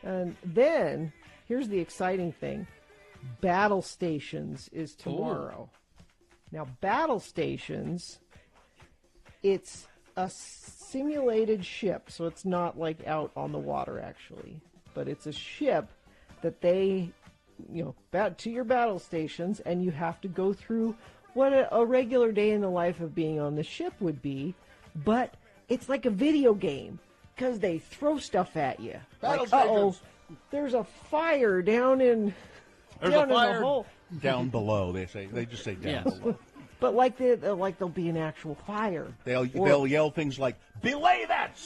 And then, here's the exciting thing. Battle Stations is tomorrow. Now, Battle Stations, it's a simulated ship, so it's not like out on the water, actually. But it's a ship that they, to your battle stations, and you have to go through what a regular day in the life of being on the ship would be, but it's like a video game, because they throw stuff at you. Like, there's a fire down in... There's down a fire in the hole. down below. They just say down below. But like there'll be an actual fire. They'll yell things like "Belay that!"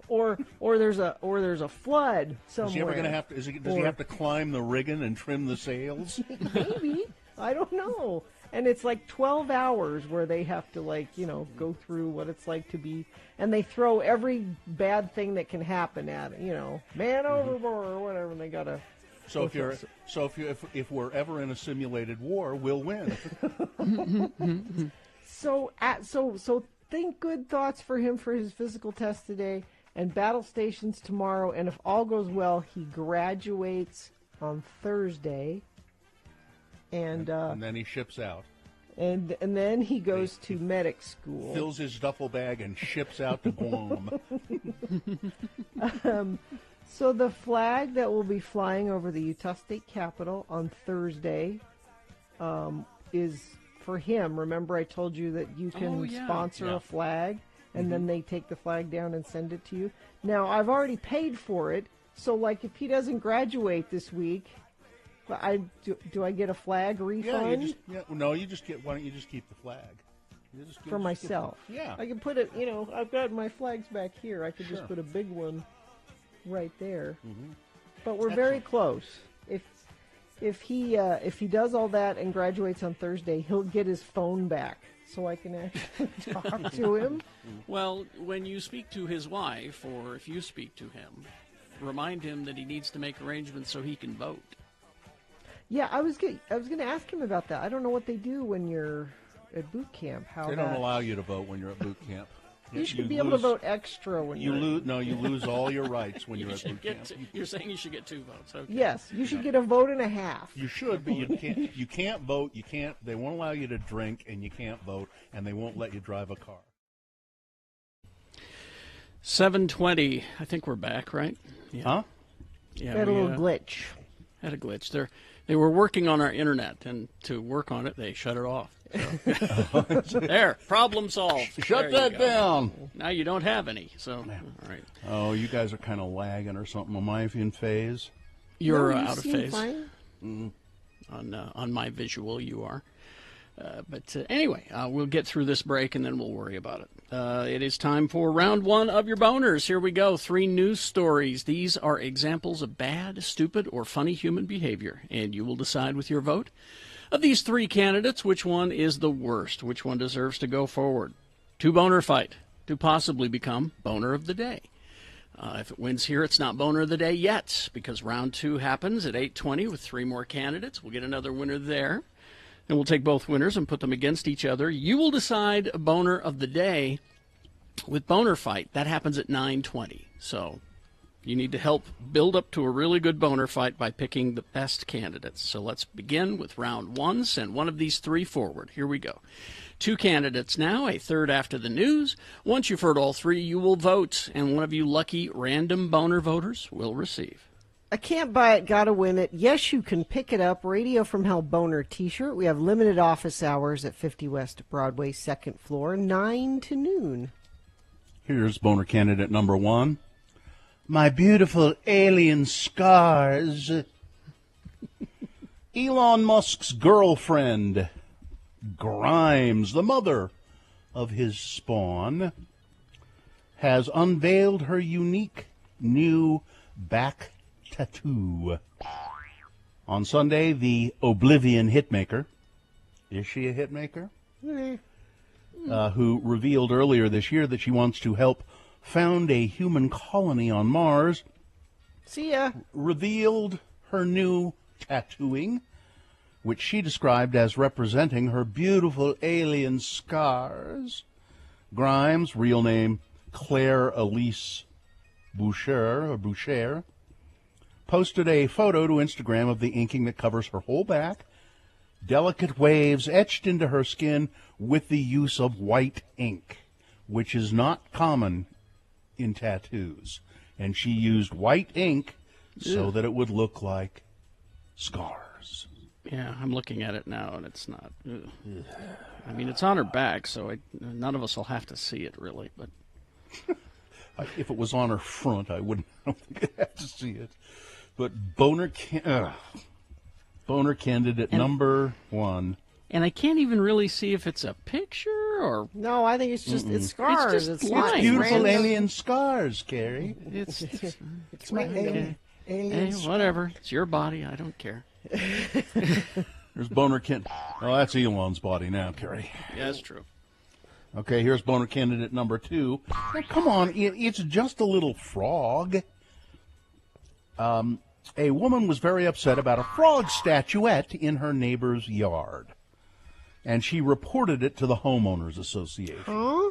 or there's a flood somewhere. Is he ever going to have to? Does he have to climb the rigging and trim the sails? Maybe, I don't know. And it's like 12 hours where they have to go through what it's like to be, and they throw every bad thing that can happen at it. Man overboard or whatever. And they gotta. So if we're ever in a simulated war, we'll win. So think good thoughts for him for his physical test today, and Battle Stations tomorrow. And if all goes well, he graduates on Thursday, and then he ships out. And then he goes to medic school. Fills his duffel bag and ships out to Guam. So the flag that will be flying over the Utah State Capitol on Thursday is for him. Remember I told you that you can sponsor a flag, and then they take the flag down and send it to you. Now, I've already paid for it, so if he doesn't graduate this week, do I get a flag refund? Why don't you just keep the flag? For myself. Yeah. I can put it, I've got my flags back here. I could just put a big one right there. Mm-hmm. But we're very close. If he does all that and graduates on Thursday, he'll get his phone back so I can actually talk to him. Well, when you speak to his wife, or if you speak to him, remind him that he needs to make arrangements so he can vote. Yeah, I was going to ask him about that. I don't know what they do when you're at boot camp. They don't allow you to vote when you're at boot camp. You should be able to vote extra when you lose. No, you lose all your rights when you're at boot camp. You're saying you should get 2 votes. Okay. Yes, you should get a vote and a half. You should, but you can't. You can't vote. You can't. They won't allow you to drink, and you can't vote, and they won't let you drive a car. 7:20. I think we're back, right? Yeah. Huh? Yeah. Had a little glitch. Had a glitch. They were working on our internet, and to work on it, they shut it off. So. There, problem solved. Shut that down. Now you don't have any. So, all right. Oh, you guys are kind of lagging or something. Am I in phase? You're out of phase. Fine. On my visual, you are. But anyway, we'll get through this break, and then we'll worry about it. It is time for round 1 of your boners. Here we go. 3 news stories. These are examples of bad, stupid, or funny human behavior, and you will decide with your vote. Of these 3 candidates, which one is the worst? Which one deserves to go forward? To boner fight, to possibly become boner of the day. If it wins here, it's not boner of the day yet, because round 2 happens at 8:20 with 3 more candidates. We'll get another winner there. And we'll take both winners and put them against each other. You will decide a boner of the day with boner fight. That happens at 9:20. So you need to help build up to a really good boner fight by picking the best candidates. So let's begin with round 1. Send one of these 3 forward. Here we go. 2 candidates now, a third after the news. Once you've heard all 3, you will vote, and one of you lucky random boner voters will receive. I can't buy it, gotta win it. Yes, you can pick it up. Radio from Hell Boner t-shirt. We have limited office hours at 50 West Broadway, 2nd floor, 9 to noon. Here's boner candidate number 1. My beautiful alien scars. Elon Musk's girlfriend, Grimes, the mother of his spawn, has unveiled her unique new back tattoo. On Sunday, the Oblivion hitmaker, is she a hitmaker? Who revealed earlier this year that she wants to help found a human colony on Mars. See ya. Revealed her new tattooing, which she described as representing her beautiful alien scars. Grimes, real name Claire Elise Boucher, posted a photo to Instagram of the inking that covers her whole back. Delicate waves etched into her skin with the use of white ink, which is not common in tattoos. And she used white ink so that it would look like scars. Yeah, I'm looking at it now, and it's not. I mean, it's on her back, so none of us will have to see it, really. But if it was on her front, I don't think I'd have to see it. But boner candidate number 1. And I can't even really see if it's a picture or... No, I think it's just it's scars. It's It's lines. Beautiful alien scars, Carrie. It's my alien whatever. It's your body. I don't care. There's boner candidate. Oh, that's Elon's body now, Carrie. Yeah, that's true. Okay, here's boner candidate number 2. Now, come on, it's just a little frog. A woman was very upset about a frog statuette in her neighbor's yard, and she reported it to the homeowners association. Huh?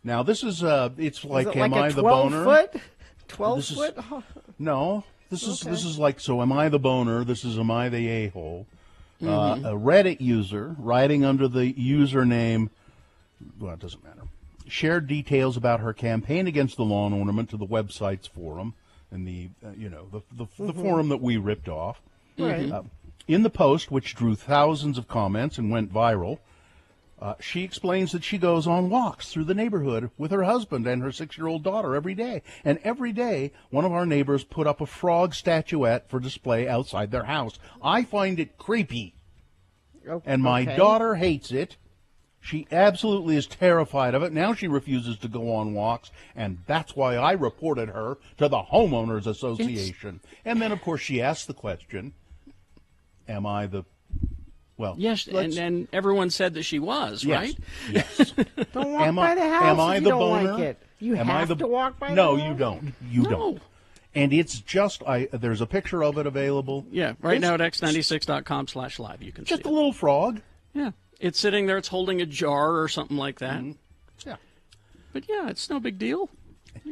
Now, this is it's like, Is it am like I a the 12 boner? foot? 12 This is- foot? No, this Okay. is like, so am I the boner? This is am I the a-hole? A Reddit user writing under the username, well, it doesn't matter, shared details about her campaign against the lawn ornament to the website's forum and the forum that we ripped off. Right. In the post, which drew thousands of comments and went viral, she explains that she goes on walks through the neighborhood with her husband and her 6-year-old daughter every day. And every day, one of our neighbors put up a frog statuette for display outside their house. I find it creepy. And my Okay. daughter hates it. She absolutely is terrified of it. Now she refuses to go on walks, and that's why I reported her to the Homeowners Association. And then, of course, she asked the question, am I the... Well, Yes, and everyone said that she was, yes, right? Yes. Don't walk by the house if you don't boner? like it. You Am have I to walk by No, the house? you don't. You No. don't. And it's just, there's a picture of it available. Yeah, right now at x96.com/live you can Just see a it. little frog. Yeah, it's sitting there. It's holding a jar or something like that. Yeah. But yeah, it's no big deal.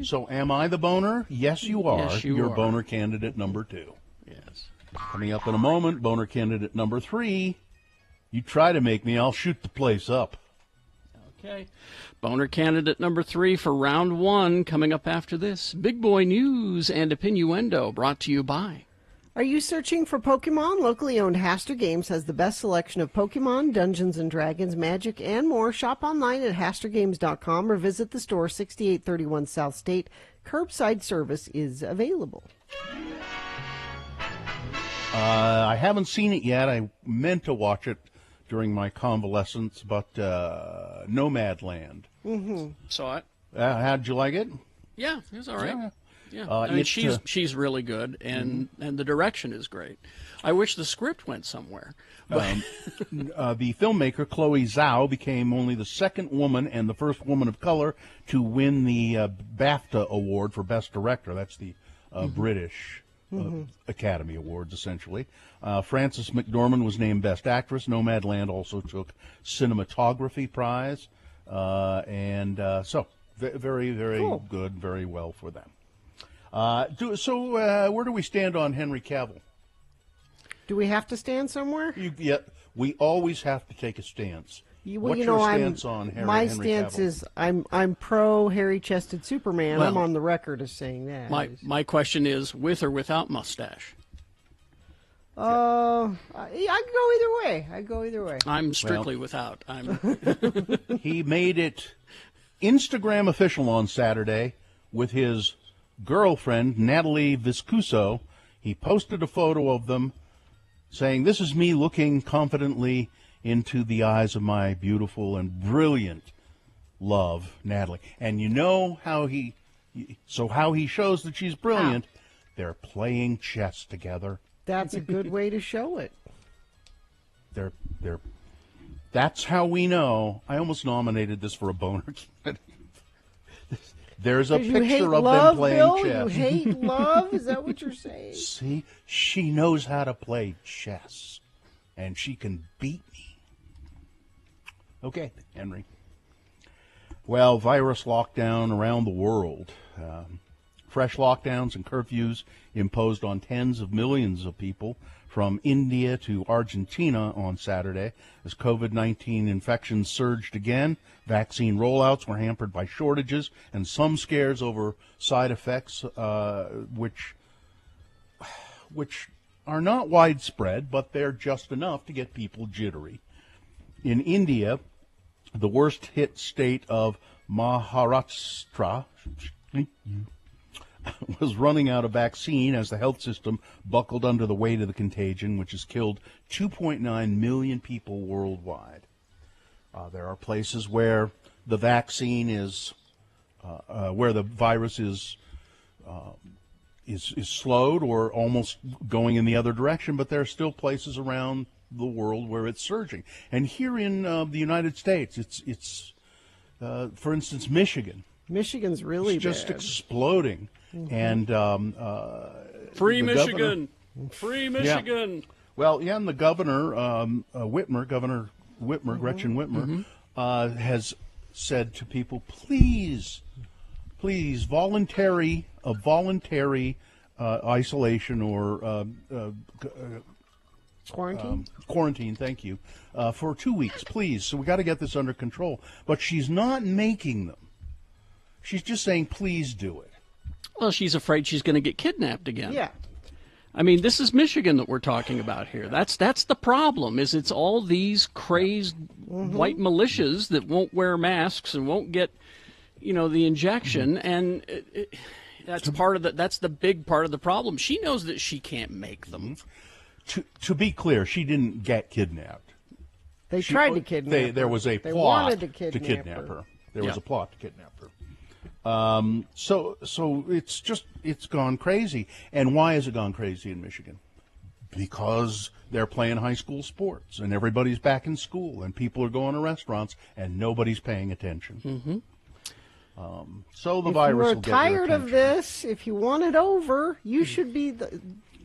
So am I the boner? Yes, you are. Yes, you You're are. boner candidate number 2. Yes. Coming up in a moment, boner candidate number 3. You try to make me, I'll shoot the place up. Okay. Boner candidate number 3 for round 1 coming up after this. Big Boy News and Opinioendo brought to you by... Are you searching for Pokemon? Locally owned Haster Games has the best selection of Pokemon, Dungeons & Dragons, Magic, and more. Shop online at HasterGames.com or visit the store, 6831 South State. Curbside service is available. I haven't seen it yet. I meant to watch it during my convalescence, but Nomadland. Saw it. How'd you like it? Yeah, it was all right. Yeah. Yeah, I mean, it's, she's really good, and the direction is great. I wish the script went somewhere. The filmmaker, Chloe Zhao, became only the second woman and the first woman of color to win the BAFTA Award for Best Director. That's the British Academy Awards, essentially. Frances McDormand was named Best Actress. Nomadland also took Cinematography Prize. So, very, very Cool. good, very well for them. Where do we stand on Henry Cavill? Do we have to stand somewhere? We always have to take a stance. Well, What's you know, your stance on Henry my Henry stance Cavill? is I'm pro hairy-chested Superman. Well, I'm on the record as saying that. My question is, with or without mustache? I can go either way. I'm strictly without. He made it Instagram official on Saturday with his girlfriend, Natalie Viscuso. He posted a photo of them saying, "This is me looking confidently into the eyes of my beautiful and brilliant love, Natalie." And you know how he shows that she's brilliant? They're playing chess together. That's a good way to show it. That's how we know. I almost nominated this for a boner. There's a You hate picture of love, them playing Bill? chess. You hate love? Is that what you're saying? See, she knows how to play chess, and she can beat me. Okay, Henry. Well, virus lockdown around the world. fresh lockdowns and curfews imposed on tens of millions of people from India to Argentina on Saturday as COVID-19 infections surged again. Vaccine rollouts were hampered by shortages and some scares over side effects, which are not widespread, but they're just enough to get people jittery. In India, the worst hit state of Maharashtra was running out of vaccine as the health system buckled under the weight of the contagion, which has killed 2.9 million people worldwide. There are places where the vaccine is, where the virus is slowed or almost going in the other direction, but there are still places around the world where it's surging. And here in the United States, it's for instance, Michigan. Michigan's really just bad. Exploding. Mm-hmm. And free Michigan, free Michigan. Yeah. Well, yeah, and the governor, Governor Whitmer, Gretchen Whitmer, has said to people, please, voluntary isolation or quarantine, thank you, for 2 weeks, please. So we got to get this under control. But she's not making them. She's just saying, please do it. Well, she's afraid she's going to get kidnapped again. Yeah. I mean, this is Michigan that we're talking about here. That's the problem, is it's all these crazed white militias that won't wear masks and won't get, the injection, and that's that's the big part of the problem. She knows that she can't make them. To be clear, she didn't get kidnapped. They tried to kidnap her. There was a plot wanted to kidnap her. There was a plot to kidnap her. So it's gone crazy. And why has it gone crazy in Michigan? Because they're playing high school sports and everybody's back in school and people are going to restaurants and nobody's paying attention. So the virus will get your attention. If you're tired of this, if you want it over, you should be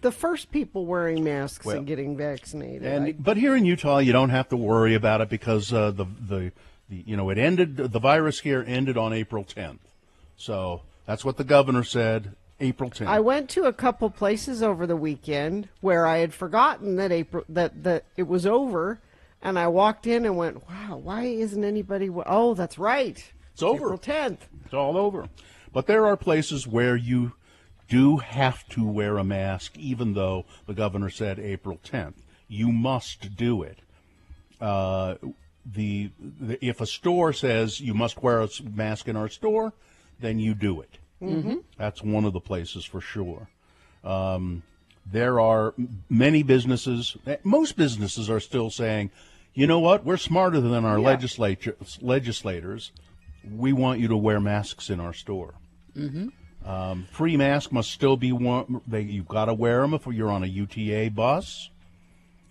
the first people wearing masks and getting vaccinated. But here in Utah, you don't have to worry about it because it ended. The virus here ended on April 10th. So that's what the governor said, April 10th. I went to a couple places over the weekend where I had forgotten that that it was over, and I walked in and went, wow, why isn't anybody... Oh, that's right. It's over. April 10th. It's all over. But there are places where you do have to wear a mask, even though the governor said April 10th. You must do it. If a store says you must wear a mask in our store, then you do it. That's one of the places for sure. There are many businesses, most businesses are still saying, you know what, we're smarter than our legislators. We want you to wear masks in our store. Free mask must still be one. You've got to wear them if you're on a UTA bus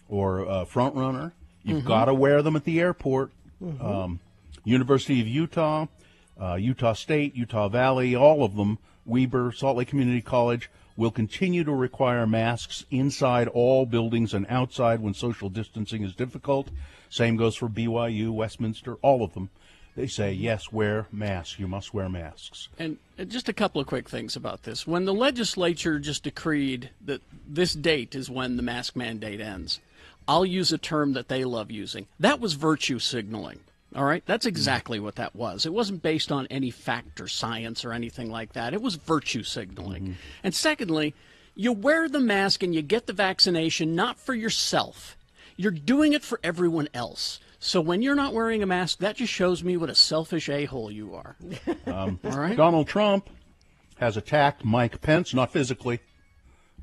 or a front runner. You've got to wear them at the airport. University of Utah, Utah State, Utah Valley, all of them, Weber, Salt Lake Community College, will continue to require masks inside all buildings and outside when social distancing is difficult. Same goes for BYU, Westminster, all of them. They say, yes, wear masks. You must wear masks. And just a couple of quick things about this. When the legislature just decreed that this date is when the mask mandate ends, I'll use a term that they love using. That was virtue signaling. All right? That's exactly what that was. It wasn't based on any fact or science or anything like that. It was virtue signaling. And secondly, you wear the mask and you get the vaccination not for yourself. You're doing it for everyone else. So when you're not wearing a mask, that just shows me what a selfish a-hole you are. All right? Donald Trump has attacked Mike Pence, not physically.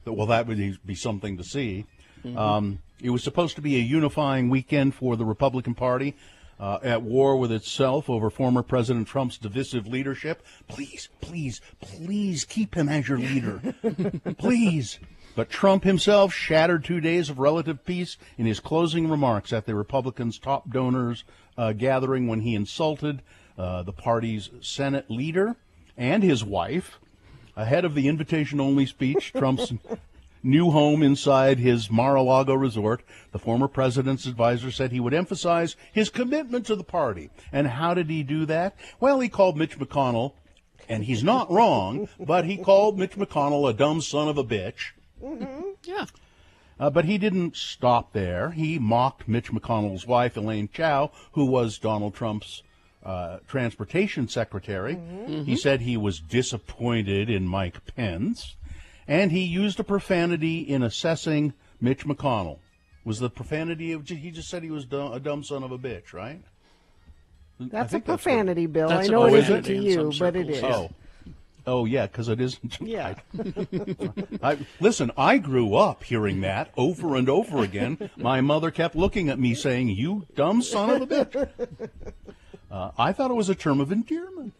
Well, that would be something to see. It was supposed to be a unifying weekend for the Republican Party, at war with itself over former President Trump's divisive leadership. Please, please, please keep him as your leader. Please. But Trump himself shattered 2 days of relative peace in his closing remarks at the Republicans' top donors gathering when he insulted the party's Senate leader and his wife. Ahead of the invitation-only speech, Trump's new home inside his Mar-a-Lago resort, the former president's advisor said he would emphasize his commitment to the party. And how did he do that? Well, he called Mitch McConnell And he's not wrong, but he called Mitch McConnell a dumb son of a bitch. Mm-hmm. Yeah. But he didn't stop there. He mocked Mitch McConnell's wife, Elaine Chao, who was Donald Trump's transportation secretary. Mm-hmm. He said he was disappointed in Mike Pence. And he used a profanity in assessing Mitch McConnell. Was the profanity of, he just said he was a dumb son of a bitch, right? That's a profanity, Bill. That's I know a it isn't profanity to in you, some but it is. circles, Oh, yeah, because it isn't. Yeah. Listen, I grew up hearing that over and over again. My mother kept looking at me saying, "You dumb son of a bitch." I thought it was a term of endearment.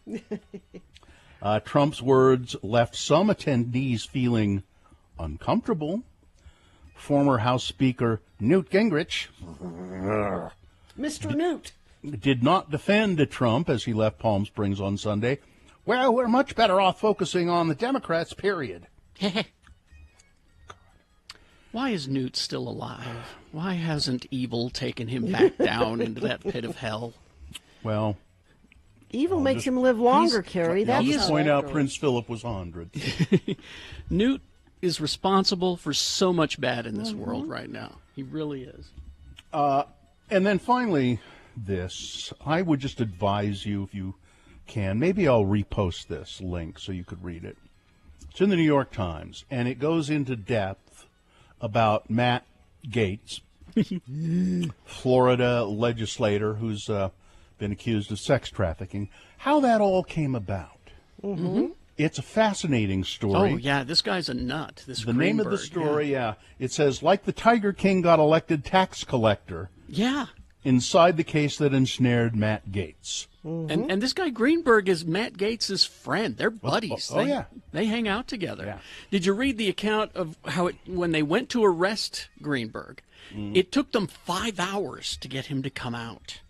Trump's words left some attendees feeling uncomfortable. Former House Speaker Newt Gingrich, Mr. Newt, did not defend Trump as he left Palm Springs on Sunday. Well, we're much better off focusing on the Democrats, period. Why is Newt still alive? Why hasn't evil taken him back down into that pit of hell? Well, evil makes him live longer, Carrie. I'll That's just how point that out goes. Prince Philip was 100. Newt is responsible for so much bad in this world right now. He really is. And then finally, this. I would just advise you, if you can, maybe I'll repost this link so you could read it. It's in the New York Times, and it goes into depth about Matt Gaetz, Florida legislator who's been accused of sex trafficking, how that all came about. Mm-hmm. It's a fascinating story. Oh, yeah, this guy's a nut. This The name of the Greenberg, story, yeah. It says, like the Tiger King got elected tax collector Yeah. inside the case that ensnared Matt Gaetz. And this guy Greenberg is Matt Gaetz's friend. They're buddies. Oh, yeah. They hang out together. Yeah. Did you read the account of how when they went to arrest Greenberg, it took them 5 hours to get him to come out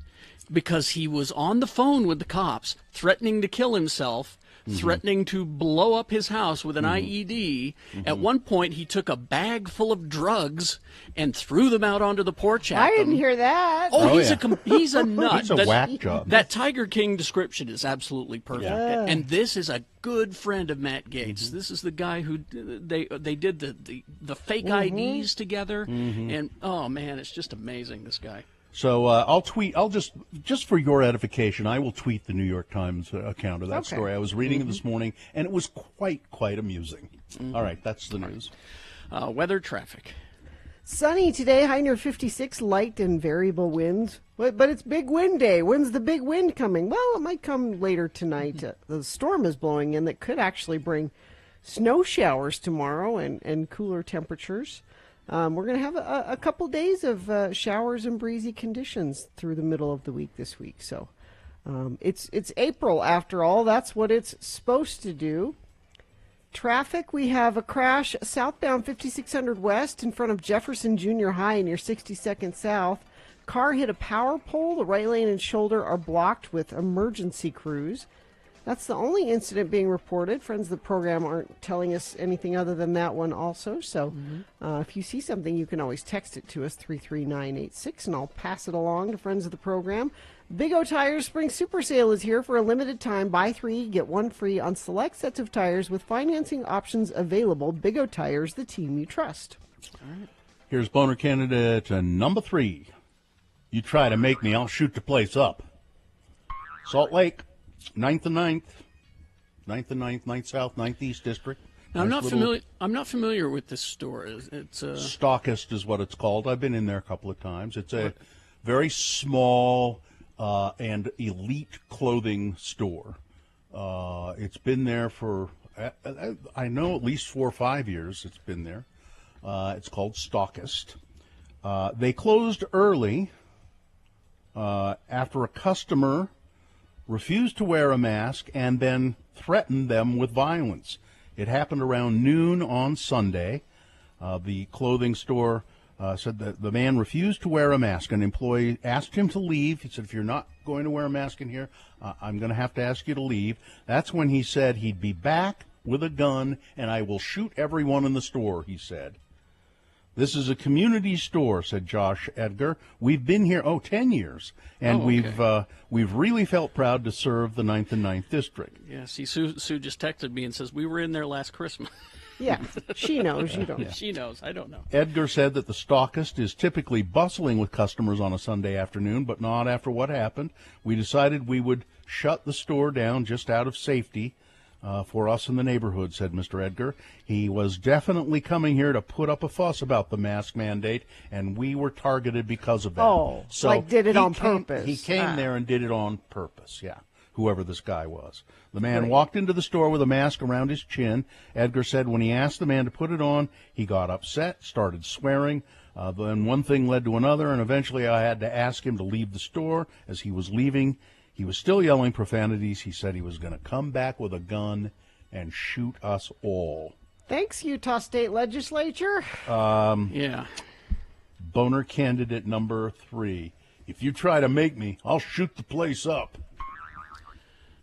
because he was on the phone with the cops threatening to kill himself, threatening to blow up his house with an IED. At one point, he took a bag full of drugs and threw them out onto the porch at I them. didn't hear that. Oh, Oh, he's yeah. he's a nut. He's a whack job. That Tiger King description is absolutely perfect. Yeah. And this is a good friend of Matt Gaetz. This is the guy who they did the fake IDs together. And oh man, it's just amazing, this guy. So I'll just for your edification, I will tweet the New York Times account of that story. I was reading it this morning, and it was quite amusing. All right, that's the news. Weather, traffic. Sunny today, high near 56, light and variable winds. But it's big wind day. When's the big wind coming? Well, it might come later tonight. The storm is blowing in that could actually bring snow showers tomorrow and cooler temperatures. We're going to have a couple days of showers and breezy conditions through the middle of the week this week. So it's April after all. That's what it's supposed to do. Traffic, we have a crash southbound 5600 West in front of Jefferson Junior High near 62nd South. Car hit a power pole. The right lane and shoulder are blocked with emergency crews. That's the only incident being reported. Friends of the program aren't telling us anything other than that one also. So if you see something, you can always text it to us, 33986, and I'll pass it along to friends of the program. Big O Tires Spring Super Sale is here for a limited time. Buy 3, get 1 free on select sets of tires with financing options available. Big O Tires, the team you trust. All right. Here's boner candidate number 3. You try to make me, I'll shoot the place up. Salt Lake, 9th and 9th. 9th and 9th, 9th South, 9th East District. Now, I'm Nice not little familiar. I'm not familiar with this store. It's Stockist is what it's called. I've been in there a couple of times. It's a very small and elite clothing store. It's been there for, I know, at least 4 or 5 years it's been there. It's called Stockist. They closed early after a customer refused to wear a mask and then threatened them with violence. It happened around noon on Sunday. The clothing store said that the man refused to wear a mask. An employee asked him to leave. He said, if you're not going to wear a mask in here, I'm going to have to ask you to leave. That's when he said he'd be back with a gun and I will shoot everyone in the store, he said. This is a community store, said Josh Edgar. We've been here, 10 years, and we've really felt proud to serve the 9th and 9th District. Yeah, see, Sue just texted me and says, we were in there last Christmas. Yeah, she knows, you don't. Yeah. She knows, I don't know. Edgar said that the stockist is typically bustling with customers on a Sunday afternoon, but not after what happened. We decided we would shut the store down just out of safety for us in the neighborhood, said Mr. Edgar. He was definitely coming here to put up a fuss about the mask mandate, and we were targeted because of that. Oh, so like did it on purpose. He came there and did it on purpose, yeah, whoever this guy was. The man walked into the store with a mask around his chin. Edgar said when he asked the man to put it on, he got upset, started swearing. Then one thing led to another, and eventually I had to ask him to leave the store. As he was leaving, he was still yelling profanities. He said he was going to come back with a gun and shoot us all. Thanks, Utah State Legislature. Yeah. Boner candidate number 3. If you try to make me, I'll shoot the place up.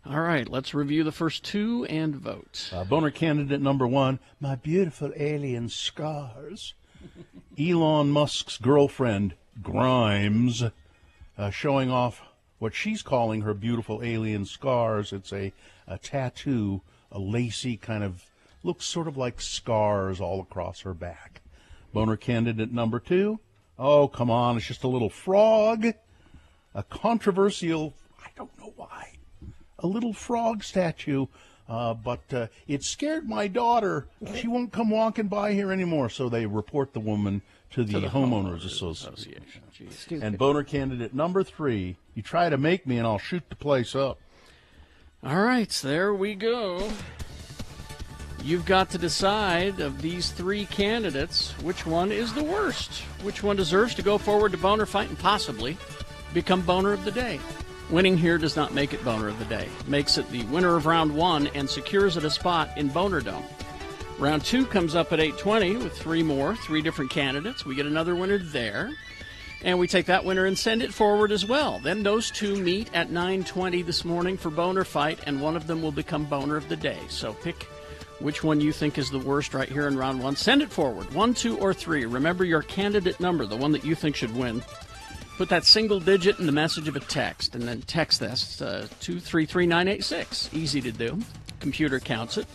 All right, let's review the first 2 and vote. Boner candidate number 1, my beautiful alien scars. Elon Musk's girlfriend, Grimes, showing off what she's calling her beautiful alien scars. It's a tattoo, a lacy kind of, looks sort of like scars all across her back. Boner candidate number 2, oh, come on, it's just a little frog. A controversial, I don't know why, a little frog statue, but it scared my daughter. She won't come walking by here anymore, so they report the woman to the Homeowners Association. And Boner candidate number 3, you try to make me and I'll shoot the place up. All right, there we go. You've got to decide of these 3 candidates, which one is the worst? Which one deserves to go forward to Boner Fight and possibly become Boner of the Day? Winning here does not make it Boner of the Day. It makes it the winner of round 1 and secures it a spot in Boner Dome. Round 2 comes up at 8:20 with 3 different candidates. We get another winner there. And we take that winner and send it forward as well. Then those 2 meet at 9:20 this morning for Boner Fight, and one of them will become Boner of the Day. So pick which one you think is the worst right here in round 1. Send it forward, 1, 2, or 3. Remember your candidate number, the one that you think should win. Put that single digit in the message of a text, and then text this to 233986. Easy to do. Computer counts it.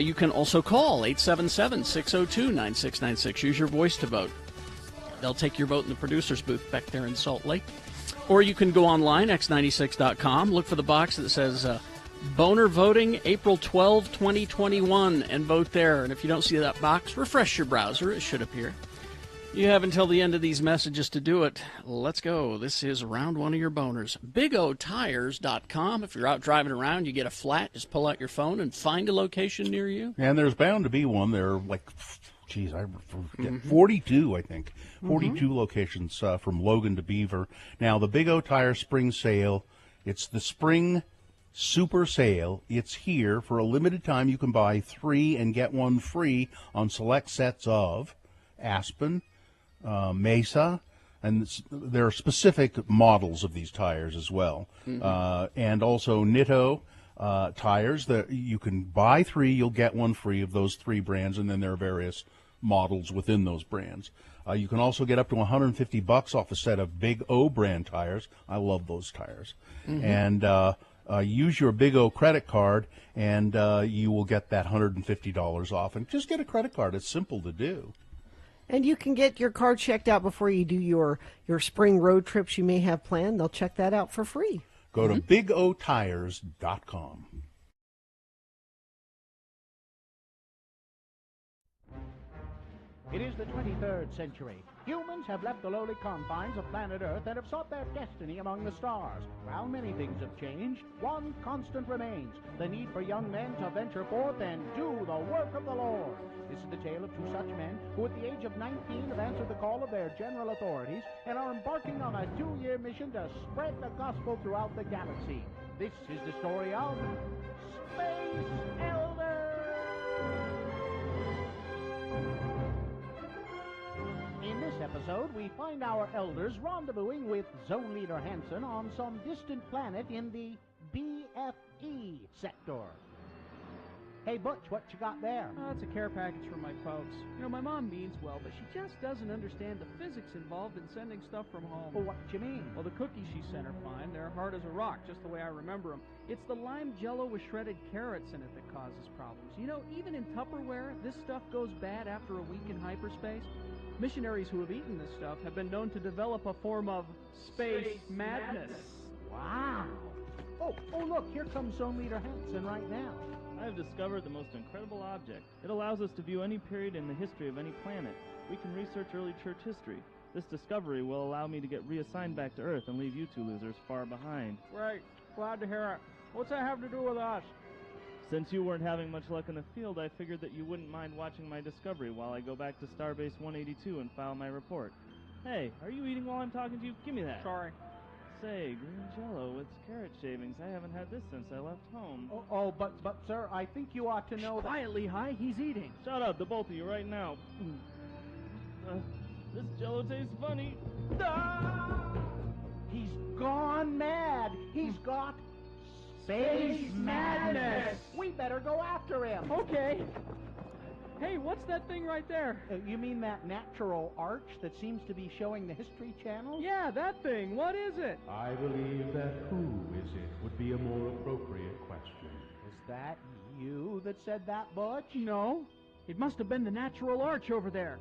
You can also call 877-602-9696. Use your voice to vote. They'll take your vote in the producer's booth back there in Salt Lake. Or you can go online, x96.com, look for the box that says Boner Voting April 12, 2021, and vote there. And if you don't see that box, refresh your browser. It should appear. You have until the end of these messages to do it. Let's go. This is round 1 of your boners. BigOTires.com. If you're out driving around, you get a flat, just pull out your phone and find a location near you. And there's bound to be one. There are like, I forget, 42, I think. 42 locations from Logan to Beaver. Now, the Big O Tire Spring Sale, it's the Spring Super Sale. It's here for a limited time. You can buy 3 and get 1 free on select sets of Aspen, Mesa, and there are specific models of these tires as well. And also Nitto tires that you can buy 3, you'll get 1 free of those 3 brands, and then there are various models within those brands. You can also get up to $150 off a set of Big O brand tires. I love those tires. And use your Big O credit card, and you will get that $150 off. And just get a credit card. It's simple to do. And you can get your car checked out before you do your spring road trips you may have planned. They'll check that out for free. Go to BigOTires.com. It is the 23rd century. Humans have left the lowly confines of planet Earth and have sought their destiny among the stars. While many things have changed, one constant remains: the need for young men to venture forth and do the work of the Lord. This is the tale of 2 such men who at the age of 19 have answered the call of their general authorities and are embarking on a 2-year mission to spread the gospel throughout the galaxy. This is the story of Space Elders! In this episode, we find our elders rendezvousing with Zone Leader Hansen on some distant planet in the BFE sector. Hey, Butch, what you got there? Oh, it's a care package from my folks. You know, my mom means well, but she just doesn't understand the physics involved in sending stuff from home. Well, what you mean? Well, the cookies she sent are fine. They're hard as a rock, just the way I remember them. It's the lime jello with shredded carrots in it that causes problems. You know, even in Tupperware, this stuff goes bad after a week in hyperspace. Missionaries who have eaten this stuff have been known to develop a form of space madness. Wow. Oh, look, here comes Zone Leader Hansen right now. I have discovered the most incredible object. It allows us to view any period in the history of any planet. We can research early church history. This discovery will allow me to get reassigned back to Earth and leave you two losers far behind. Great. Glad to hear it. What's that have to do with us? Since you weren't having much luck in the field, I figured that you wouldn't mind watching my discovery while I go back to Starbase 182 and file my report. Hey, are you eating while I'm talking to you? Give me that. Sorry. Say, green jello with carrot shavings. I haven't had this since I left home. But sir, I think you ought to know that... Quiet, Lehigh. He's eating. Shut up, the both of you, right now. This jello tastes funny. Ah! He's gone mad. He's got space madness. We better go after him. Okay. Hey, what's that thing right there? You mean that natural arch that seems to be showing the History Channel? Yeah, that thing. What is it? I believe that who is it would be a more appropriate question. Is that you that said that, Butch? No. It must have been the natural arch over there.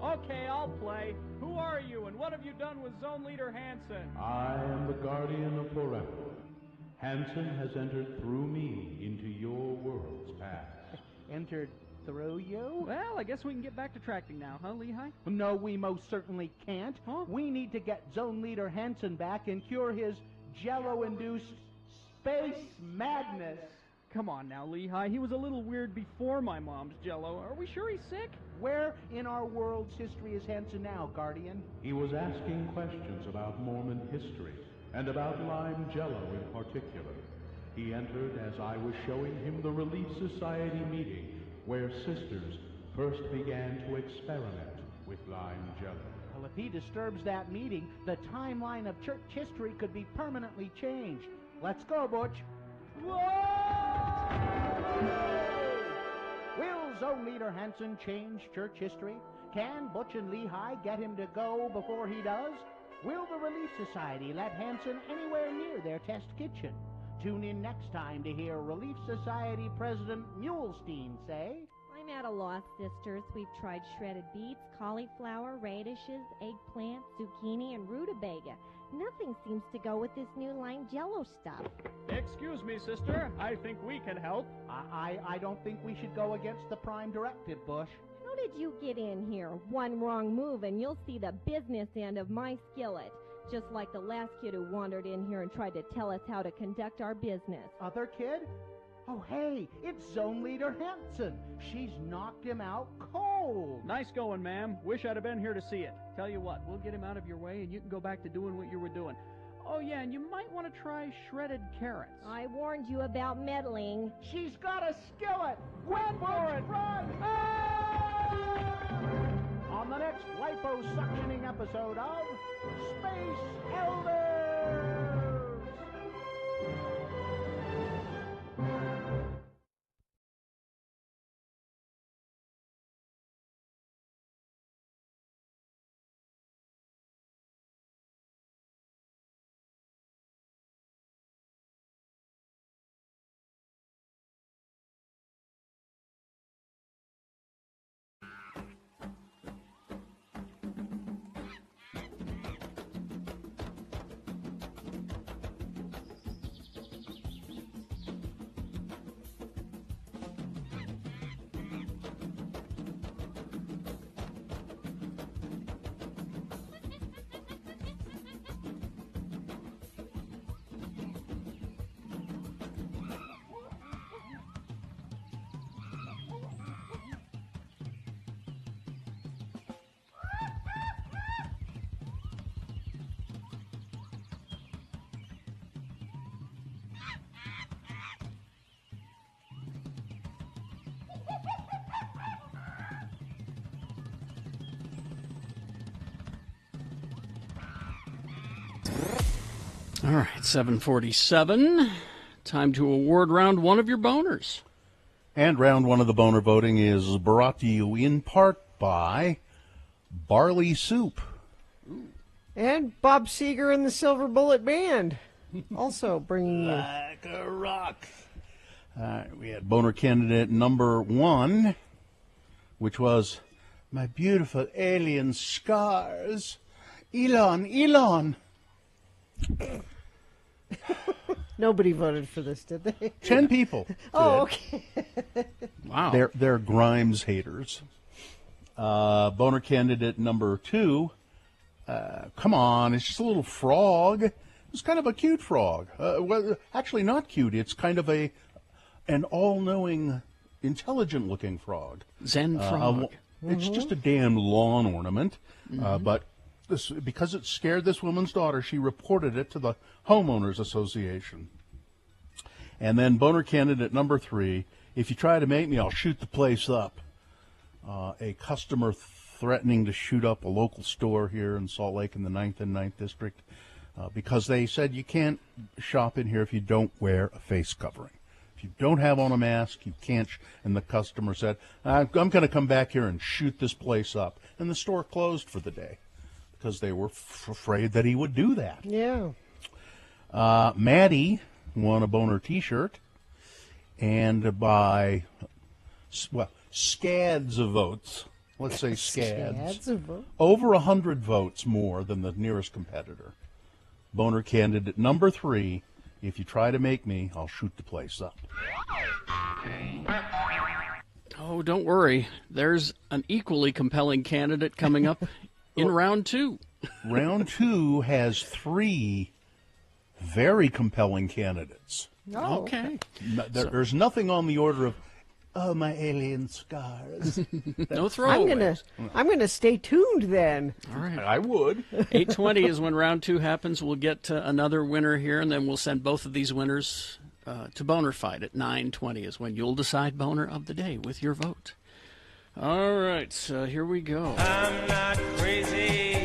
Okay, I'll play. Who are you, and what have you done with Zone Leader Hansen? I am the guardian of forever. Hansen has entered through me into your world's past. Entered through you? Well, I guess we can get back to tracking now, huh, Lehigh? No, we most certainly can't. Huh? We need to get Zone Leader Hansen back and cure his jello-induced space madness. Come on now, Lehigh. He was a little weird before my mom's jello. Are we sure he's sick? Where in our world's history is Hansen now, Guardian? He was asking questions about Mormon history, and about lime jello in particular. He entered as I was showing him the Relief Society meeting, where sisters first began to experiment with lime jello. Well, if he disturbs that meeting, the timeline of church history could be permanently changed. Let's go, Butch. Whoa! Will Zone Leader Hansen change church history? Can Butch and Lehigh get him to go before he does? Will the Relief Society let Hansen anywhere near their test kitchen? Tune in next time to hear Relief Society President Mulestein say... I'm at a loss, sisters. We've tried shredded beets, cauliflower, radishes, eggplant, zucchini, and rutabaga. Nothing seems to go with this new lime jello stuff. Excuse me, sister. I think we can help. I don't think we should go against the Prime Directive, Bush. How did you get in here? One wrong move and you'll see the business end of my skillet. Just like the last kid who wandered in here and tried to tell us how to conduct our business. Other kid? Oh, hey, it's Zone Leader Hansen. She's knocked him out cold. Nice going, ma'am. Wish I'd have been here to see it. Tell you what, we'll get him out of your way and you can go back to doing what you were doing. Oh, yeah, and you might want to try shredded carrots. I warned you about meddling. She's got a skillet. Run for it! Run! On the next liposuctioning episode of Space Elders! All right, 7:47. Time to award round one of your boners. And round one of the boner voting is brought to you in part by Barley Soup. And Bob Seger and the Silver Bullet Band also bringing you. Like a rock. We had boner candidate number 1, which was my beautiful alien scars. Elon. Nobody voted for this, did they? 10 people did. Oh, okay. Wow. They're Grimes haters. Boner candidate number 2. Come on, it's just a little frog. It's kind of a cute frog. Well, actually, not cute. It's kind of an all-knowing, intelligent-looking frog. Zen frog. It's just a damn lawn ornament. But because it scared this woman's daughter, she reported it to the Homeowners Association. And then boner candidate number 3, if you try to make me, I'll shoot the place up. A customer threatening to shoot up a local store here in Salt Lake in the 9th and 9th District because they said you can't shop in here if you don't wear a face covering. If you don't have on a mask, you can't. And the customer said, I'm going to come back here and shoot this place up. And the store closed for the day because they were afraid that he would do that. Yeah. Maddie won a boner T-shirt. And by, scads of votes. Let's say scads. Over 100 votes more than the nearest competitor. Boner candidate number 3. If you try to make me, I'll shoot the place up. Oh, don't worry. There's an equally compelling candidate coming up in round 2. Round 2 has 3 very compelling candidates. Oh, okay. There's nothing on the order of, oh, my alien scars. No throwaways. I'm gonna stay tuned then. All right. I would. 8:20 is when round 2 happens. We'll get another winner here, and then we'll send both of these winners to Boner Fight at 9:20 is when you'll decide Boner of the Day with your vote. All right, so here we go. I'm not crazy.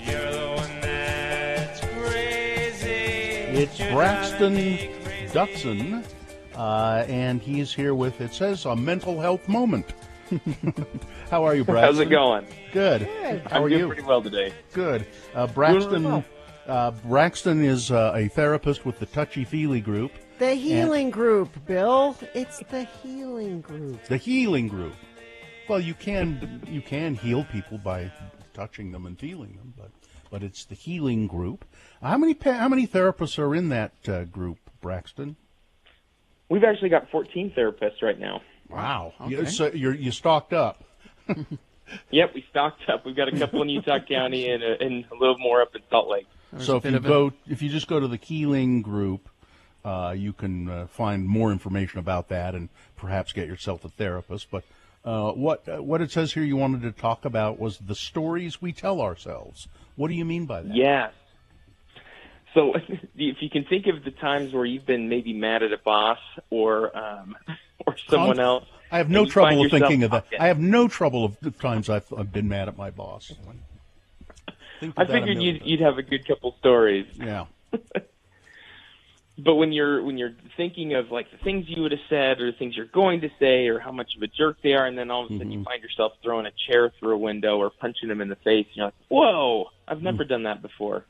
You're the one that's crazy. It's Braxton Dutson. And he's here with, it says, a mental health moment. How are you, Braxton? How's it going? Good. How are I'm doing you? pretty well today. Good. Braxton is a therapist with the Touchy Feely group. The healing group, Bill. It's the healing group. The healing group. Well, you can heal people by touching them and feeling them, but it's the healing group. How many therapists are in that group, Braxton? We've actually got 14 therapists right now. Wow. Okay. So you stocked up. Yep, we stocked up. We've got a couple in Utah County and a little more up in Salt Lake. So if you just go to the Keeling group, you can find more information about that and perhaps get yourself a therapist. But what it says here you wanted to talk about was the stories we tell ourselves. What do you mean by that? Yes. So if you can think of the times where you've been maybe mad at a boss or someone else. I have no trouble of thinking of that. I have no trouble of the times I've been mad at my boss. I figured you'd have a good couple stories. Yeah. But when you're thinking of like the things you would have said or the things you're going to say or how much of a jerk they are, and then all of a sudden you find yourself throwing a chair through a window or punching them in the face, and you're like, whoa, I've never done that before.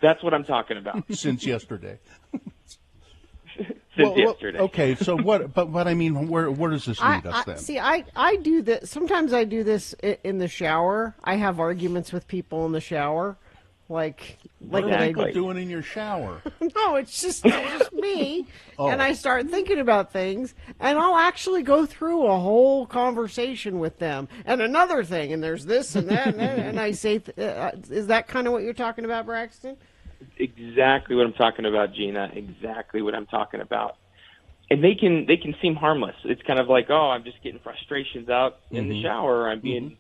That's what I'm talking about. Since yesterday. Yesterday. Okay, so what? But I mean, where does this lead us then? See, I do this. Sometimes I do this in the shower. I have arguments with people in the shower, like what are people doing in your shower? No, it's just me, and I start thinking about things, and I'll actually go through a whole conversation with them, and another thing, and there's this and that, and I say, is that kind of what you're talking about, Braxton? Exactly what I'm talking about, Gina. Exactly what I'm talking about. And they can seem harmless. It's kind of like, oh, I'm just getting frustrations out in the shower. I'm being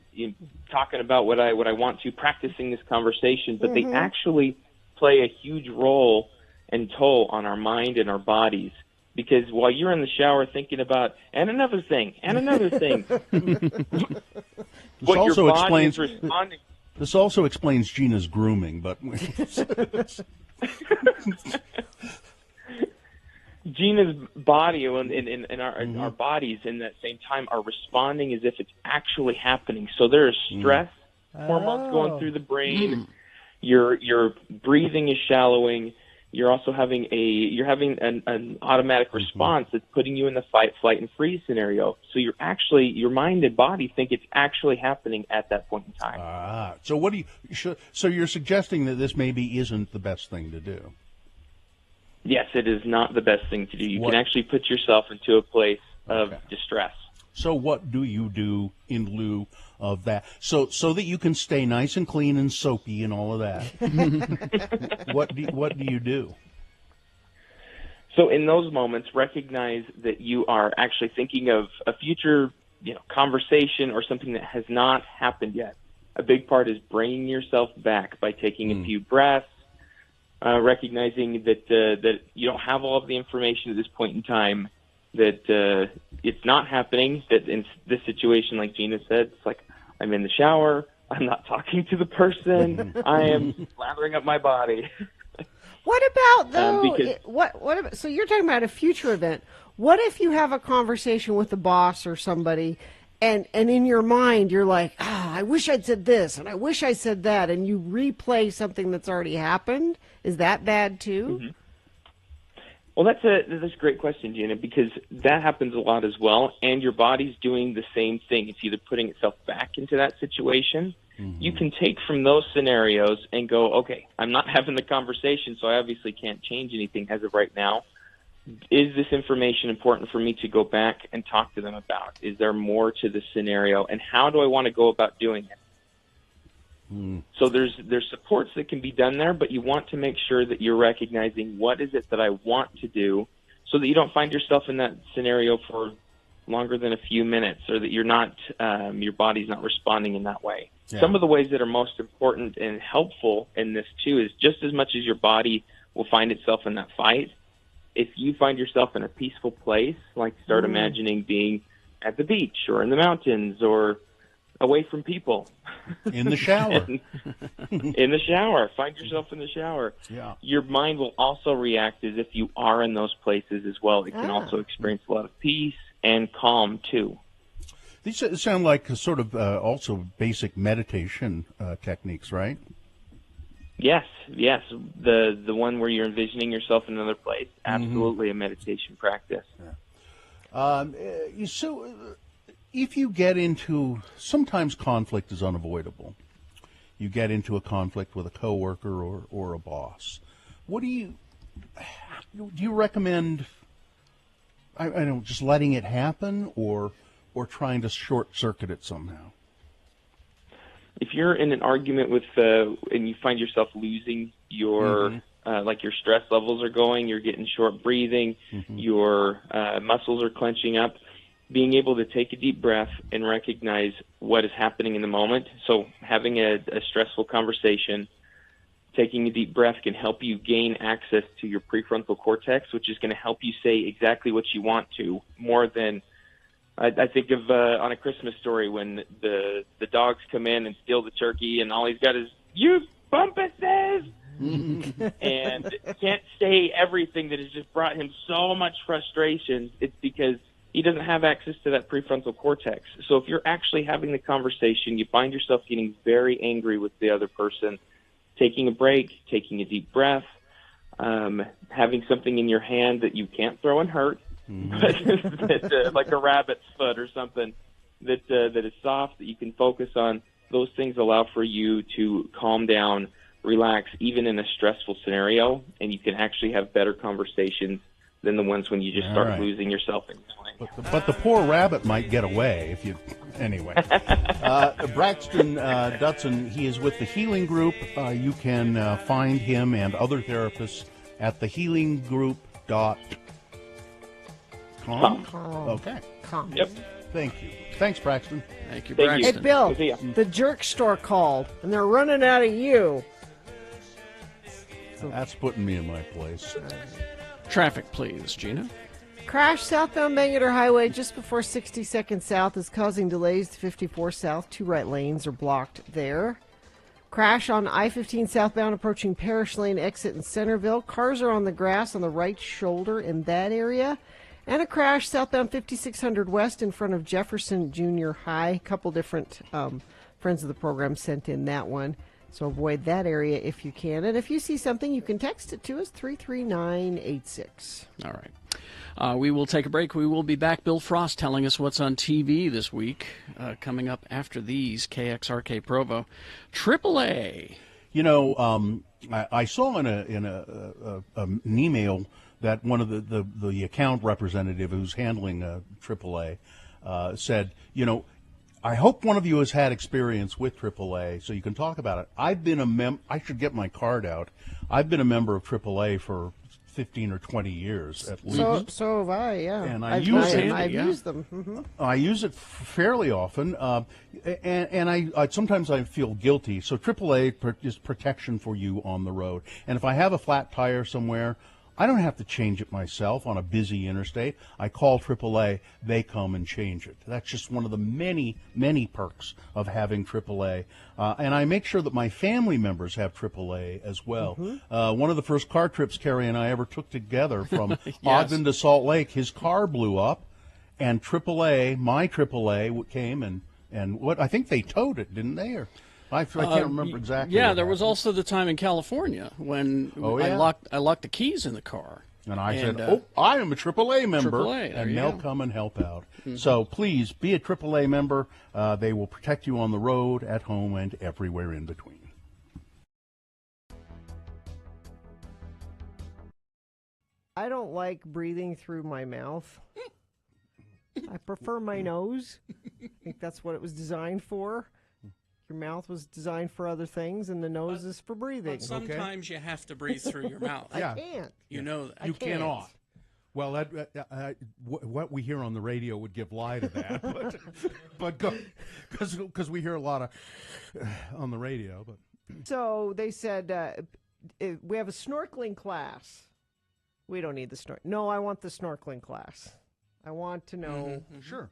talking about what I want to, practicing this conversation. But they actually play a huge role and toll on our mind and our bodies. Because while you're in the shower thinking about, and another thing, what your body is responding. This also explains Gina's grooming, but Gina's body and our bodies in that same time are responding as if it's actually happening. So there is stress hormones going through the brain. Your breathing is shallowing. You're also having an automatic response that's putting you in the fight, flight, and freeze scenario. So your mind and body think it's actually happening at that point in time. So so you're suggesting that this maybe isn't the best thing to do? Yes, it is not the best thing to do. You can actually put yourself into a place of distress. So what do you do in lieu of that? So that you can stay nice and clean and soapy and all of that. What do you do? So in those moments, recognize that you are actually thinking of a future, conversation or something that has not happened yet. A big part is bringing yourself back by taking a few breaths, recognizing that you don't have all of the information at this point in time, that it's not happening, that in this situation, like Gina said, it's like I'm in the shower, I'm not talking to the person, I am lathering up my body. What about, though, what about, so you're talking about a future event. What if you have a conversation with the boss or somebody, and in your mind you're like, I wish I'd said this, and I wish I said that, and you replay something that's already happened? Is that bad, too? Mm-hmm. Well, that's a great question, Gina, because that happens a lot as well, and your body's doing the same thing. It's either putting itself back into that situation. You can take from those scenarios and go, okay, I'm not having the conversation, so I obviously can't change anything as of right now. Is this information important for me to go back and talk to them about? Is there more to the scenario, and how do I want to go about doing it? So there's supports that can be done there, but you want to make sure that you're recognizing what is it that I want to do, so that you don't find yourself in that scenario for longer than a few minutes, or that you're not your body's not responding in that way. Yeah. Some of the ways that are most important and helpful in this too is just as much as your body will find itself in that fight. If you find yourself in a peaceful place, like start imagining being at the beach or in the mountains or away from people. In the shower. In the shower. Find yourself in the shower. Yeah. Your mind will also react as if you are in those places as well. It can also experience a lot of peace and calm, too. These sound like sort of also basic meditation techniques, right? Yes. The one where you're envisioning yourself in another place. Absolutely a meditation practice. Yeah. So if you get into, sometimes conflict is unavoidable. You get into a conflict with a coworker or a boss. What do you recommend? I don't know, just letting it happen or trying to short circuit it somehow? If you're in an argument with and you find yourself losing your like your stress levels are going, you're getting short breathing, your muscles are clenching up, being able to take a deep breath and recognize what is happening in the moment. So having a stressful conversation, taking a deep breath can help you gain access to your prefrontal cortex, which is going to help you say exactly what you want to, more than I think of on A Christmas Story when the dogs come in and steal the turkey, and all he's got is, "You bumpuses!" and can't say everything that has just brought him so much frustration. It's because he doesn't have access to that prefrontal cortex. So if you're actually having the conversation, you find yourself getting very angry with the other person, taking a break, taking a deep breath, having something in your hand that you can't throw and hurt, like a rabbit's foot or something that is soft, that you can focus on. Those things allow for you to calm down, relax, even in a stressful scenario, and you can actually have better conversations than the ones when you just start losing yourself in time. But the poor rabbit might get away if you... Anyway. Braxton Dutson, he is with the Healing Group. You can find him and other therapists at thehealinggroup.com. Okay. Yep. Thank you. Thanks, Braxton. Thank you, Braxton. Hey, Bill, the jerk store called, and they're running out of you. That's putting me in my place. Traffic, please, Gina. Crash southbound Bangor Highway just before 62nd South is causing delays to 54 South. 2 right lanes are blocked there. Crash on I-15 southbound approaching Parish Lane exit in Centerville. Cars are on the grass on the right shoulder in that area. And a crash southbound 5600 West in front of Jefferson Junior High. A couple different friends of the program sent in that one. So avoid that area if you can. And if you see something, you can text it to us, 33986. All right. We will take a break. We will be back. Bill Frost telling us what's on TV this week. Coming up after these, KXRK Provo. AAA. You know, I saw in an email that one of the account representative who's handling AAA said, you know, I hope one of you has had experience with AAA so you can talk about it. I've been I should get my card out. I've been a member of AAA for 15 or 20 years at least. So have I, yeah. And I've used them. Mm-hmm. I use it fairly often, and I sometimes I feel guilty. So AAA is protection for you on the road. And if I have a flat tire somewhere, I don't have to change it myself on a busy interstate. I call AAA, they come and change it. That's just one of the many, many perks of having AAA. And I make sure that my family members have AAA as well. Mm-hmm. One of the first car trips Carrie and I ever took together from Yes. Ogden to Salt Lake, his car blew up, and AAA, my AAA, came and what I think they towed it, didn't they? Or I can't remember exactly. Yeah, what there was happened. also the time in California when I locked the keys in the car. And I said, I am a AAA member, AAA, and they'll come and help out. Mm-hmm. So please be a AAA member. They will protect you on the road, at home, and everywhere in between. I don't like breathing through my mouth. I prefer my nose. I think that's what it was designed for. Your mouth was designed for other things, and the nose is for breathing. But sometimes you have to breathe through your mouth. I can't. You know that. You cannot. Well, what we hear on the radio would give lie to that, but because we hear a lot of on the radio. But so they said we have a snorkeling class. We don't need the snorkel. No, I want the snorkeling class. I want to know. Mm-hmm. Sure.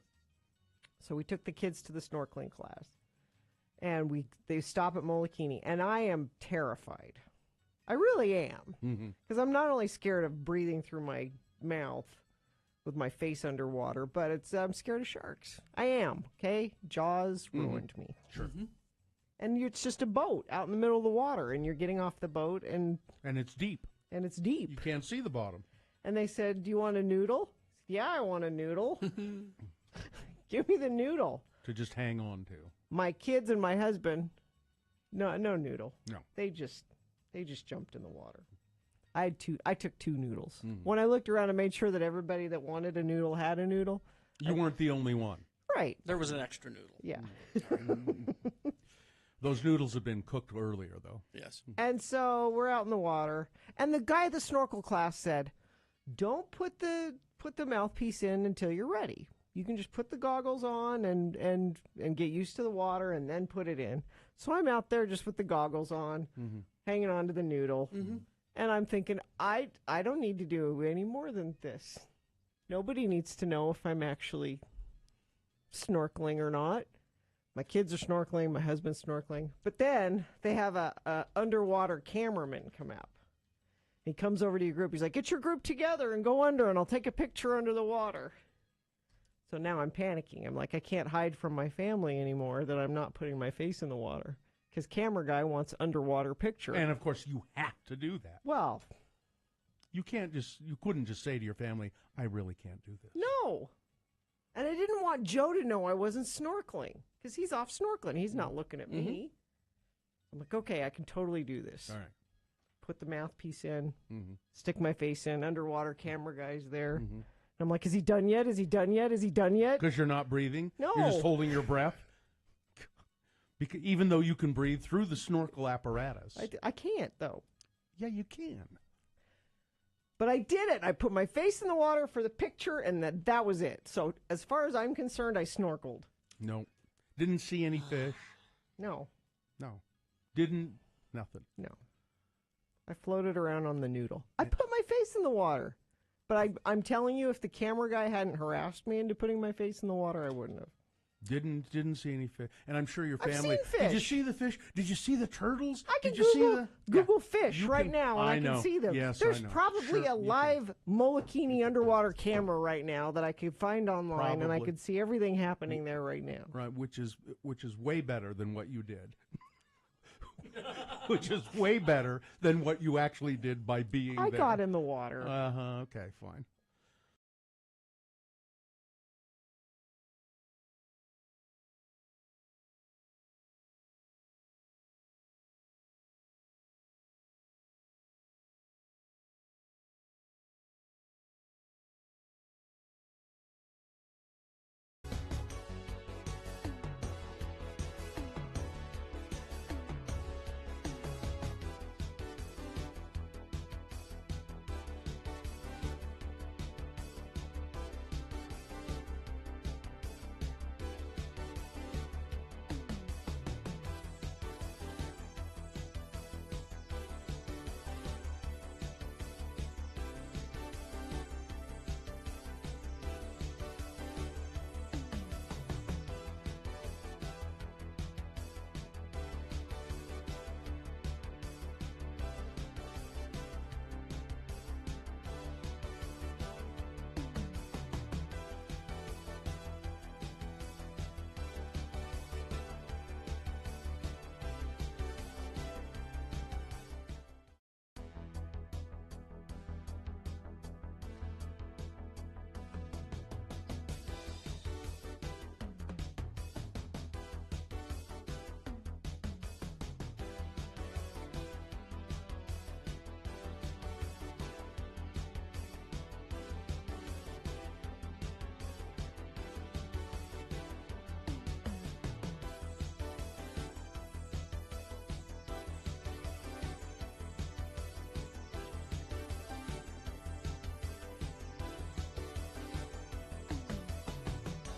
So we took the kids to the snorkeling class. And they stop at Molokini, and I am terrified. I really am, because I'm not only scared of breathing through my mouth with my face underwater, but I'm scared of sharks. I am. Okay, Jaws ruined me. Sure. Mm-hmm. And it's just a boat out in the middle of the water, and you're getting off the boat, and it's deep. And it's deep. You can't see the bottom. And they said, "Do you want a noodle?" Yeah, I want a noodle. Give me the noodle to just hang on to. My kids and my husband, no noodle. No. They just jumped in the water. I took 2 noodles. Mm-hmm. When I looked around and made sure that everybody that wanted a noodle had a noodle. You weren't the only one. Right. There was an extra noodle. Yeah. Those noodles had been cooked earlier, though. Yes. And so we're out in the water, and the guy at the snorkel class said, "Don't put the mouthpiece in until you're ready. You can just put the goggles on and get used to the water and then put it in." So I'm out there just with the goggles on, hanging on to the noodle. Mm-hmm. And I'm thinking, I don't need to do any more than this. Nobody needs to know if I'm actually snorkeling or not. My kids are snorkeling, my husband's snorkeling. But then they have a underwater cameraman come out. He comes over to your group. He's like, "Get your group together and go under, and I'll take a picture under the water." So now I'm panicking. I'm like, I can't hide from my family anymore that I'm not putting my face in the water. Because camera guy wants underwater picture. And, of course, you have to do that. Well. You couldn't just say to your family, "I really can't do this." No. And I didn't want Joe to know I wasn't snorkeling. Because he's off snorkeling. He's not looking at me. I'm like, okay, I can totally do this. All right. Put the mouthpiece in. Stick my face in. Underwater camera guy's there. I'm like, is he done yet? Is he done yet? Is he done yet? Because you're not breathing? No. You're just holding your breath? Because even though you can breathe through the snorkel apparatus. I can't, though. Yeah, you can. But I did it. I put my face in the water for the picture, and that was it. So as far as I'm concerned, I snorkeled. No. Didn't see any fish? No. Nothing? No. I floated around on the noodle. I put my face in the water. But I'm telling you, if the camera guy hadn't harassed me into putting my face in the water, I wouldn't have. Didn't see any fish, and I'm sure your I've family. seen fish. Did you see the fish? Did you see the turtles? I can Did you see the Google fish You right can- now, and I know. can see them. Yes, There's I know. probably Sure, a you can. live Molokini underwater camera right now that I could find online, and I Probably. could see everything happening there right now. Right, which is way better than what you did. Which is way better than what you actually did by being I there. got in the water. Okay, fine.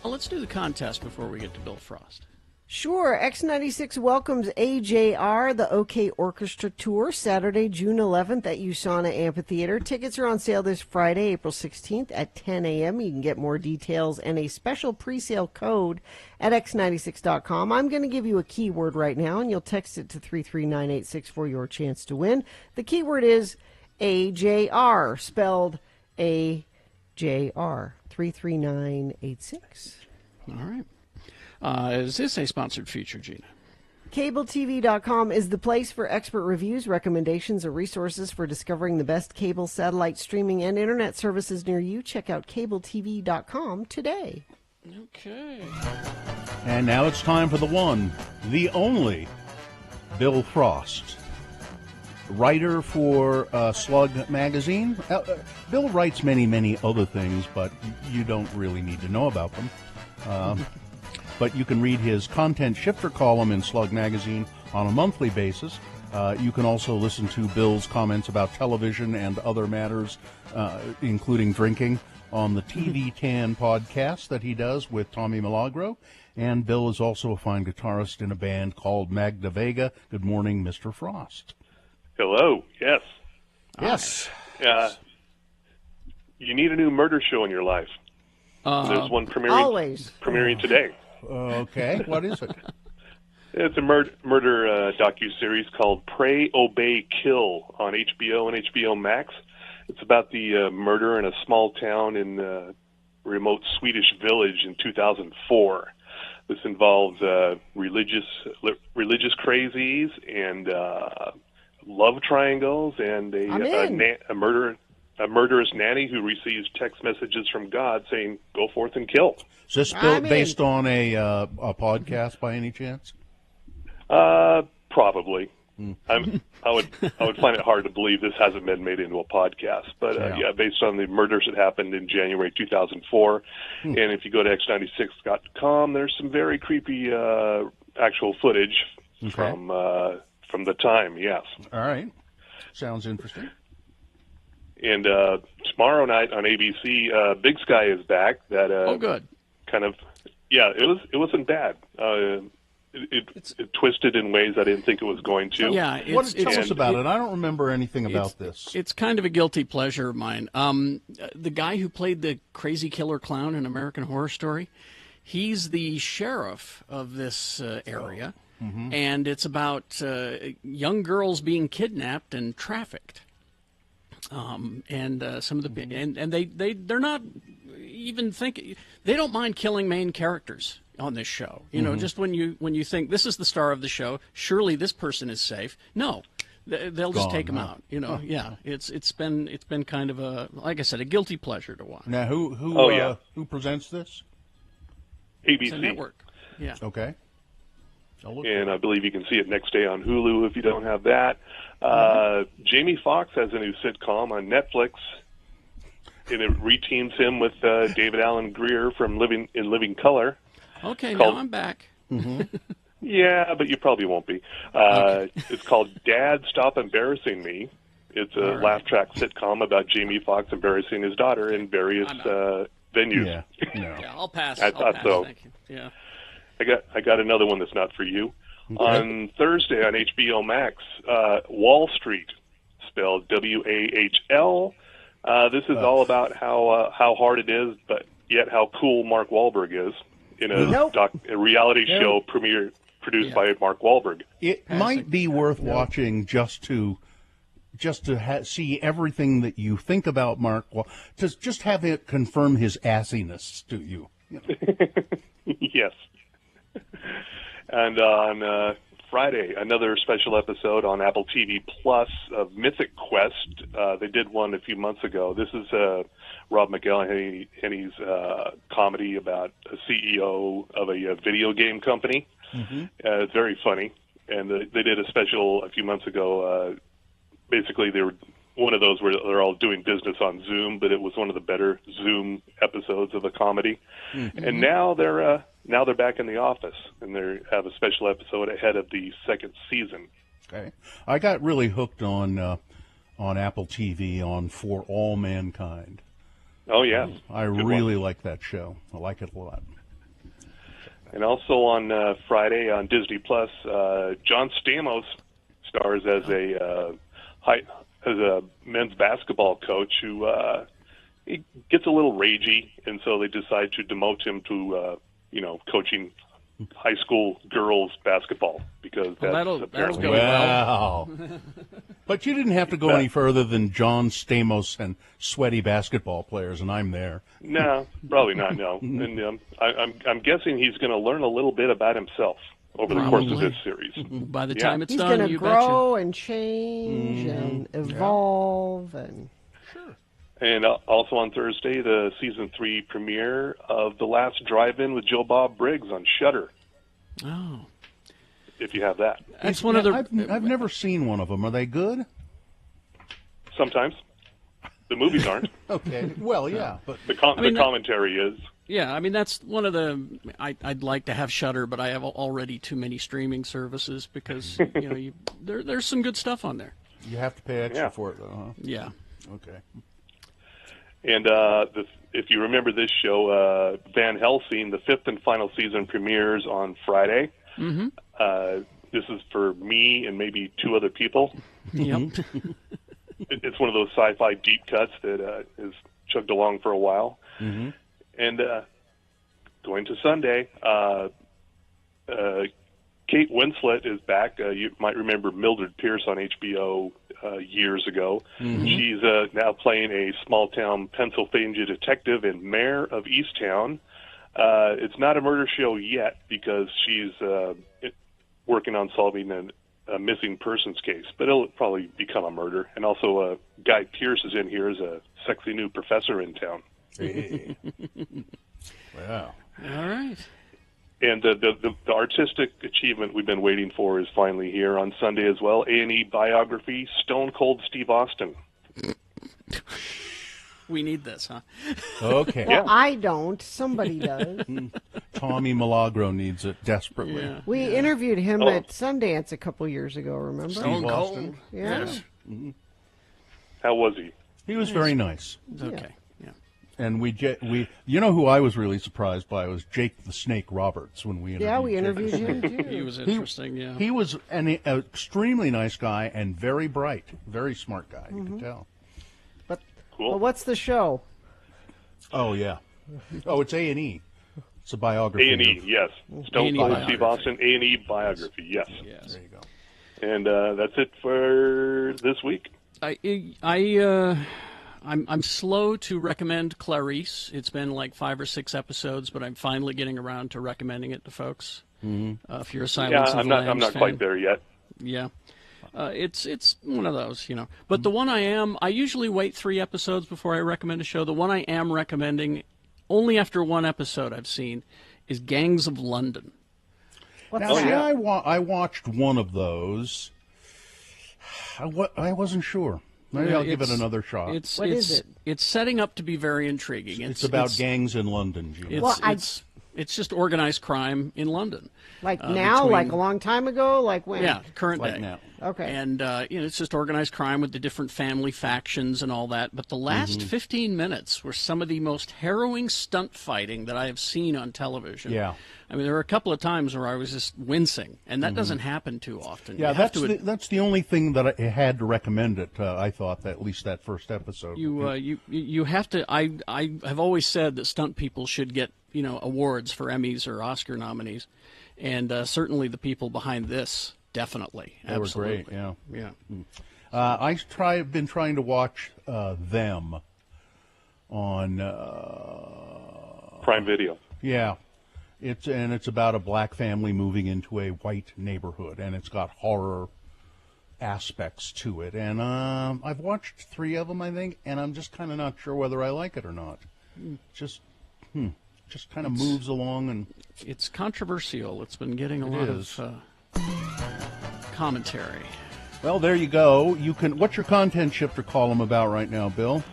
Well, let's do the contest before we get to Bill Frost. Sure. X96 welcomes AJR, the OK Orchestra Tour, Saturday, June 11th at USANA Amphitheater. Tickets are on sale this Friday, April 16th at 10 a.m. You can get more details and a special pre-sale code at x96.com. I'm going to give you a keyword right now, and you'll text it to 33986 for your chance to win. The keyword is AJR, spelled AJR, 33986. All right. Is this a sponsored feature, Gina? CableTV.com is the place for expert reviews, recommendations, and resources for discovering the best cable, satellite, streaming, and internet services near you. Check out CableTV.com today. Okay. And now it's time for the one, the only, Bill Frost. Writer for Slug magazine. Bill writes many other things, but you don't really need to know about them. But you can read his content shifter column in Slug magazine on a monthly basis. You can also listen to Bill's comments about television and other matters, including drinking, on the TV Tan podcast that he does with Tommy Milagro. And Bill is also a fine guitarist in a band called Magda Vega. Good morning, Mr. Frost. Hello. Yes. Yes. You need a new murder show in your life. There's one premiering today. Okay. What is it? It's a murder docu-series called Pray, Obey, Kill on HBO and HBO Max. It's about the murder in a small town in a remote Swedish village in 2004. This involves religious crazies and love triangles and a murderous nanny who receives text messages from God saying, "Go forth and kill." Is this based on a podcast by any chance? Probably. I would find it hard to believe this hasn't been made into a podcast. But yeah, based on the murders that happened in January 2004, and if you go to x96.com, there's some very creepy actual footage from the time. Yes. All right. Sounds interesting. And tomorrow night on ABC, Big Sky is back. That good. Kind of, yeah. It wasn't bad. It twisted in ways I didn't think it was going to. Yeah. Tell us about it. I don't remember anything about this. It's kind of a guilty pleasure of mine. The guy who played the crazy killer clown in American Horror Story, He's the sheriff of this area, and it's about young girls being kidnapped and trafficked. And some of the and they're not even thinking, they don't mind killing main characters on this show. You know, just when you think this is the star of the show, surely this person is safe. No, they'll just take them out. You know, it's been kind of a, like I said, a guilty pleasure to watch. Now, who presents this? ABC. It's a network. Yeah. Okay. And I believe you can see it next day on Hulu if you don't have that. Jamie Foxx has a new sitcom on Netflix, and it reteams him with David Alan Grier from Living Color. Okay, now I'm back. Yeah, but you probably won't be. It's called Dad, Stop Embarrassing Me. It's a laugh track sitcom about Jamie Foxx embarrassing his daughter in various venues. Yeah, no. Yeah, I'll pass. I thought so. Thank you. Yeah. I got another one that's not for you. Okay. On Thursday on HBO Max, Wall Street, spelled W-A-H-L. This is all about how hard it is, but yet how cool Mark Wahlberg is in a reality show produced by Mark Wahlberg. It might be worth watching just to see everything that you think about Mark. Just have it confirm his assiness to you. Yes. And on Friday, another special episode on Apple TV Plus of Mythic Quest. They did one a few months ago. This is Rob McElhenney's comedy about a CEO of a video game company. It's very funny. And they did a special a few months ago. Basically, they were one of those where they're all doing business on Zoom, but it was one of the better Zoom episodes of a comedy. And now they're back in the office, and they have a special episode ahead of the second season. Okay, I got really hooked on Apple TV on For All Mankind. Oh yeah, I really like that show. I like it a lot. And also on Friday on Disney Plus, John Stamos stars as a men's basketball coach who he gets a little ragey, and so they decide to demote him to coaching high school girls basketball because that'll go well. But you didn't have to go any further than John Stamos and sweaty basketball players, and I'm there. No, probably not. No, and I'm guessing he's going to learn a little bit about himself over the course of this series. By the time it's he's done, he's going to grow and change and evolve and. And also on Thursday, the season 3 premiere of The Last Drive-In with Joe Bob Briggs on Shudder. Oh, if you have that, that's one of the. I've never seen one of them. Are they good? Sometimes the movies aren't. Okay, well, yeah, but the commentary is. Yeah, I mean that's one of the. I'd like to have Shudder, but I have already too many streaming services because there's some good stuff on there. You have to pay extra for it, though. Huh? Yeah. Okay. And if you remember this show, Van Helsing, the 5th and final season premieres on Friday. This is for me and maybe 2 other people. Yep. It's one of those sci-fi deep cuts that has chugged along for a while. And going to Sunday, Kate Winslet is back. You might remember Mildred Pierce on HBO years ago. She's now playing a small-town Pennsylvania detective in Mayor of Easttown. It's not a murder show yet because she's working on solving a missing persons case, but it'll probably become a murder. And also, Guy Pearce is in here as a sexy new professor in town. Hey. Wow. All right. And the artistic achievement we've been waiting for is finally here on Sunday as well. A&E biography, Stone Cold Steve Austin. We need this, huh? Okay. Well, I don't. Somebody does. Tommy Milagro needs it desperately. Yeah. We interviewed him at Sundance a couple years ago, remember? Stone Cold. Austin? Yeah. Yes. How was he? He was very nice. Okay. And we who I was really surprised by was Jake the Snake Roberts when we interviewed. Yeah, we interviewed him too. He was interesting. Yeah. He was an extremely nice guy and very bright, very smart guy. You can tell. But Cool. what's the show? Oh yeah. Oh, it's A&E. It's a biography. A&E, yes. Stone A&E Cold Steve biography. Austin, A&E biography, yes. There you go. And that's it for this week. I'm slow to recommend Clarice. It's been like 5 or 6 episodes, but I'm finally getting around to recommending it to folks. If you're a Silence of the Lambs I'm not fan. quite there yet. Yeah. It's one of those, But the one I usually wait 3 episodes before I recommend a show. The one I am recommending, only after 1 episode I've seen, is Gangs of London. I watched one of those. I wasn't sure. Maybe I'll give it another shot. What is it? It's setting up to be very intriguing. It's about gangs in London, Gene. It's just organized crime in London. Like now, like a long time ago, like when? Yeah, current like day. now. Okay. And it's just organized crime with the different family factions and all that. But the last 15 minutes were some of the most harrowing stunt fighting that I have seen on television. Yeah. I mean, there were a couple of times where I was just wincing, and that doesn't happen too often. Yeah, that's the only thing that I had to recommend it. I thought that at least that first episode. You have to. I have always said that stunt people should get awards for Emmys or Oscar nominees, and certainly the people behind this definitely. They absolutely. were great. Yeah. Yeah. I've been trying to watch Them on Prime Video. Yeah. It's about a black family moving into a white neighborhood, and it's got horror aspects to it. And I've watched 3 of them, I think, and I'm just kind of not sure whether I like it or not. Just kind of moves along, and it's controversial. It's been getting a lot of commentary. Well, there you go. What's your content shifter column about right now, Bill?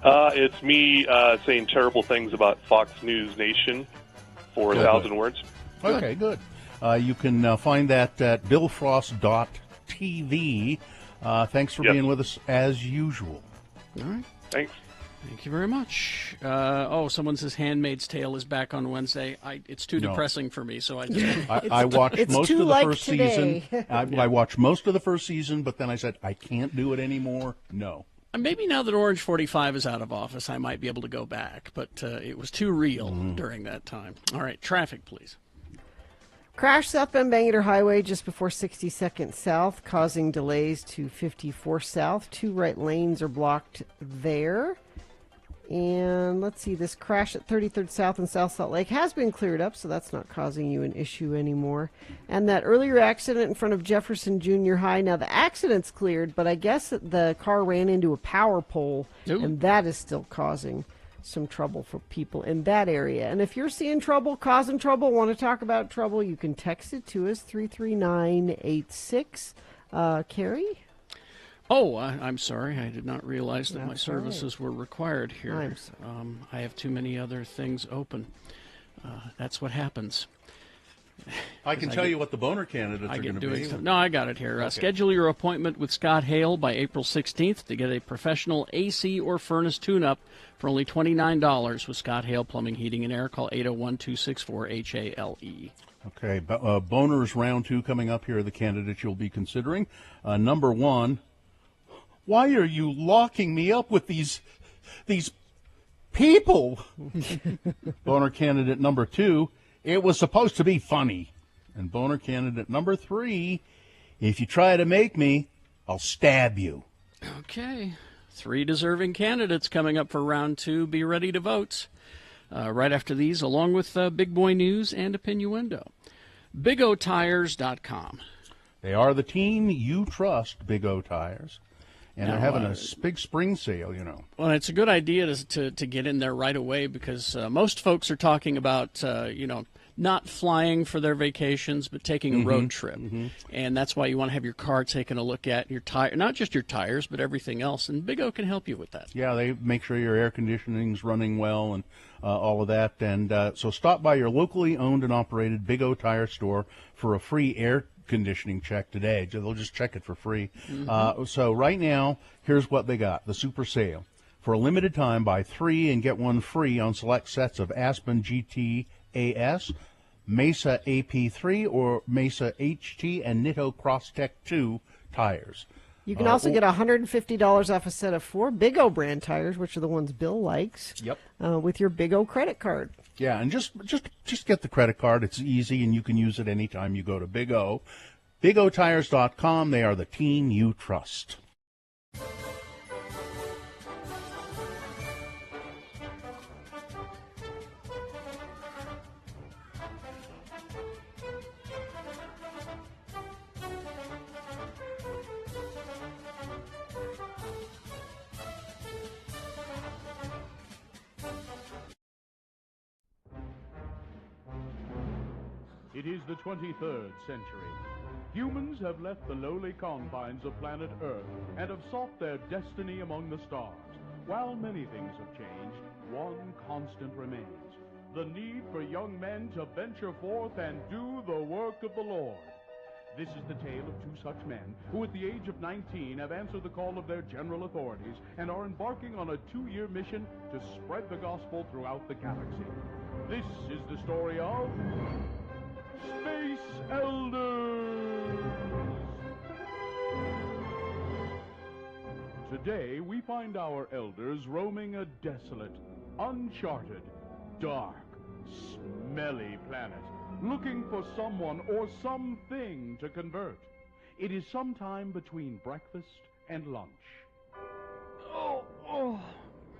It's me saying terrible things about Fox News Nation for 1,000 words. Okay, good. You can find that at billfrost.tv. Thanks for being with us as usual. All right. Thanks. Thank you very much. Someone says Handmaid's Tale is back on Wednesday. It's too depressing for me, so I just... I watched most of the first today. season. I watched most of the first season, but then I said, I can't do it anymore. No. Maybe now that Orange 45 is out of office, I might be able to go back, but it was too real during that time. All right, traffic, please. Crash southbound Bangor Highway just before 62nd South, causing delays to 54 South. 2 right lanes are blocked there. And let's see, this crash at 33rd South and South Salt Lake has been cleared up, so that's not causing you an issue anymore. And that earlier accident in front of Jefferson Junior High, now the accident's cleared, but I guess the car ran into a power pole, and that is still causing some trouble for people in that area. And if you're seeing trouble, causing trouble, want to talk about trouble, you can text it to us, 33986. Carrie? Oh, I'm sorry. I did not realize that my services were required here. I'm sorry. I have too many other things open. That's what happens. I can tell you what the boner candidates are going to be. No, I got it here. Schedule your appointment with Scott Hale by April 16th to get a professional AC or furnace tune-up for only $29 with Scott Hale Plumbing, Heating, and Air. Call 801-264-HALE. Okay, boners round 2 coming up. Here are the candidates you'll be considering. Number 1, why are you locking me up with these people? Boner candidate number 2, it was supposed to be funny. And boner candidate number 3, if you try to make me, I'll stab you. Okay, 3 deserving candidates coming up for round 2. Be ready to vote. Right after these, along with Big Boy News and Opinioendo. BigOTires.com. They are the team you trust, Big O Tires. And they're having a big spring sale, Well, it's a good idea to get in there right away because most folks are talking about, not flying for their vacations, but taking a road trip. And that's why you want to have your car taken a look at, your tire, not just your tires, but everything else. And Big O can help you with that. Yeah, they make sure your air conditioning's running well and all of that. And so stop by your locally owned and operated Big O Tire store for a free air conditioning check today. They'll just check it for free. So right now, here's what they got. The super sale. For a limited time, buy 3 and get 1 free on select sets of Aspen GT AS, Mesa AP3, or Mesa HT and Nitto Crosstech 2 tires. You can also get $150 off a set of 4 Big O brand tires, which are the ones Bill likes. Yep. With your Big O credit card. Yeah, and just get the credit card. It's easy, and you can use it anytime you go to Big O. BigOTires.com. They are the team you trust. It is the 23rd century. Humans have left the lowly confines of planet Earth and have sought their destiny among the stars. While many things have changed, one constant remains: the need for young men to venture forth and do the work of the Lord. This is the tale of 2 such men who, at the age of 19, have answered the call of their general authorities and are embarking on a 2-year mission to spread the gospel throughout the galaxy. This is the story of Space Elders. Today, we find our elders roaming a desolate, uncharted, dark, smelly planet, looking for someone or something to convert. It is sometime between breakfast and lunch.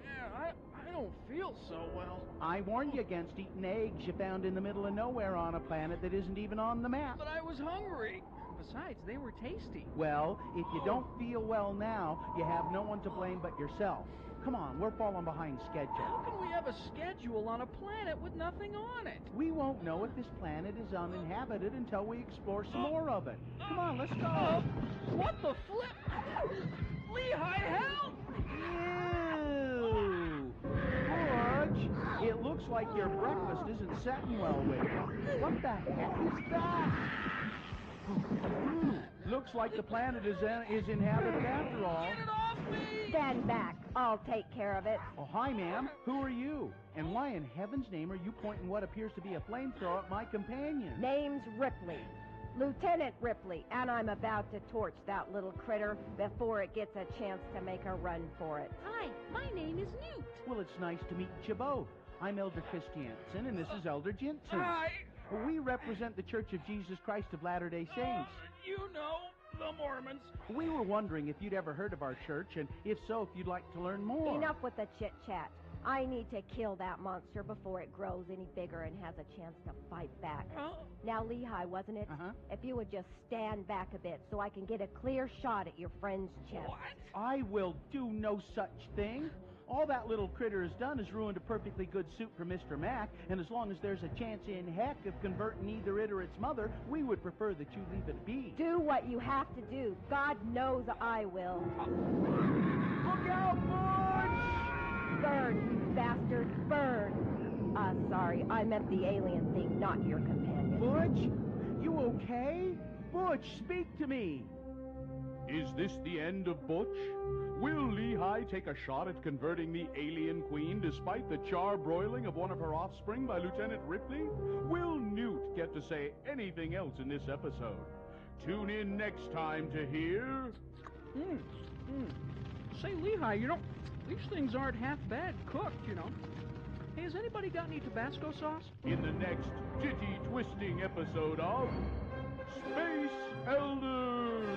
Man, I don't feel so well. I warned you against eating eggs you found in the middle of nowhere on a planet that isn't even on the map. But I was hungry. Besides, they were tasty. Well, if you don't feel well now, you have no one to blame but yourself. Come on, we're falling behind schedule. How can we have a schedule on a planet with nothing on it? We won't know if this planet is uninhabited until we explore some more of it. Come on, let's go. What the flip? Lehigh, help! Ew! George, it looks like your breakfast isn't setting well with you. What the heck is that? Looks like the planet is inhabited after all. Get it off me! Stand back. I'll take care of it. Oh, hi, ma'am. Who are you? And why in heaven's name are you pointing what appears to be a flamethrower at my companion? Name's Ripley. Lieutenant Ripley, and I'm about to torch that little critter before it gets a chance to make a run for it. Hi, my name is Newt. Well, it's nice to meet you both. I'm Elder Christiansen, and this is Elder Jensen. Hi. We represent the Church of Jesus Christ of Latter-day Saints. You know, the Mormons. We were wondering if you'd ever heard of our church, and if so, if you'd like to learn more. Enough with the chit-chat. I need to kill that monster before it grows any bigger and has a chance to fight back. Now, Lehigh, wasn't it? If you would just stand back a bit so I can get a clear shot at your friend's chest. What? I will do no such thing. All that little critter has done is ruined a perfectly good suit for Mr. Mac, and as long as there's a chance in heck of converting either it or its mother, we would prefer that you leave it be. Do what you have to do. God knows I will. Look out, Butch! Burn, you bastard, burn. Sorry, I meant the alien thing, not your companion. Butch? You okay? Butch, speak to me. Is this the end of Butch? Will Lehigh take a shot at converting the alien queen despite the charbroiling of one of her offspring by Lieutenant Ripley? Will Newt get to say anything else in this episode? Tune in next time to hear... Say, Lehigh, these things aren't half bad cooked, Hey, has anybody got any Tabasco sauce? In the next titty-twisting episode of Space Elders!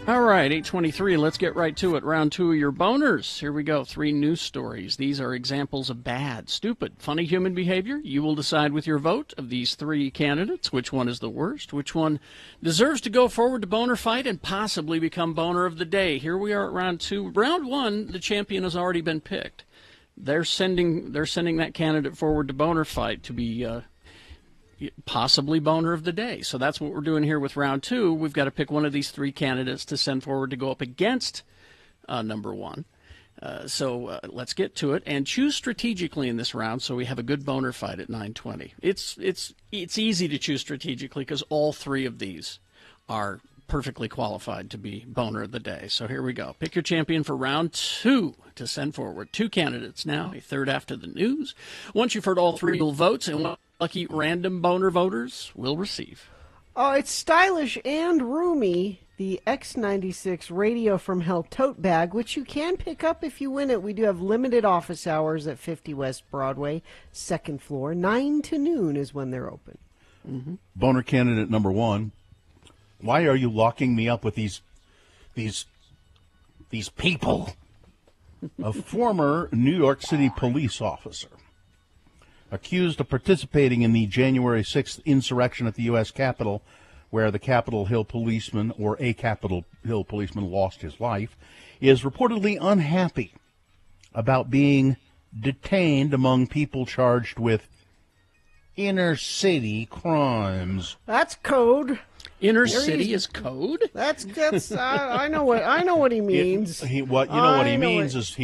All right, 8:23. Let's get right to it. Round two of your boners. Here we go. 3 news stories. These are examples of bad, stupid, funny human behavior. You will decide with your vote of these 3 candidates which one is the worst, which one deserves to go forward to boner fight and possibly become boner of the day. Here we are at round 2. Round 1, the champion has already been picked. They're sending that candidate forward to boner fight to be possibly boner of the day. So that's what we're doing here with round 2. We've got to pick one of these 3 candidates to send forward to go up against number 1. So let's get to it and choose strategically in this round so we have a good boner fight at 9:20. It's easy to choose strategically because all 3 of these are perfectly qualified to be boner of the day. So here we go. Pick your champion for round 2 to send forward. 2 candidates now, a third after the news. Once you've heard all 3 votes and one lucky random boner voters will receive. Oh, it's stylish and roomy. The X96 Radio from Hell tote bag, which you can pick up if you win it. We do have limited office hours at 50 West Broadway, 2nd floor. 9 to noon is when they're open. Mm-hmm. Boner candidate number 1. Why are you locking me up with these people? A former New York City police officer accused of participating in the January 6th insurrection at the U.S. Capitol, where the Capitol Hill policeman, or a Capitol Hill policeman, lost his life, is reportedly unhappy about being detained among people charged with inner city crimes. That's code. Inner city is code? That's I know what he means. What he means is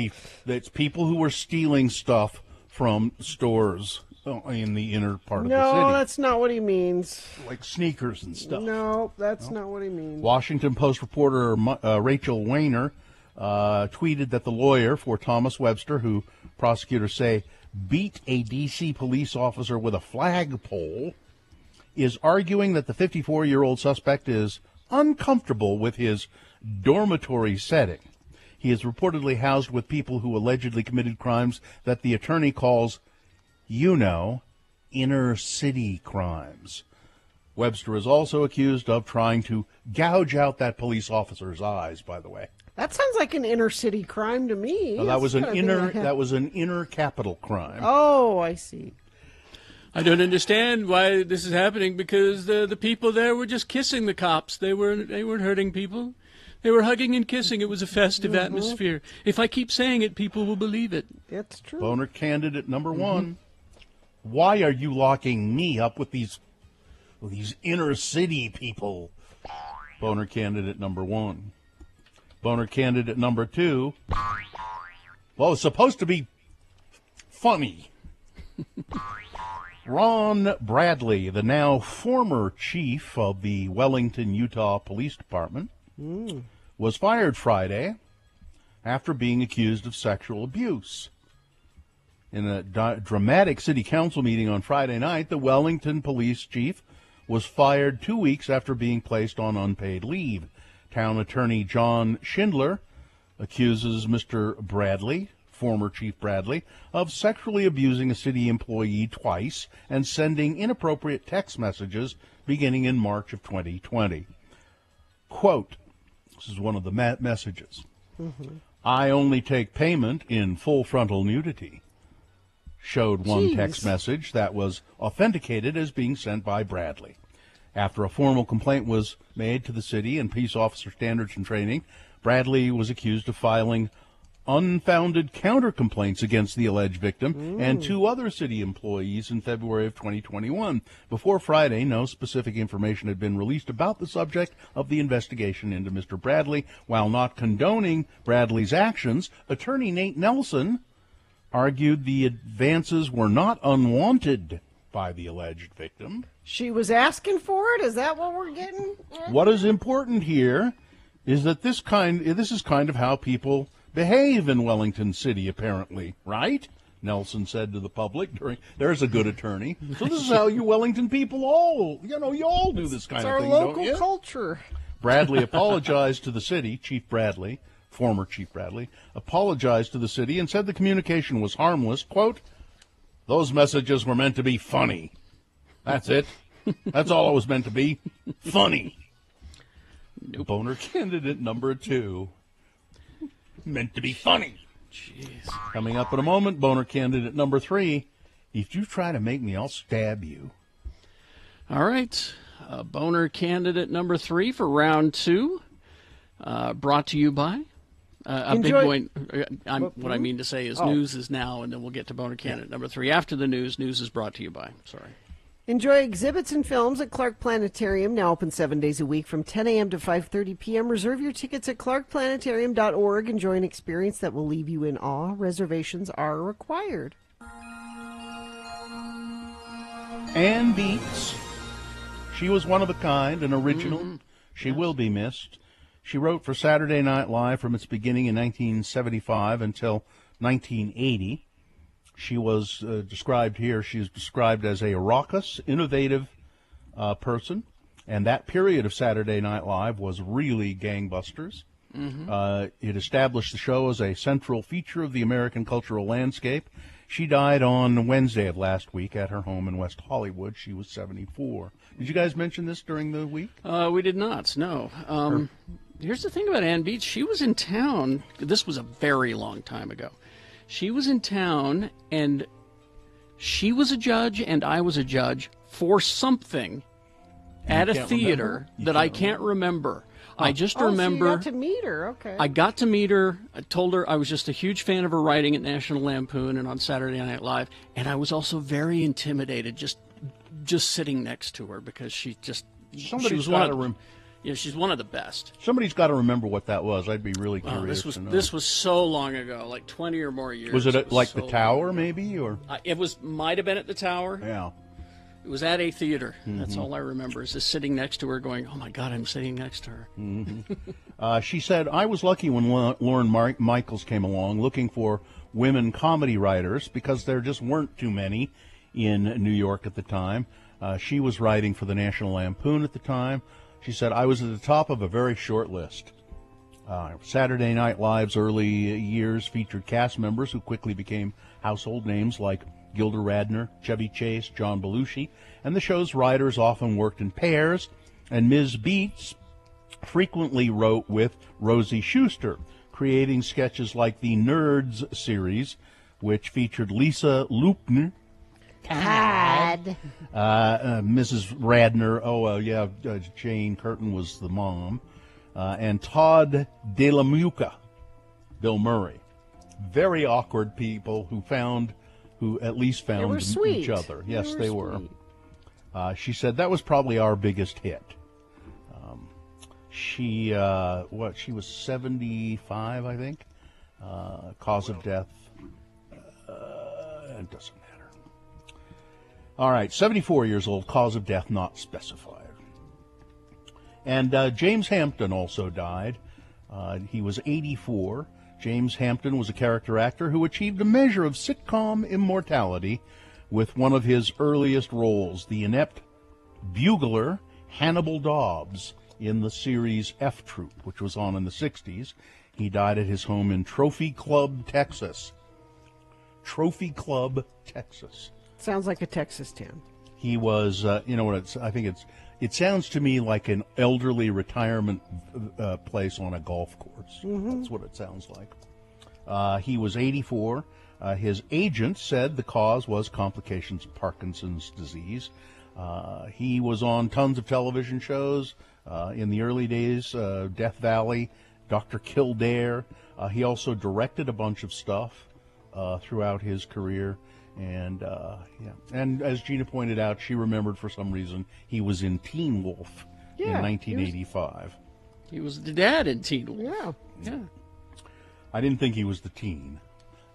it's people who were stealing stuff from stores in the inner part of the city. No, that's not what he means. Like sneakers and stuff. No, that's not what he means. Washington Post reporter Rachel Weiner tweeted that the lawyer for Thomas Webster, who prosecutors say beat a D.C. police officer with a flagpole, is arguing that the 54-year-old suspect is uncomfortable with his dormitory setting. He is reportedly housed with people who allegedly committed crimes that the attorney calls, inner city crimes. Webster is also accused of trying to gouge out that police officer's eyes, by the way. That sounds like an inner city crime to me. No, that was an inner capital crime. Oh, I see. I don't understand why this is happening because the people there were just kissing the cops. They weren't hurting people. They were hugging and kissing. It was a festive atmosphere. If I keep saying it, people will believe it. That's true. Boner candidate number 1. Why are you locking me up with these inner city people? Boner candidate number 1. Boner candidate number 2. Well, it's supposed to be funny. Ron Bradley, the now former chief of the Wellington, Utah Police Department, was fired Friday after being accused of sexual abuse. In a dramatic city council meeting on Friday night, the Wellington police chief was fired 2 weeks after being placed on unpaid leave. Town attorney John Schindler accuses Mr. Bradley, former Chief Bradley, of sexually abusing a city employee twice and sending inappropriate text messages beginning in March of 2020. Quote, this is one of the messages. I only take payment in full frontal nudity. Showed one text message that was authenticated as being sent by Bradley. After a formal complaint was made to the city and Peace Officer Standards and Training, Bradley was accused of filing unfounded counter-complaints against the alleged victim and 2 other city employees in February of 2021. Before Friday, no specific information had been released about the subject of the investigation into Mr. Bradley. While not condoning Bradley's actions, attorney Nate Nelson argued the advances were not unwanted by the alleged victim. She was asking for it? Is that what we're getting? What is important here is that this is kind of how people behave in Wellington City, apparently, right? Nelson said to the public there's a good attorney. So this is how you Wellington people you all do this kind of thing, don't you? It's our local culture. Bradley apologized to the city, Chief Bradley, former Chief Bradley, apologized to the city and said the communication was harmless. Quote, those messages were meant to be funny. That's it. That's all it was meant to be. Funny. Nope. Boner candidate number 2. Meant to be funny. Jeez. Coming up in a moment, boner candidate number 3. If you try to make me, I'll stab you. All right. Boner candidate number 3 for round 2. Brought to you by a big point. What I mean to say is news is now, and then we'll get to boner candidate number 3 after the news. News is brought to you by. Sorry. Enjoy exhibits and films at Clark Planetarium, now open 7 days a week from 10 a.m. to 5:30 p.m. Reserve your tickets at clarkplanetarium.org. Enjoy an experience that will leave you in awe. Reservations are required. Ann Beats. She was one of a kind, an original. Mm-hmm. She will be missed. She wrote for Saturday Night Live from its beginning in 1975 until 1980. She was described here. She is described as a raucous, innovative person, and that period of Saturday Night Live was really gangbusters. Mm-hmm. It established the show as a central feature of the American cultural landscape. She died on Wednesday of last week at her home in West Hollywood. She was 74. Did you guys mention this during the week? We did not, no. Here's the thing about Ann Beach. She was in town. This was a very long time ago. She was in town, and she was a judge, and I was a judge for something at a theater that I can't remember. I just remember. So you got to meet her, okay. I got to meet her. I told her I was just a huge fan of her writing at National Lampoon and on Saturday Night Live, and I was also very intimidated just sitting next to her because she was one of she's one of the best. Somebody's got to remember what that was. I'd be really curious to know. This was so long ago, like 20 or more years. Was it at, like the Tower, maybe, or? It might have been at the Tower. Yeah. It was at a theater. Mm-hmm. That's all I remember, is just sitting next to her going, oh, my God, I'm sitting next to her. Mm-hmm. She said, I was lucky when Lauren Michaels came along looking for women comedy writers because there just weren't too many in New York at the time. She was writing for the National Lampoon at the time. She said, I was at the top of a very short list. Saturday Night Live's early years featured cast members who quickly became household names like Gilda Radner, Chevy Chase, John Belushi, and the show's writers often worked in pairs, and Ms. Beats frequently wrote with Rosie Schuster, creating sketches like the Nerds series, which featured Lisa Loopner, Tad. Mrs. Radner, Jane Curtin was the mom, and Todd De La Mucca, Bill Murray. Very awkward people who at least found each other. Yes, they were. She said that was probably our biggest hit. She was 75, I think. Cause of death, it doesn't matter. All right, 74 years old, cause of death not specified. And James Hampton also died. He was 84. James Hampton was a character actor who achieved a measure of sitcom immortality with one of his earliest roles, the inept bugler Hannibal Dobbs in the series F Troop, which was on in the 60s. He died at his home in Trophy Club, Texas. Trophy Club, Texas. Sounds like a Texas town. He was, it sounds to me like an elderly retirement place on a golf course. Mm-hmm. That's what it sounds like. He was 84. His agent said the cause was complications of Parkinson's disease. He was on tons of television shows in the early days, Death Valley, Dr. Kildare. He also directed a bunch of stuff throughout his career. And as Gina pointed out, she remembered for some reason he was in Teen Wolf in 1985. He was the dad in Teen Wolf. Yeah. I didn't think he was the teen.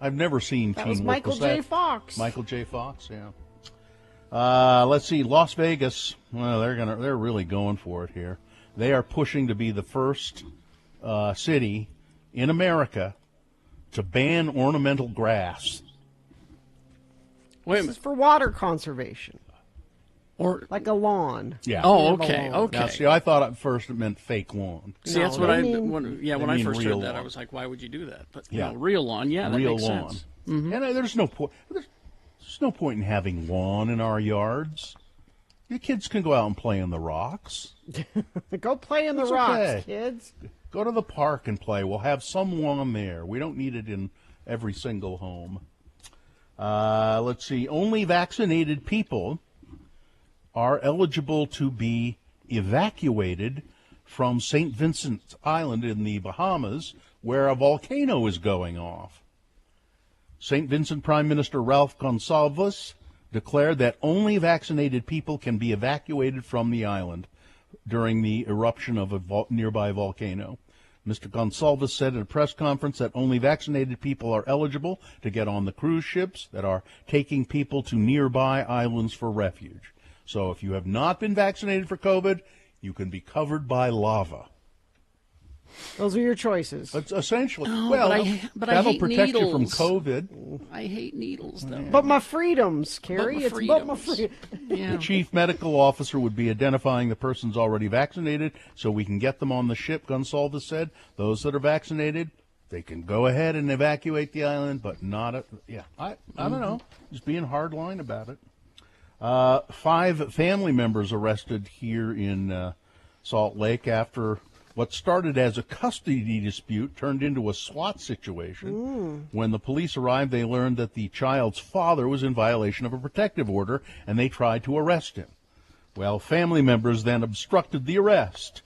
I've never seen Teen Wolf. Michael J. Fox. Michael J. Fox, yeah. Let's see, Las Vegas. Well, they're really going for it here. They are pushing to be the first city in America to ban ornamental grass. Wait a minute. This is for water conservation. Or like a lawn. Yeah. Oh, okay. Now, see, I thought at first it meant fake lawn. See, that's what when I first heard that, I was like, why would you do that? But real lawn, that real makes lawn. Sense. Mm-hmm. And there's no point in having lawn in our yards. Your kids can go out and play in the rocks. Go play in the rocks, kids. Go to the park and play. We'll have someone there. We don't need it in every single home. Let's see. Only vaccinated people are eligible to be evacuated from St. Vincent Island in the Bahamas, where a volcano is going off. St. Vincent Prime Minister Ralph Gonsalves declared that only vaccinated people can be evacuated from the island during the eruption of a nearby volcano. Mr. Gonsalves said at a press conference that only vaccinated people are eligible to get on the cruise ships that are taking people to nearby islands for refuge. So if you have not been vaccinated for COVID, you can be covered by lava. Those are your choices. It's essentially, but that'll hate protect needles. you from COVID. I hate needles, though. But my freedoms, Carrie. But my freedoms. Yeah. The chief medical officer would be identifying the persons already vaccinated so we can get them on the ship, Gonsalves said. Those that are vaccinated, they can go ahead and evacuate the island, but not I don't know. Just being hard line about it. 5 family members arrested here in Salt Lake after what started as a custody dispute turned into a SWAT situation. When the police arrived, they learned that the child's father was in violation of a protective order, and they tried to arrest him. Well, family members then obstructed the arrest.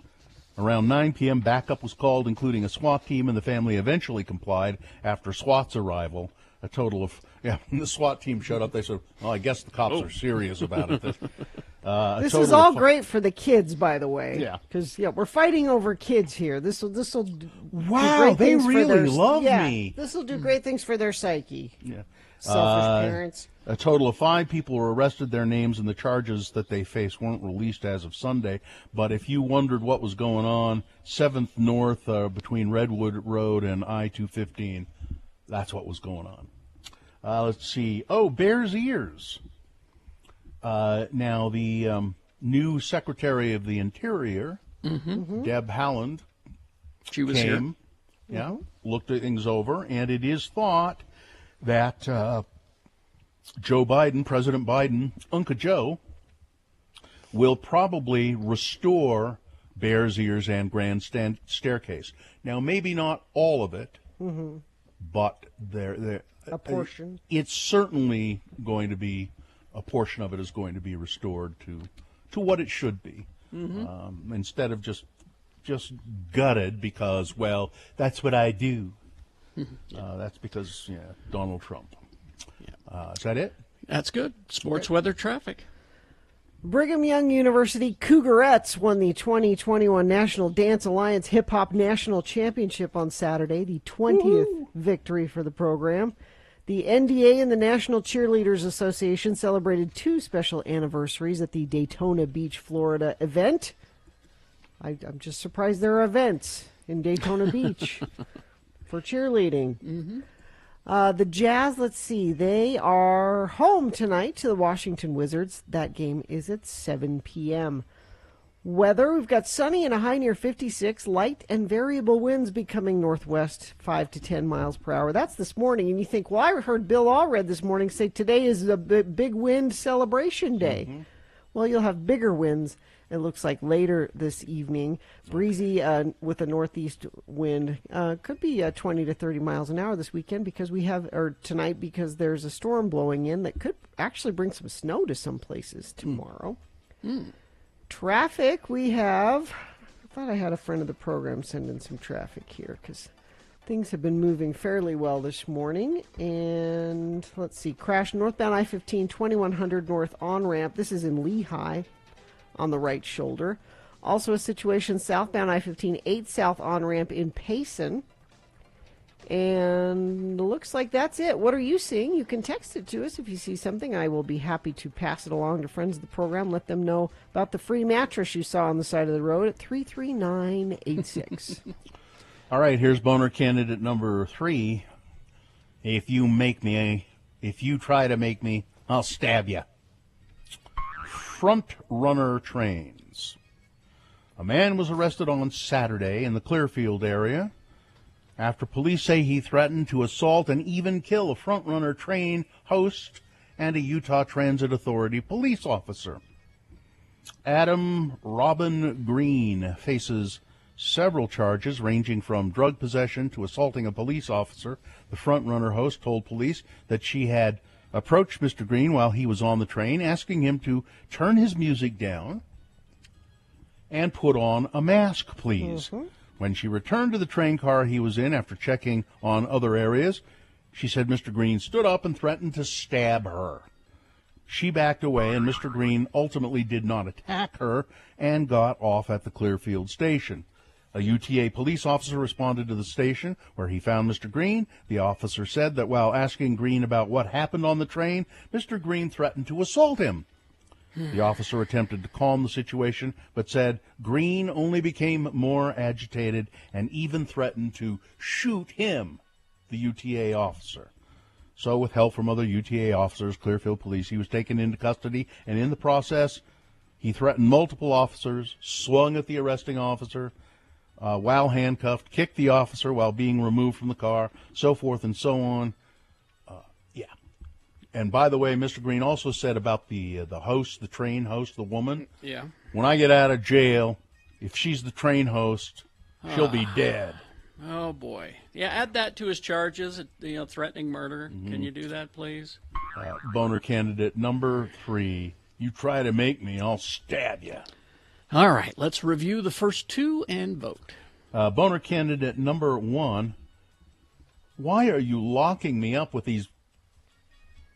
Around 9 p.m., backup was called, including a SWAT team, and the family eventually complied after SWAT's arrival. A total of, when the SWAT team showed up, they said, well, I guess the cops are serious about it. This is all great for the kids, by the way. Yeah. Because, we're fighting over kids here. This will do Wow, great they things for really love me. This will do great things for their psyche. Yeah. Selfish parents. A total of 5 people were arrested. Their names and the charges that they face weren't released as of Sunday. But if you wondered what was going on, 7th North between Redwood Road and I-215, that's what was going on. Let's see. Oh, Bears Ears. Now, the new Secretary of the Interior, Deb Haaland, she was came, looked at things over, and it is thought that Joe Biden, President Biden, Uncle Joe, will probably restore Bears Ears and Grand Staircase. Now, maybe not all of it, but a portion. It's certainly going to be, a portion of it is going to be restored to what it should be, instead of just gutted because, well, that's what I do. That's because, Donald Trump. Is that it? That's good. Sports, weather, traffic. Brigham Young University Cougarettes won the 2021 National Dance Alliance Hip Hop National Championship on Saturday, the 20th victory for the program. The NDA and the National Cheerleaders Association celebrated 2 special anniversaries at the Daytona Beach, Florida event. I'm just surprised there are events in Daytona Beach for cheerleading. The Jazz, let's see, they are home tonight to the Washington Wizards. That game is at 7 p.m. Weather, we've got sunny and a high near 56, light and variable winds becoming northwest 5 to 10 miles per hour. That's this morning, and you think, well, I heard Bill Allred this morning say today is a big wind celebration day. Well, you'll have bigger winds, it looks like, later this evening. Breezy with a northeast wind. Could be 20 to 30 miles an hour this weekend tonight because there's a storm blowing in that could actually bring some snow to some places tomorrow. Traffic, we have, I thought I had a friend of the program send in some traffic here because things have been moving fairly well this morning. And let's see, crash northbound I-15, 2100 north on-ramp. This is in Lehigh on the right shoulder. Also a situation southbound I-15, 8 south on-ramp in Payson. And looks like that's it. What are you seeing? You can text it to us if you see something. I will be happy to pass it along to friends of the program. Let them know about the free mattress you saw on the side of the road at 33986. All right, here's boner candidate number 3. If you try to make me, I'll stab you. Front runner trains. A man was arrested on Saturday in the Clearfield area after police say he threatened to assault and even kill a front-runner train host and a Utah Transit Authority police officer. Adam Robin Green faces several charges ranging from drug possession to assaulting a police officer. The frontrunner host told police that she had approached Mr. Green while he was on the train, asking him to turn his music down and put on a mask, please. When she returned to the train car he was in after checking on other areas, she said Mr. Green stood up and threatened to stab her. She backed away, and Mr. Green ultimately did not attack her and got off at the Clearfield station. A UTA police officer responded to the station where he found Mr. Green. The officer said that while asking Green about what happened on the train, Mr. Green threatened to assault him. The officer attempted to calm the situation, but said Green only became more agitated and even threatened to shoot him, the UTA officer. So with help from other UTA officers, Clearfield Police, he was taken into custody, and in the process, he threatened multiple officers, swung at the arresting officer while handcuffed, kicked the officer while being removed from the car, so forth and so on. And by the way, Mr. Green also said about the host, the train host, the woman. Yeah. When I get out of jail, if she's the train host, she'll be dead. Oh, boy. Yeah, add that to his charges, threatening murder. Can you do that, please? Boner candidate number 3. You try to make me, I'll stab you. All right, let's review the first 2 and vote. Boner candidate number 1. Why are you locking me up with these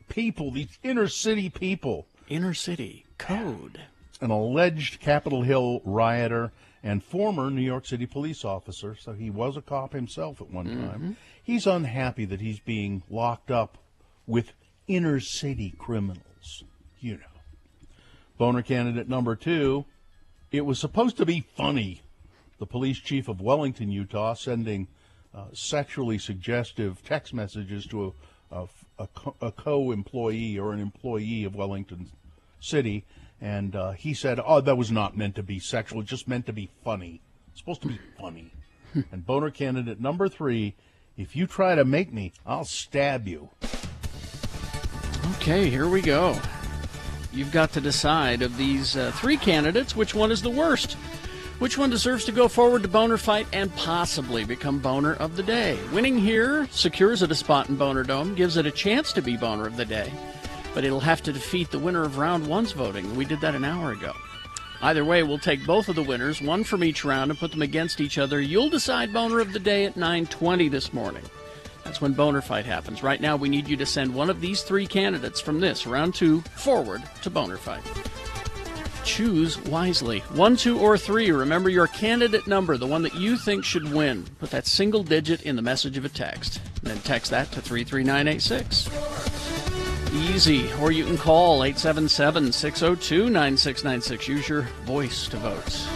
people, these inner city people? Inner city code. An alleged Capitol Hill rioter and former New York City police officer, so he was a cop himself at one time. He's unhappy that he's being locked up with inner city criminals, you know. Boner candidate number 2, it was supposed to be funny. The police chief of Wellington, Utah, sending sexually suggestive text messages to a co-employee or an employee of Wellington City, and he said, that was not meant to be sexual, it just meant to be funny. It's supposed to be funny. And Boner candidate number 3, if you try to make me, I'll stab you. Okay, here we go. You've got to decide of these 3 candidates, which one is the worst? Which one deserves to go forward to Boner Fight and possibly become Boner of the Day? Winning here secures it a spot in Boner Dome, gives it a chance to be Boner of the Day, but it'll have to defeat the winner of round 1's voting. We did that an hour ago. Either way, we'll take both of the winners, one from each round, and put them against each other. You'll decide Boner of the Day at 9:20 this morning. That's when Boner Fight happens. Right now, we need you to send one of these 3 candidates from this, round 2, forward to Boner Fight. Choose wisely. 1, 2, or 3. Remember your candidate number, the one that you think should win. Put that single digit in the message of a text. And then text that to 33986. Easy. Or you can call 877-602-9696. Use your voice to vote.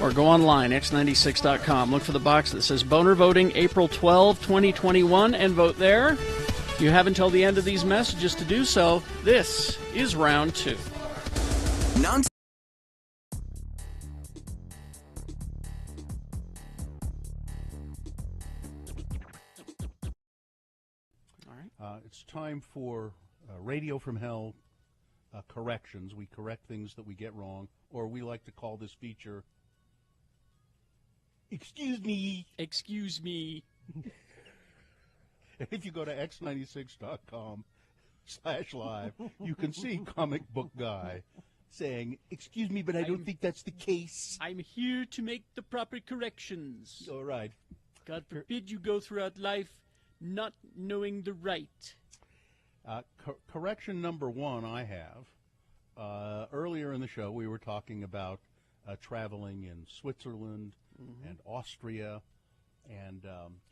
Or go online, x96.com. Look for the box that says Boner Voting April 12, 2021, and vote there. You have until the end of these messages to do so. This is round 2. It's time for Radio from Hell corrections. We correct things that we get wrong, or we like to call this feature, Excuse Me. Excuse me. If you go to x96.com/live, you can see Comic Book Guy saying, excuse me, but I don't think that's the case. I'm here to make the proper corrections. All right. God forbid you go throughout life not knowing the right. Correction number 1 I have. Earlier in the show, we were talking about traveling in Switzerland and Austria, and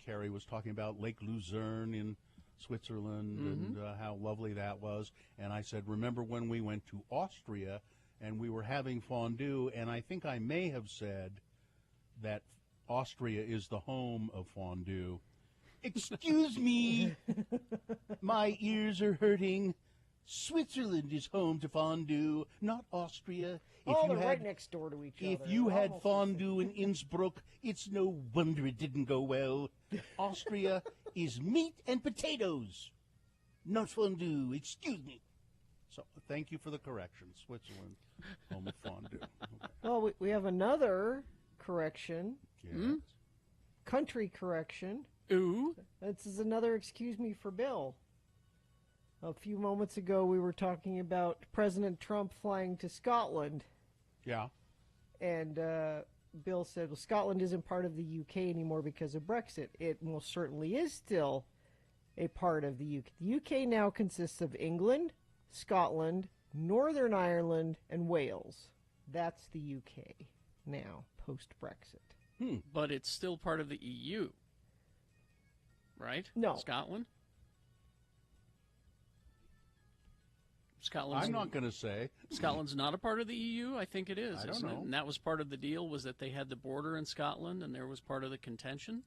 Carrie was talking about Lake Luzerne in Switzerland and how lovely that was. And I said, remember when we went to Austria and we were having fondue, and I think I may have said that Austria is the home of fondue. Excuse me, my ears are hurting. Switzerland is home to fondue, not Austria. They're right next door to each other. If you had fondue in Innsbruck, it's no wonder it didn't go well. Austria is meat and potatoes, not fondue. Excuse me. So thank you for the correction, Switzerland. Home of fondue. Okay. Well, we have another correction. Yes. Country correction. Ooh. This is another excuse me for Bill. A few moments ago, we were talking about President Trump flying to Scotland. Yeah. And Bill said, well, Scotland isn't part of the UK anymore because of Brexit. It most certainly is still a part of the UK. The UK now consists of England, Scotland, Northern Ireland, and Wales. That's the UK now, post-Brexit. But it's still part of the EU, right? No. Scotland? Scotland's I'm not going to say. Scotland's not a part of the EU? I think it is. I don't isn't know. It? And that was part of the deal, was that they had the border in Scotland, and there was part of the contention?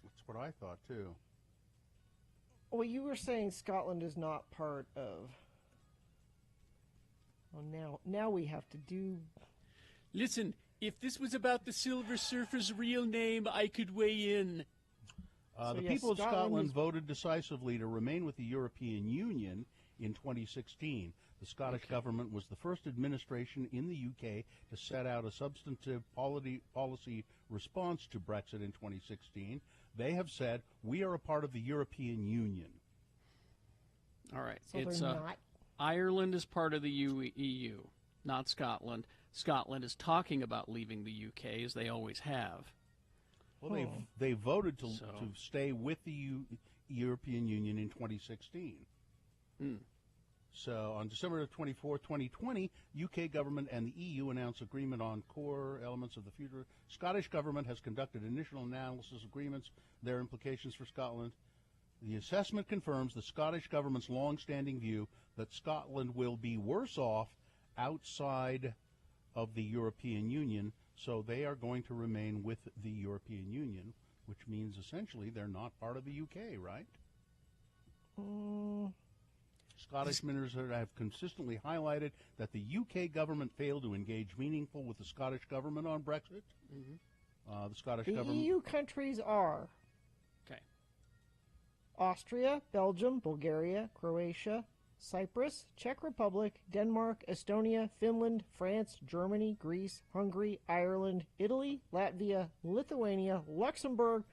That's what I thought, too. Well, you were saying Scotland is not part of... Well, now we have to do... Listen, if this was about the Silver Surfer's real name, I could weigh in. The people of Scotland voted decisively to remain with the European Union in 2016. The Scottish government was the first administration in the UK to set out a substantive policy response to Brexit in 2016. They have said, we are a part of the European Union. All right. So it's they're not? Ireland is part of the EU, not Scotland. Scotland is talking about leaving the UK, as they always have. Well, they voted to stay with the European Union in 2016. So on December 24, 2020, UK government and the EU announced agreement on core elements of the future. Scottish government has conducted initial analysis agreements, their implications for Scotland. The assessment confirms the Scottish government's long-standing view that Scotland will be worse off outside of the European Union, so they are going to remain with the European Union, which means essentially they're not part of the UK, right? Scottish ministers have consistently highlighted that the UK government failed to engage meaningful with the Scottish government on Brexit. The Scottish government... EU countries are Okay. Austria, Belgium, Bulgaria, Croatia, Cyprus, Czech Republic, Denmark, Estonia, Finland, France, Germany, Greece, Hungary, Ireland, Italy, Latvia, Lithuania, Luxembourg,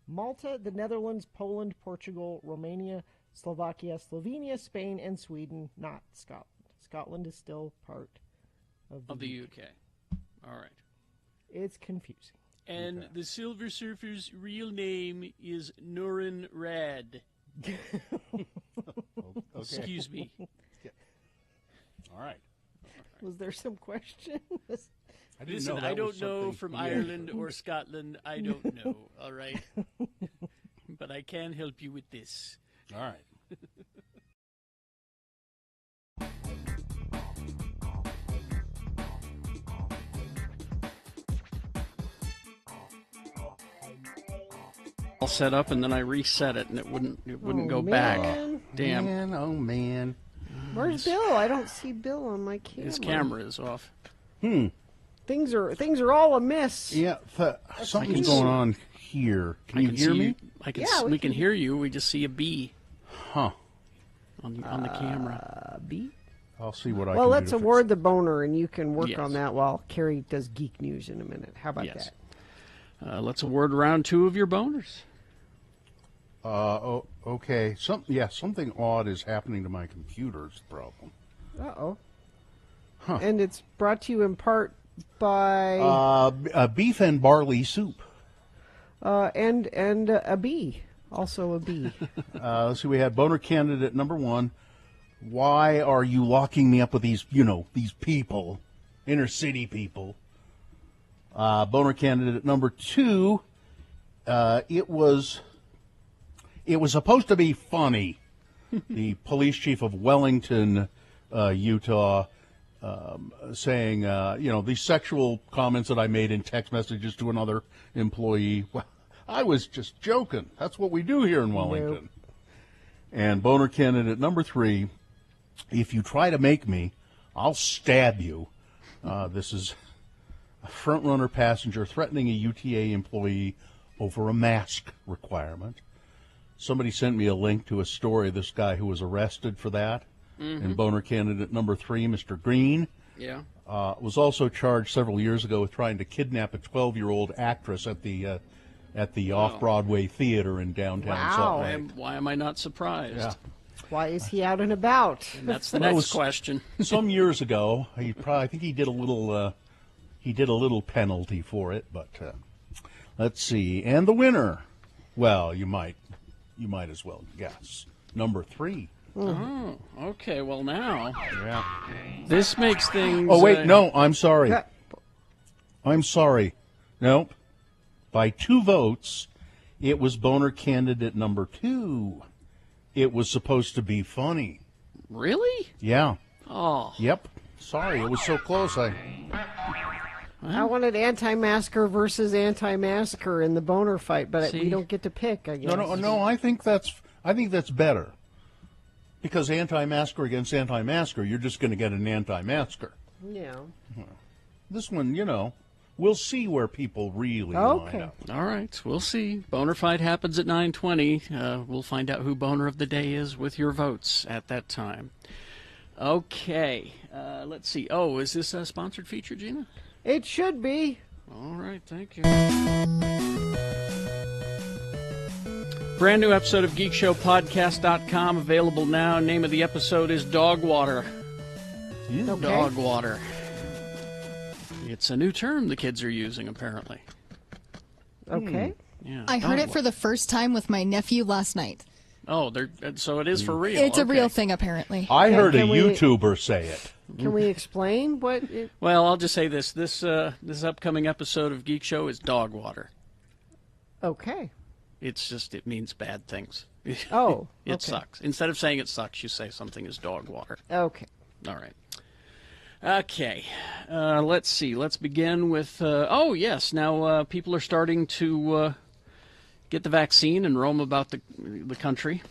Malta, the Netherlands, Poland, Portugal, Romania, Slovakia, Slovenia, Spain, and Sweden, not Scotland. Scotland is still part of the UK. All right. It's confusing. And the Silver Surfer's real name is Norin Rad. Excuse me. All right. Was there some question? Listen, I don't know from Ireland or Scotland. I don't know. All right. But I can help you with this. All right. All set up, and then I reset it, and it wouldn't go man. back. Damn. Man, oh man. Where's Bill? I don't see Bill on my camera. His camera is off. Things are all amiss. Yeah, something's going on here. Can you hear me? We can hear you. We just see a bee. Huh. On the camera. Bee? I'll see what I can Well, do. let's award the boner, and you can work Yes. on that while Carrie does geek news in a minute. How about Yes. that? Let's award round 2 of your boners. Okay. Something odd is happening to my computer's problem. Uh-oh. Huh. And it's brought to you in part by... beef and barley soup. and a bee. Also a bee. Let's see, we had boner candidate number 1. Why are you locking me up with these people, inner city people? Boner candidate number 2, it was supposed to be funny. The police chief of Wellington, Utah, saying, these sexual comments that I made in text messages to another employee. Well, I was just joking. That's what we do here in Wellington. Nope. And boner candidate number 3, if you try to make me, I'll stab you. This is a front-runner passenger threatening a UTA employee over a mask requirement. Somebody sent me a link to a story of this guy who was arrested for that. And boner candidate number 3, Mr. Green, Yeah. Was also charged several years ago with trying to kidnap a 12-year-old actress at the off-Broadway theater in downtown Salt Lake. Why am I not surprised? Yeah. Why is he out and about? And that's the next question. Some years ago, I think he did a little penalty for it, but let's see. And the winner, well, you might as well guess. Number 3. Oh, okay. Well, now this makes things. Oh wait, no, I'm sorry. I'm sorry. Nope. By 2 votes, it was boner candidate number 2. It was supposed to be funny. Really? Yeah. Oh. Yep. Sorry, it was so close. I wanted anti-masker versus anti-masker in the boner fight, but we don't get to pick, I guess. No. I think that's better. Because anti-masker against anti-masker, you're just going to get an anti-masker. Yeah. This one, we'll see where people really line up. All right, we'll see. Boner fight happens at 9:20. We'll find out who boner of the day is with your votes at that time. Okay, let's see. Oh, is this a sponsored feature, Gina? It should be. All right, thank you. Brand new episode of GeekShowPodcast.com available now. Name of the episode is Dog Water. Okay. Dog water. It's a new term the kids are using, apparently. Okay. Yeah. I heard it for the first time with my nephew last night. Oh, so it is for real. It's a real thing, apparently. I heard a YouTuber say it. Can we explain what it... Well, I'll just say this. This upcoming episode of Geek Show is dog water. Okay. It means bad things. Oh, It sucks. Instead of saying it sucks, you say something is dog water. Okay. All right. Okay. Let's see. Let's begin with, yes, now people are starting to get the vaccine and roam about the country.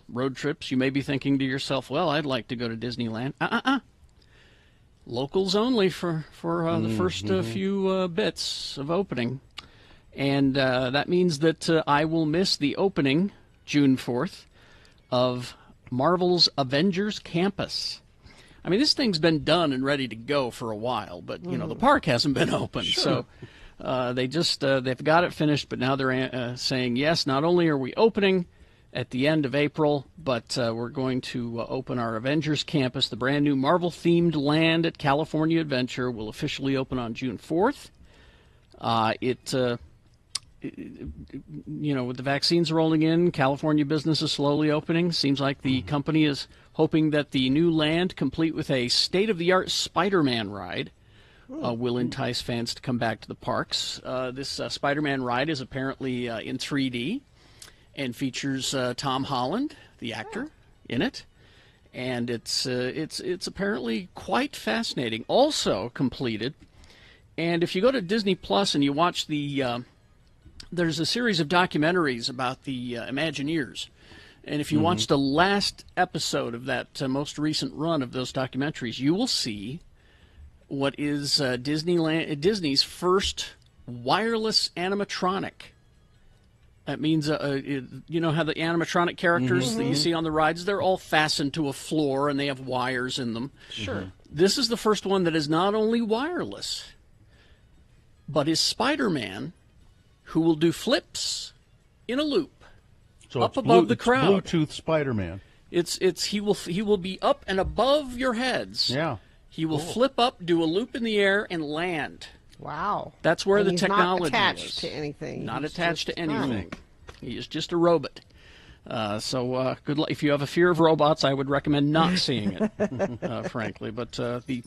Road trips. You may be thinking to yourself, well, I'd like to go to Disneyland. Locals only for the first few bits of opening. And that means that I will miss the opening, June 4th, of Marvel's Avengers Campus. I mean, this thing's been done and ready to go for a while, but, the park hasn't been open. Sure. So they've got it finished, but now they're saying, yes, not only are we opening at the end of April, but we're going to open our Avengers Campus. The brand new Marvel-themed land at California Adventure will officially open on June 4th. With the vaccines rolling in, California business is slowly opening. Seems like the company is hoping that the new land, complete with a state-of-the-art Spider-Man ride, will entice fans to come back to the parks. This Spider-Man ride is apparently in 3D and features Tom Holland, the actor, in it. And it's apparently quite fascinating. Also completed, and if you go to Disney Plus and you watch there's a series of documentaries about the Imagineers. And if you watch the last episode of that most recent run of those documentaries, you will see what is Disney's first wireless animatronic. That means, you know how the animatronic characters that you see on the rides, they're all fastened to a floor and they have wires in them. Sure. This is the first one that is not only wireless, but is Spider-Man, who will do flips in a loop up above the crowd. Bluetooth Spider-Man. He will be up and above your heads. Yeah. He will flip up, do a loop in the air, and land. Wow. That's where the he's technology not attached is. to anything. Not He's attached just to anything. He is just a robot. So good luck. If you have a fear of robots, I would recommend not seeing it, frankly. But the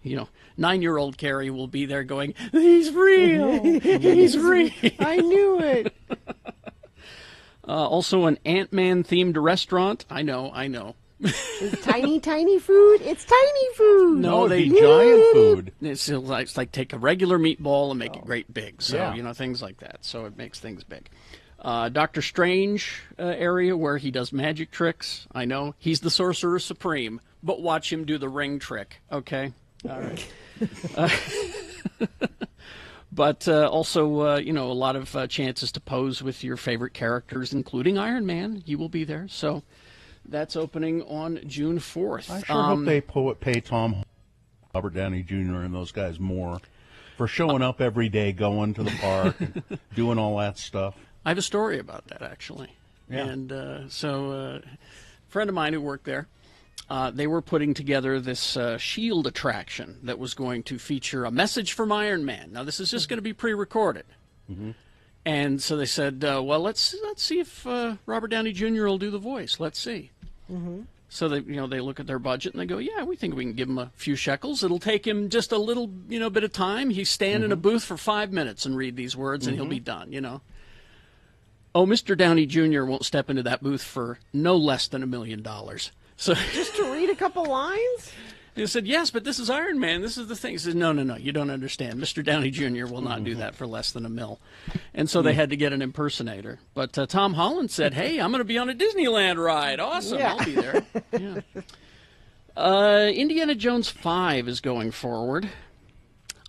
9-year-old Carrie will be there going, "He's real. He's real." I knew it. Also, an Ant-Man themed restaurant. I know. It's tiny food. It's tiny food. No, it'd be giant food. It's like take a regular meatball and make it great big. So Yeah. things like that. So it makes things big. Doctor Strange area where he does magic tricks. I know he's the Sorcerer Supreme, but watch him do the ring trick. Okay, all right. But also, a lot of chances to pose with your favorite characters, including Iron Man. He will be there. So that's opening on June 4th. I sure hope they pay Tom Robert Downey Jr. and those guys more for showing up every day, going to the park, and doing all that stuff. I have a story about that, actually. Yeah. And a friend of mine who worked there, they were putting together this shield attraction that was going to feature a message from Iron Man. Now, this is just going to be pre-recorded. Mm-hmm. And so they said, well, let's see if Robert Downey Jr. will do the voice. Let's see. Mm-hmm. So they look at their budget and they go, yeah, we think we can give him a few shekels. It'll take him just a little bit of time. He's stand in a booth for 5 minutes and read these words, and he'll be done. Oh, Mr. Downey Jr. won't step into that booth for no less than $1 million. So just to read a couple lines? They said, yes, but this is Iron Man. This is the thing. He said, no, you don't understand. Mr. Downey Jr. will not do that for less than $1 million. And so they had to get an impersonator. But Tom Holland said, hey, I'm going to be on a Disneyland ride. Awesome. Yeah. I'll be there. Yeah. Indiana Jones 5 is going forward.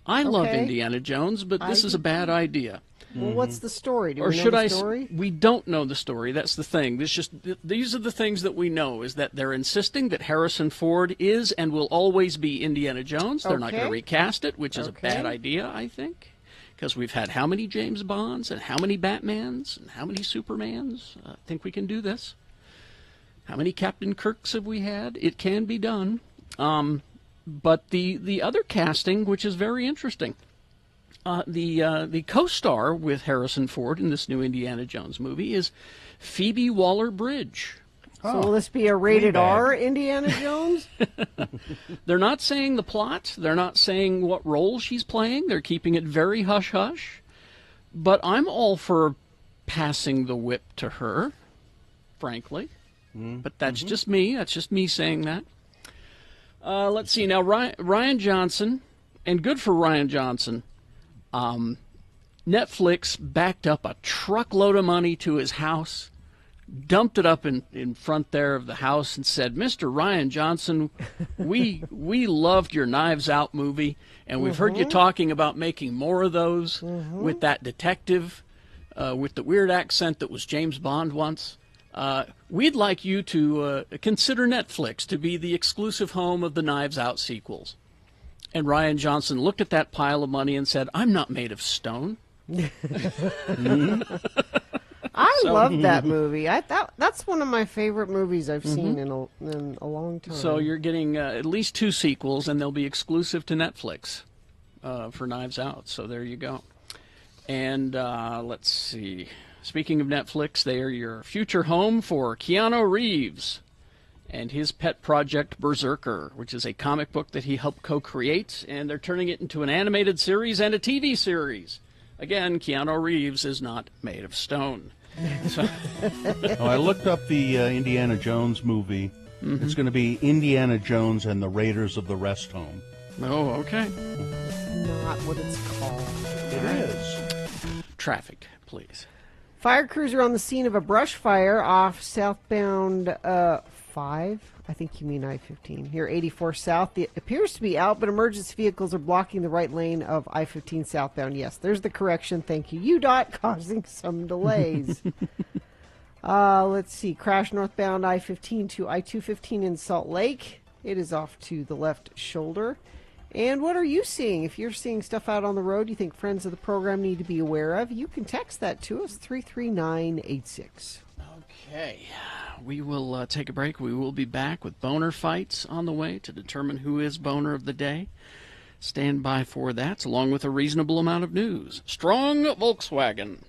I love Indiana Jones, but this is a bad idea. Well, what's the story? Do or we know should the story? We don't know the story. That's the thing. These are the things that we know, is that they're insisting that Harrison Ford is and will always be Indiana Jones. They're not going to recast it, which is a bad idea, I think, because we've had how many James Bonds and how many Batmans and how many Supermans? I think we can do this. How many Captain Kirks have we had? It can be done. But the other casting, which is very interesting, the co-star with Harrison Ford in this new Indiana Jones movie is Phoebe Waller-Bridge. So will this be a rated R Indiana Jones? They're not saying the plot. They're not saying what role she's playing. They're keeping it very hush-hush. But I'm all for passing the whip to her, frankly. But that's just me. That's just me saying that. Let's see. Now, Ryan Johnson, and good for Ryan Johnson, Netflix backed up a truckload of money to his house, dumped it up in front there of the house, and said, Mr. Ryan Johnson, we loved your Knives Out movie, and we've heard you talking about making more of those with that detective with the weird accent that was James Bond once. We'd like you to consider Netflix to be the exclusive home of the Knives Out sequels. And Ryan Johnson looked at that pile of money and said, I'm not made of stone. I love that movie. That's one of my favorite movies I've seen in a long time. So you're getting at least 2 sequels, and they'll be exclusive to Netflix for Knives Out. So there you go. And let's see. Speaking of Netflix, they are your future home for Keanu Reeves and his pet project Berserker, which is a comic book that he helped co-create, and they're turning it into an animated series and a TV series. Again, Keanu Reeves is not made of stone. I looked up the Indiana Jones movie. It's going to be Indiana Jones and the Raiders of the Rest Home. Oh, okay. Not what it's called. It is. Traffic, please. Fire crews are on the scene of a brush fire off southbound 5. I think you mean I-15. Here, 84 South. It appears to be out, but emergency vehicles are blocking the right lane of I-15 southbound. Yes, there's the correction. Thank you. UDOT causing some delays. Let's see. Crash northbound I-15 to I-215 in Salt Lake. It is off to the left shoulder. And what are you seeing? If you're seeing stuff out on the road you think friends of the program need to be aware of, you can text that to us, 33986. Okay. We will take a break. We will be back with boner fights on the way to determine who is boner of the day. Stand by for that, along with a reasonable amount of news. Strong Volkswagen.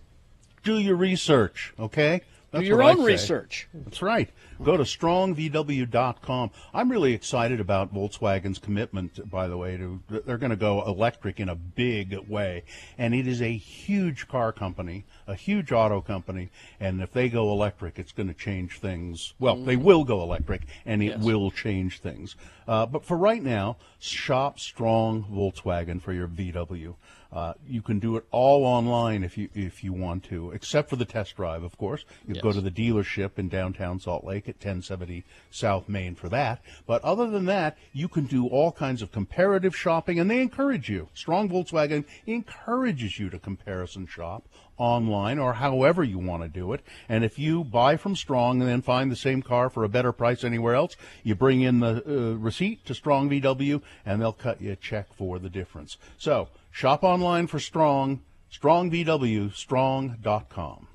Do your research, okay? Do your own research. That's right. Go to strongvw.com. I'm really excited about Volkswagen's commitment, by the way. They're going to go electric in a big way. And it is a huge car company, a huge auto company. And if they go electric, it's going to change things. Well, they will go electric, and it will change things. But for right now, shop Strong Volkswagen for your VW. You can do it all online if you want to, except for the test drive, of course. You go to the dealership in downtown Salt Lake at 1070 South Main for that. But other than that, you can do all kinds of comparative shopping, and they encourage you. Strong Volkswagen encourages you to comparison shop online or however you want to do it. And if you buy from Strong and then find the same car for a better price anywhere else, you bring in the receipt to Strong VW, and they'll cut you a check for the difference. So shop online for Strong, Strong VW, strong.com.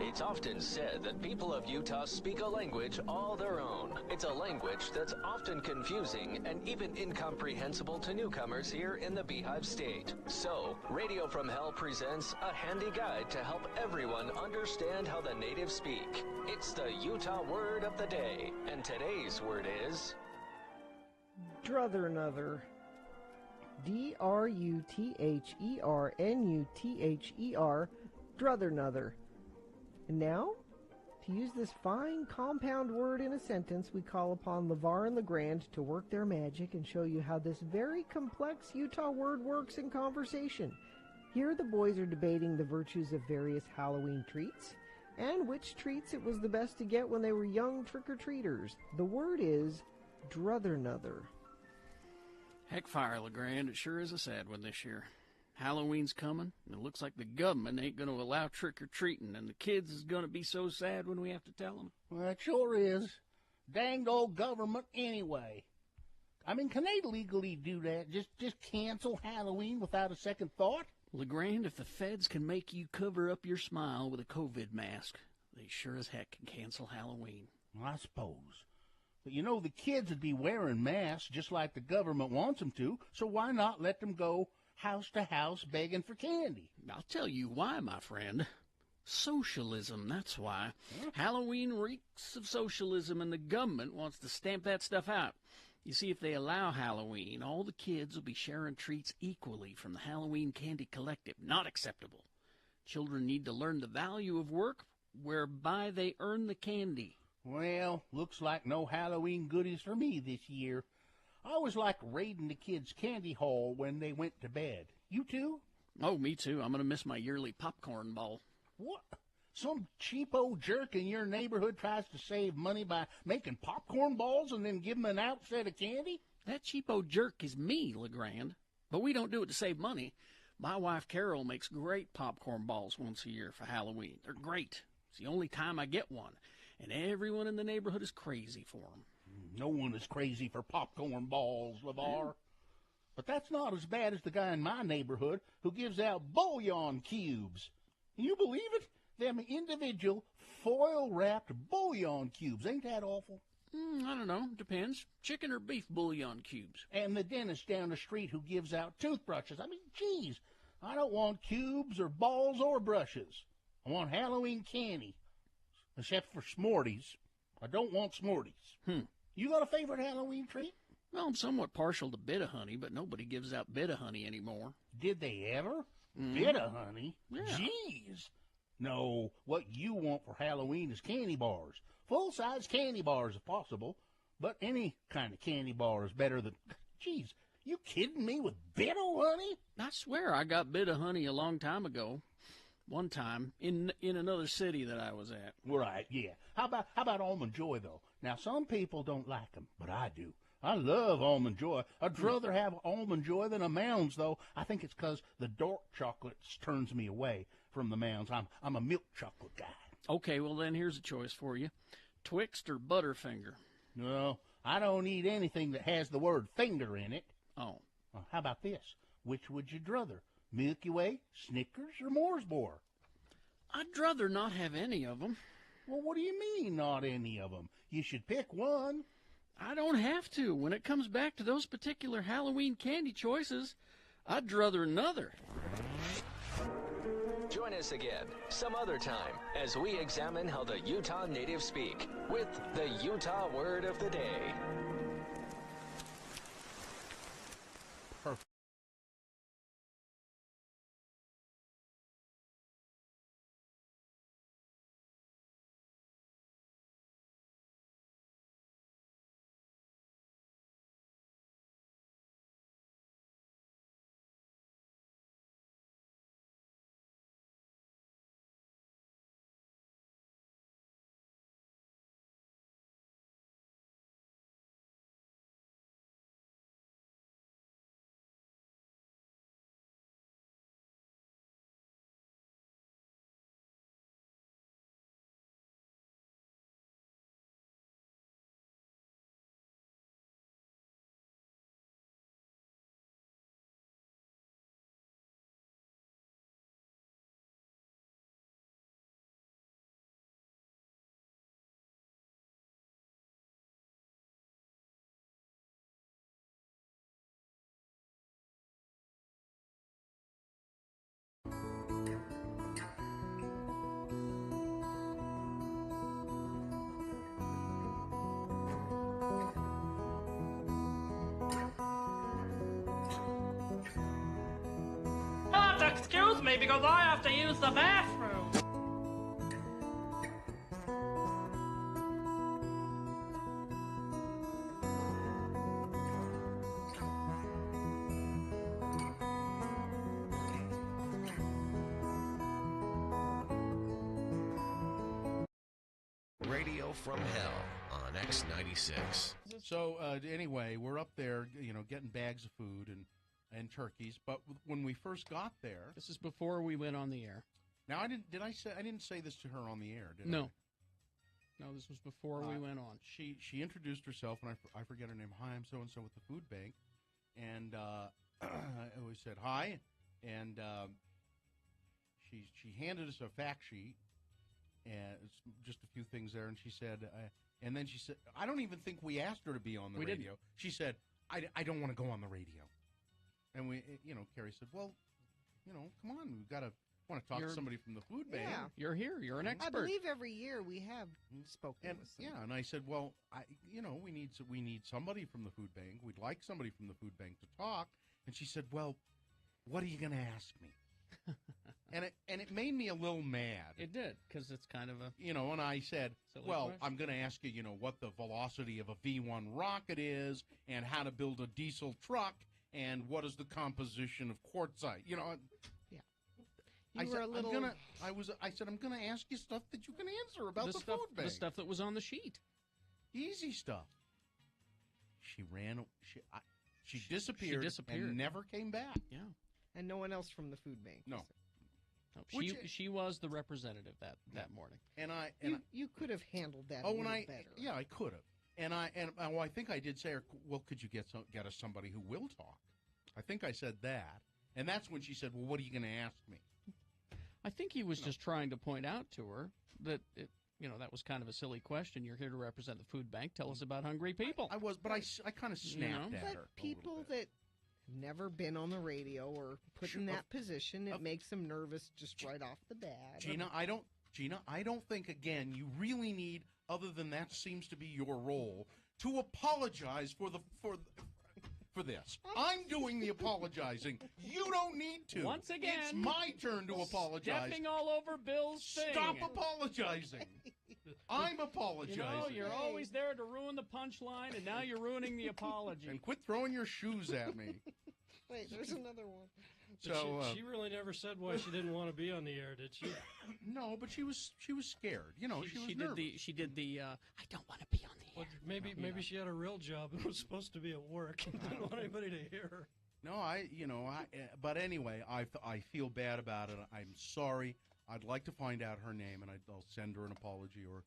It's often said that people of Utah speak a language all their own. It's a language that's often confusing and even incomprehensible to newcomers here in the Beehive State. So, Radio from Hell presents a handy guide to help everyone understand how the natives speak. It's the Utah word of the day, and today's word is... Druthernuther. D-R-U-T-H-E-R-N-U-T-H-E-R. Druthernuther. And now, to use this fine compound word in a sentence, we call upon LeVar and LeGrand to work their magic and show you how this very complex Utah word works in conversation. Here the boys are debating the virtues of various Halloween treats and which treats it was the best to get when they were young trick-or-treaters. The word is druthernuther. Heckfire, LeGrand, it sure is a sad one this year. Halloween's coming, and it looks like the government ain't going to allow trick-or-treating, and the kids is going to be so sad when we have to tell them. Well, it sure is. Danged old government anyway. I mean, can they legally do that? Just cancel Halloween without a second thought? LeGrand, if the feds can make you cover up your smile with a COVID mask, they sure as heck can cancel Halloween. I suppose. But you know, the kids would be wearing masks just like the government wants them to, so why not let them go house to house begging for candy? I'll tell you why, my friend. Socialism, that's why. Huh? Halloween reeks of socialism, and the government wants to stamp that stuff out. You see, if they allow Halloween, all the kids will be sharing treats equally from the Halloween Candy Collective. Not acceptable. Children need to learn the value of work whereby they earn the candy. Well, looks like no Halloween goodies for me this year. I always liked raiding the kids' candy haul when they went to bed. You too? Oh, me too. I'm going to miss my yearly popcorn ball. What? Some cheapo jerk in your neighborhood tries to save money by making popcorn balls and then give them an outset of candy? That cheapo jerk is me, LeGrand. But we don't do it to save money. My wife, Carol, makes great popcorn balls once a year for Halloween. They're great. It's the only time I get one. And everyone in the neighborhood is crazy for them. No one is crazy for popcorn balls, LeVar. But that's not as bad as the guy in my neighborhood who gives out bouillon cubes. Can you believe it? Them individual foil-wrapped bouillon cubes. Ain't that awful? I don't know. Depends. Chicken or beef bouillon cubes. And the dentist down the street who gives out toothbrushes. I mean, geez, I don't want cubes or balls or brushes. I want Halloween candy. Except for Smarties. I don't want Smarties. You got a favorite Halloween treat? Well, I'm somewhat partial to Bit-O-Honey, but nobody gives out Bit-O-Honey anymore. Did they ever? Bit-O-Honey? Yeah. Jeez. No, what you want for Halloween is candy bars. Full-size candy bars if possible. But any kind of candy bar is better than... Jeez, you kidding me with Bit-O-Honey? I swear I got Bit-O-Honey a long time ago. One time in another city that I was at. Right, yeah. How about Almond Joy, though? Now, some people don't like them, but I do. I love Almond Joy. I'd rather have Almond Joy than a Mounds, though. I think it's because the dark chocolate turns me away from the Mounds. I'm a milk chocolate guy. Okay, well, then here's a choice for you. Twixt or Butterfinger? No, I don't eat anything that has the word finger in it. Oh. Well, how about this? Which would you druther? Milky Way, Snickers, or Mooresboro? I'd rather not have any of them. Well, what do you mean, not any of them? You should pick one. I don't have to. When it comes back to those particular Halloween candy choices, I'd druther another. Join us again some other time as we examine how the Utah natives speak with the Utah word of the day. because I have to use the bathroom. Radio from Hell on X96. So anyway, we're up there, getting bags of food and turkeys. But when we first got there, this is before we went on the air. Now I didn't say this to her on the air, did I? No, this was before we went on. She introduced herself, and I forget her name. Hi, I'm so and so with the food bank, and we said hi, and she handed us a fact sheet. And it's just a few things there, and she said, and then she said, I don't even think we asked her to be on the radio. Didn't. She said, I don't want to go on the radio. And we, Carrie said, well, come on, we've got to want to talk to somebody from the food bank. Yeah. You're here. You're an expert. I believe every year we have spoken with somebody. Yeah, and I said, well, we need somebody from the food bank. We'd like somebody from the food bank to talk. And she said, well, what are you going to ask me? And it made me a little mad. It did, because it's kind of a... and I said, well, question. I'm going to ask you, what the velocity of a V1 rocket is, and how to build a diesel truck, and what is the composition of quartzite. Yeah. I You were said, a little... I said, I'm going to ask you stuff that you can answer about the food bank. The stuff that was on the sheet. Easy stuff. She ran... She disappeared and never came back. Yeah. And no one else from the food bank. No. She was the representative that morning. And you could have handled that a little little better. Yeah, I could have. And I think I did say, well, could you get us somebody who will talk? I think I said that. And that's when she said, well, what are you going to ask me? I think he was just trying to point out to her that that was kind of a silly question. You're here to represent the food bank. Tell us about hungry people. I was, but I kind of snapped at her. But people that never been on the radio or put in that position, it makes them nervous just right off the bat. Gina, I don't think, again, you really need, other than that seems to be your role, to apologize for this. I'm doing the apologizing. You don't need to. Once again, it's my turn to apologize. Stepping all over Bill's thing. Stop apologizing. I'm apologizing. You're always there to ruin the punchline, and now you're ruining the apology. And quit throwing your shoes at me. Wait, there's another one. So she really never said why she didn't want to be on the air, did she? No, but she was scared. She was nervous. She did the I don't want to be on the air. Maybe she had a real job and was supposed to be at work and didn't want anybody to hear her. No, but anyway, I feel bad about it. I'm sorry. I'd like to find out her name, and I'll send her an apology or.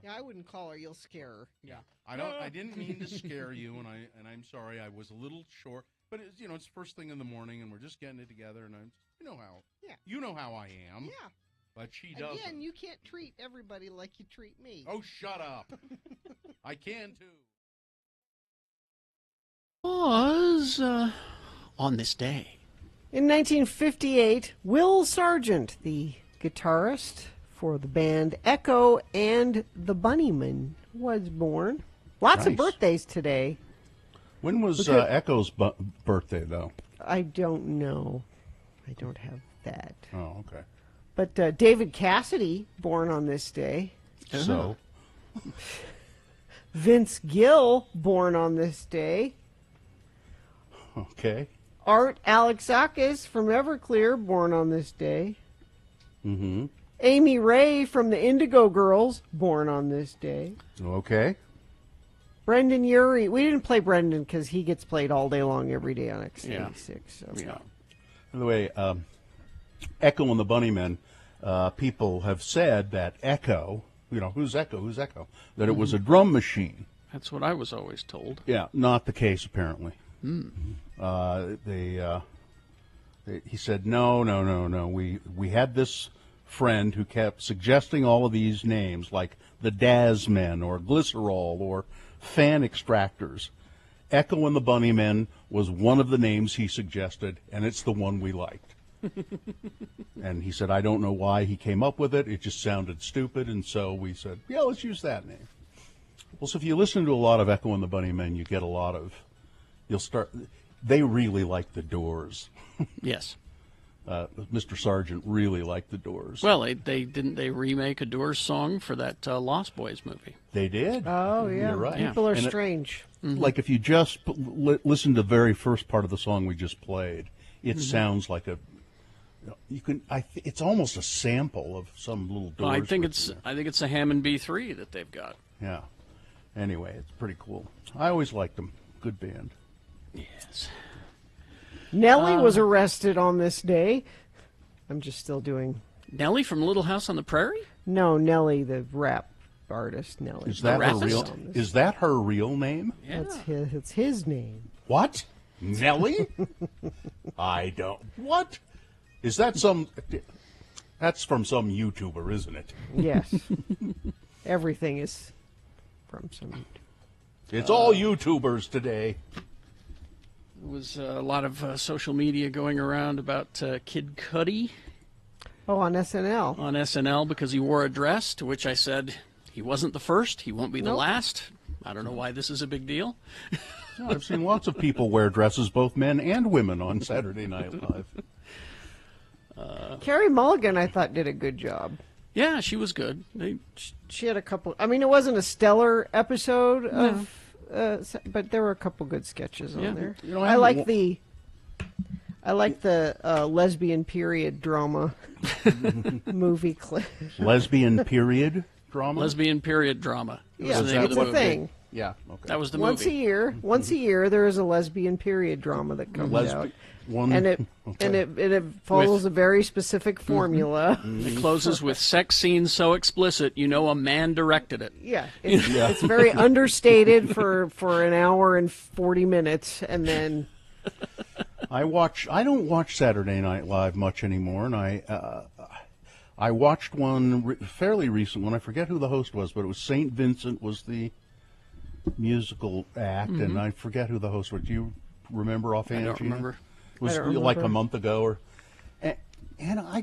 Yeah, I wouldn't call her. You'll scare her. Yeah, I didn't mean to scare you, and I'm sorry. I was a little short, but it's first thing in the morning, and we're just getting it together, and you know how I am. Yeah, but she doesn't. Again, you can't treat everybody like you treat me. Oh, shut up! I can too. Was on this day in 1958, Will Sargent, the guitarist for the band Echo and the Bunnymen, was born. Lots of birthdays today. When was Echo's birthday, though? I don't know. I don't have that. Oh, okay. But David Cassidy, born on this day. So? Vince Gill, born on this day. Okay. Art Alexakis from Everclear, born on this day. Mm-hmm. Amy Ray from the Indigo Girls, born on this day. Okay. Brendan Urie. We didn't play Brendan because he gets played all day long every day on X86. Yeah. So. Yeah. By the way, Echo and the Bunnymen, people have said that Echo, who's Echo? That it was a drum machine. That's what I was always told. Yeah, not the case, apparently. He said, no. We had this friend who kept suggesting all of these names, like the Daz Men or Glycerol or fan extractors. Echo and the Bunnymen was one of the names he suggested, and it's the one we liked. And he said, I don't know why he came up with it. It just sounded stupid, and so we said, yeah, let's use that name. Well, so if you listen to a lot of Echo and the Bunnymen, you get a lot of, they really like the Doors. Yes. Mr. Sargent really liked the Doors. Well, they didn't they remake a Doors song for that Lost Boys movie? They did. Oh, yeah. You're right. People are And strange. Like if you just listen to the very first part of the song we just played, it sounds like it's almost a sample of some little Doors. Well, I think it's a Hammond B3 that they've got. Yeah. Anyway, it's pretty cool. I always liked them. Good band. Yes. Nellie was arrested on this day. I'm just still doing... Nellie from Little House on the Prairie? No, Nellie, the rap artist, Nellie. Is that her real name? Yeah. It's his name. What? Nellie? I don't... What? Is that That's from some YouTuber, isn't it? Yes. Everything is from some YouTuber. It's all YouTubers today. There was a lot of social media going around about Kid Cudi. Oh, on SNL. On SNL because he wore a dress, to which I said he wasn't the first, he won't be the last. I don't know why this is a big deal. No, I've seen lots of people wear dresses, both men and women, on Saturday Night Live. Carrie Mulligan, I thought, did a good job. Yeah, she was good. She had a couple... I mean, it wasn't a stellar episode of... but there were a couple good sketches on there. You know, I like the lesbian period drama movie clip. Lesbian period drama? Lesbian period drama. Yeah, it's a thing. Yeah, okay. That was the Once movie. Once a year, there is a lesbian period drama that comes out. And it follows a very specific formula. It closes with sex scenes so explicit, you know a man directed it. Yeah, it's very understated for an hour and 40 minutes, and then... I don't watch Saturday Night Live much anymore, and I watched one fairly recent one. I forget who the host was, but it was St. Vincent was the musical act, and I forget who the host was. Do you remember offhand? I don't remember. It was like a month ago, and I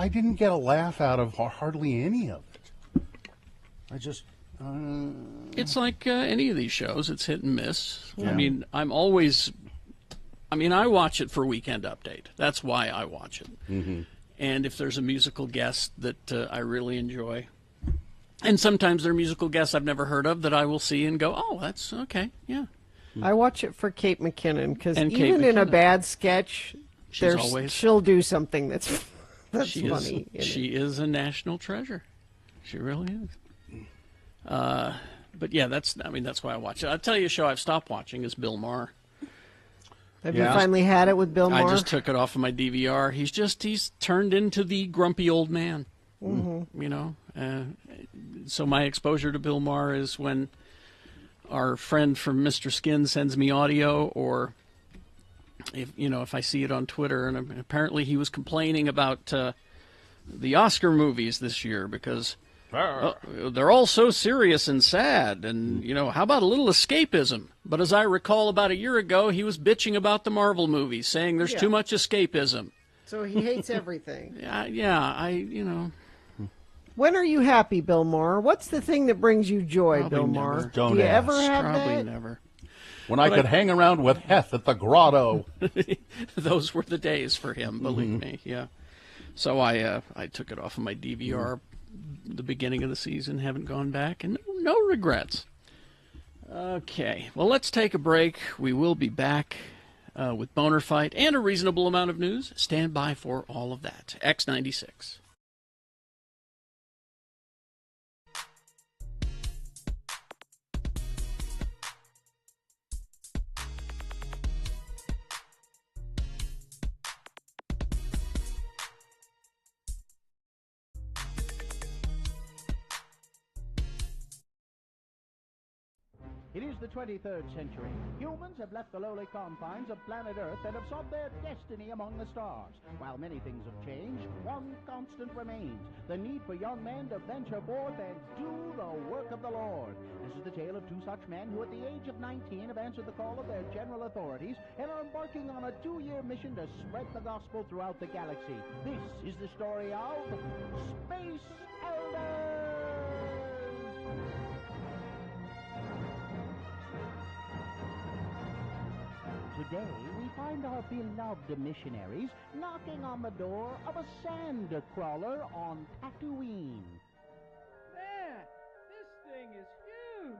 didn't get a laugh out of hardly any of it. I just. It's like any of these shows. It's hit and miss. Yeah. I mean, I watch it for Weekend Update. That's why I watch it. Mm-hmm. And if there's a musical guest that I really enjoy, and sometimes they're musical guests I've never heard of that I will see and go, oh, that's okay, yeah. I watch it for Kate McKinnon because even in a bad sketch, she'll do something that's funny. She is a national treasure. She really is. But yeah, that's why I watch it. I'll tell you a show I've stopped watching is Bill Maher. Have you finally had it with Bill Maher? I just took it off of my DVR. He's turned into the grumpy old man. Mm-hmm. You know, so my exposure to Bill Maher is when our friend from Mr. Skin sends me audio, or if I see it on Twitter, and apparently he was complaining about the Oscar movies this year because they're all so serious and sad, and how about a little escapism? But as I recall, about a year ago, he was bitching about the Marvel movies, saying there's too much escapism. So he hates everything. When are you happy, Bill Maher? What's the thing that brings you joy, Probably Bill never. Maher? Don't Do you ask. ever have Probably that? never. When I could hang around with Heth at the grotto. Those were the days for him, believe me. Yeah. So I took it off of my DVR the beginning of the season, haven't gone back, and no regrets. Okay. Well, let's take a break. We will be back with Boner Fight and a reasonable amount of news. Stand by for all of that. X96. It is the 23rd century. Humans have left the lowly confines of planet Earth and have sought their destiny among the stars. While many things have changed, one constant remains: the need for young men to venture forth and do the work of the Lord. This is the tale of two such men who at the age of 19 have answered the call of their general authorities and are embarking on a 2-year mission to spread the gospel throughout the galaxy. This is the story of Space Elders! Today, we find our beloved missionaries knocking on the door of a sand crawler on Tatooine. Man, this thing is huge!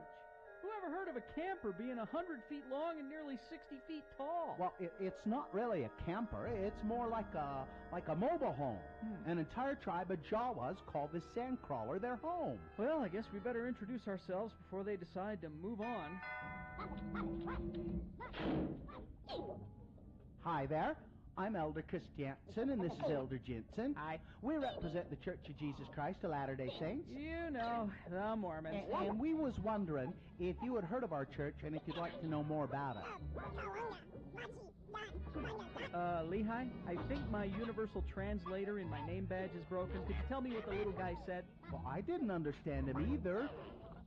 Who ever heard of a camper being 100 feet long and nearly 60 feet tall? Well, it's not really a camper. It's more like a mobile home. An entire tribe of Jawas call this sand crawler their home. Well, I guess we better introduce ourselves before they decide to move on. Hi there. I'm Elder Christiansen, and this is Elder Jensen. Hi. We represent the Church of Jesus Christ of Latter-day Saints. You know, the Mormons. And we was wondering if you had heard of our church and if you'd like to know more about it. Lehi, I think my universal translator in my name badge is broken. Could you tell me what the little guy said? Well, I didn't understand him either.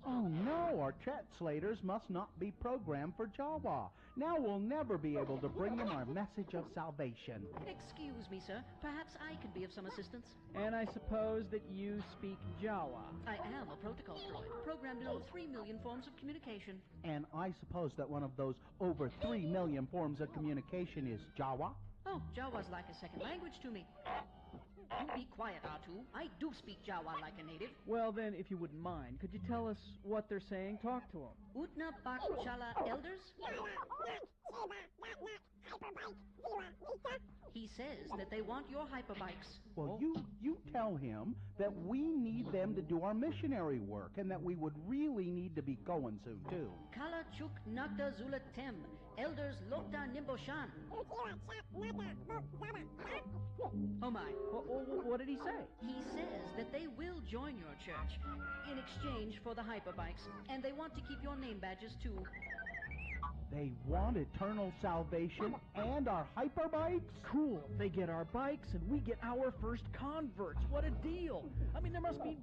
Oh no, our translators must not be programmed for Jawa. Now we'll never be able to bring them our message of salvation. Excuse me, sir. Perhaps I could be of some assistance. And I suppose that you speak Jawa. I am a protocol droid, programmed in over 3 million forms of communication. And I suppose that one of those over 3 million forms of communication is Jawa? Oh, Jawa's like a second language to me. You be quiet, R2. I do speak Jawa like a native. Well, then, if you wouldn't mind, could you tell us what they're saying? Talk to them. Utna Bak Chala Elders? He says that they want your hyperbikes. Well, you tell him that we need them to do our missionary work and that we would really need to be going soon, too. Kala Chuk Nagda Zulatem. Elders Lokta Nimboshan. Oh my. What did he say? He says that they will join your church in exchange for the hyperbikes, and they want to keep your name badges too. They want eternal salvation and our hyperbikes? Cool. They get our bikes and we get our first converts. What a deal. I mean, there must be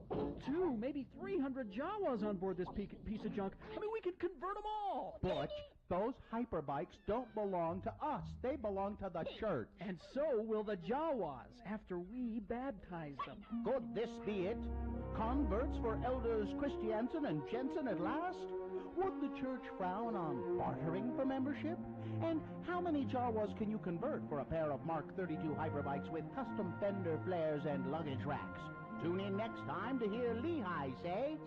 2, maybe 300 Jawas on board this piece of junk. I mean, we could convert them all. Butch, those hyperbikes don't belong to us. They belong to the church. And so will the Jawas after we baptize them. Could this be it? Converts for Elders Christiansen and Jensen at last? Would the church frown on bartering for membership? And how many Jawas can you convert for a pair of Mark 32 hyperbikes with custom fender flares and luggage racks? Tune in next time to hear Lehi say...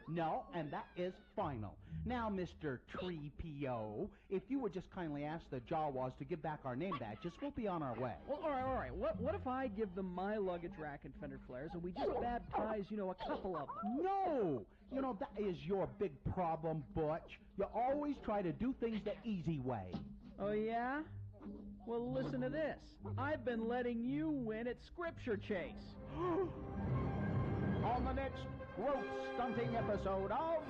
No, and that is final. Now, Mr. 3PO, if you would just kindly ask the Jawas to give back our name badges, we'll be on our way. Well, all right. What if I give them my luggage rack and fender flares and we just baptize, a couple of them? No! That is your big problem, Butch. You always try to do things the easy way. Oh, yeah? Well, listen to this. I've been letting you win at Scripture Chase. On the next growth-stunting episode of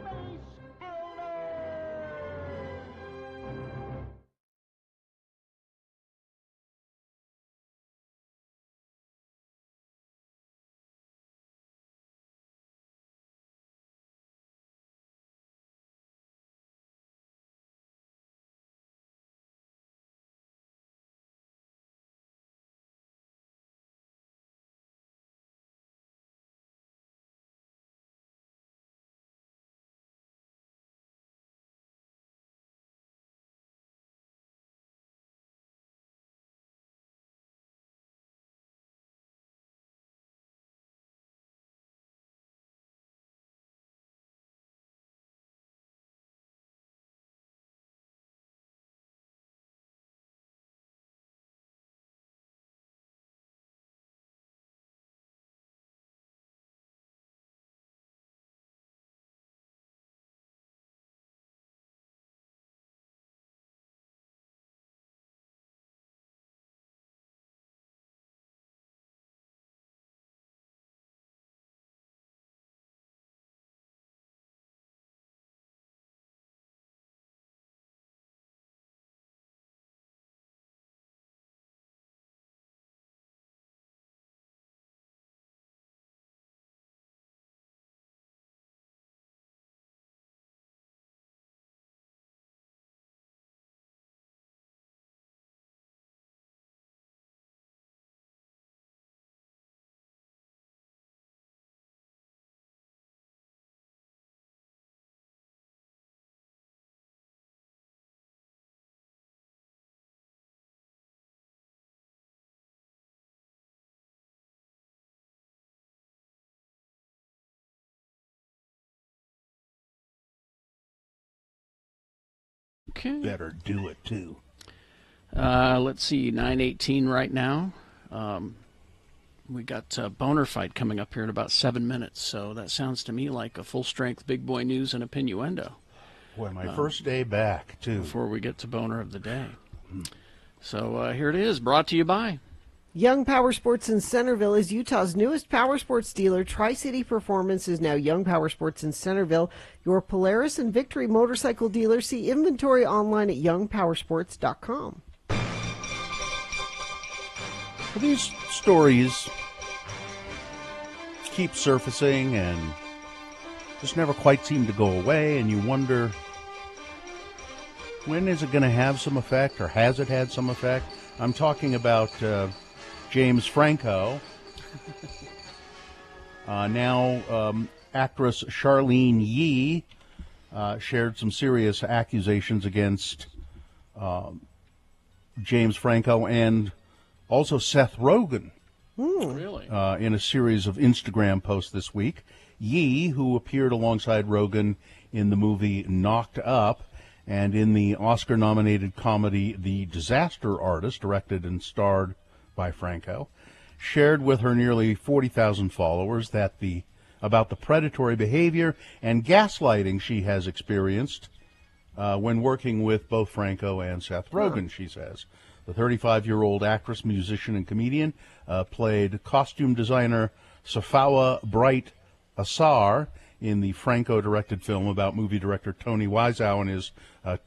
Space Okay. better do it, too. Let's see, 9:18 right now. We got a boner fight coming up here in about 7 minutes, so that sounds to me like a full-strength big boy news and opinioendo. Boy, my first day back, too. Before we get to boner of the day. So here it is, brought to you by Young Power Sports in Centerville is Utah's newest power sports dealer. Tri-City Performance is now Young Power Sports in Centerville, your Polaris and Victory motorcycle dealer. See inventory online at youngpowersports.com. Well, these stories keep surfacing and just never quite seem to go away, and you wonder, when is it going to have some effect, or has it had some effect? I'm talking about James Franco. Now, actress Charlene Yee shared some serious accusations against James Franco and also Seth Rogen. Really? In a series of Instagram posts this week. Yee, who appeared alongside Rogen in the movie Knocked Up and in the Oscar-nominated comedy The Disaster Artist, directed and starred by Franco, shared with her nearly 40,000 followers about the predatory behavior and gaslighting she has experienced when working with both Franco and Seth Rogen, she says. The 35-year-old actress, musician, and comedian played costume designer Safawa Bright Assar in the Franco-directed film about movie director Tony Wiseau and his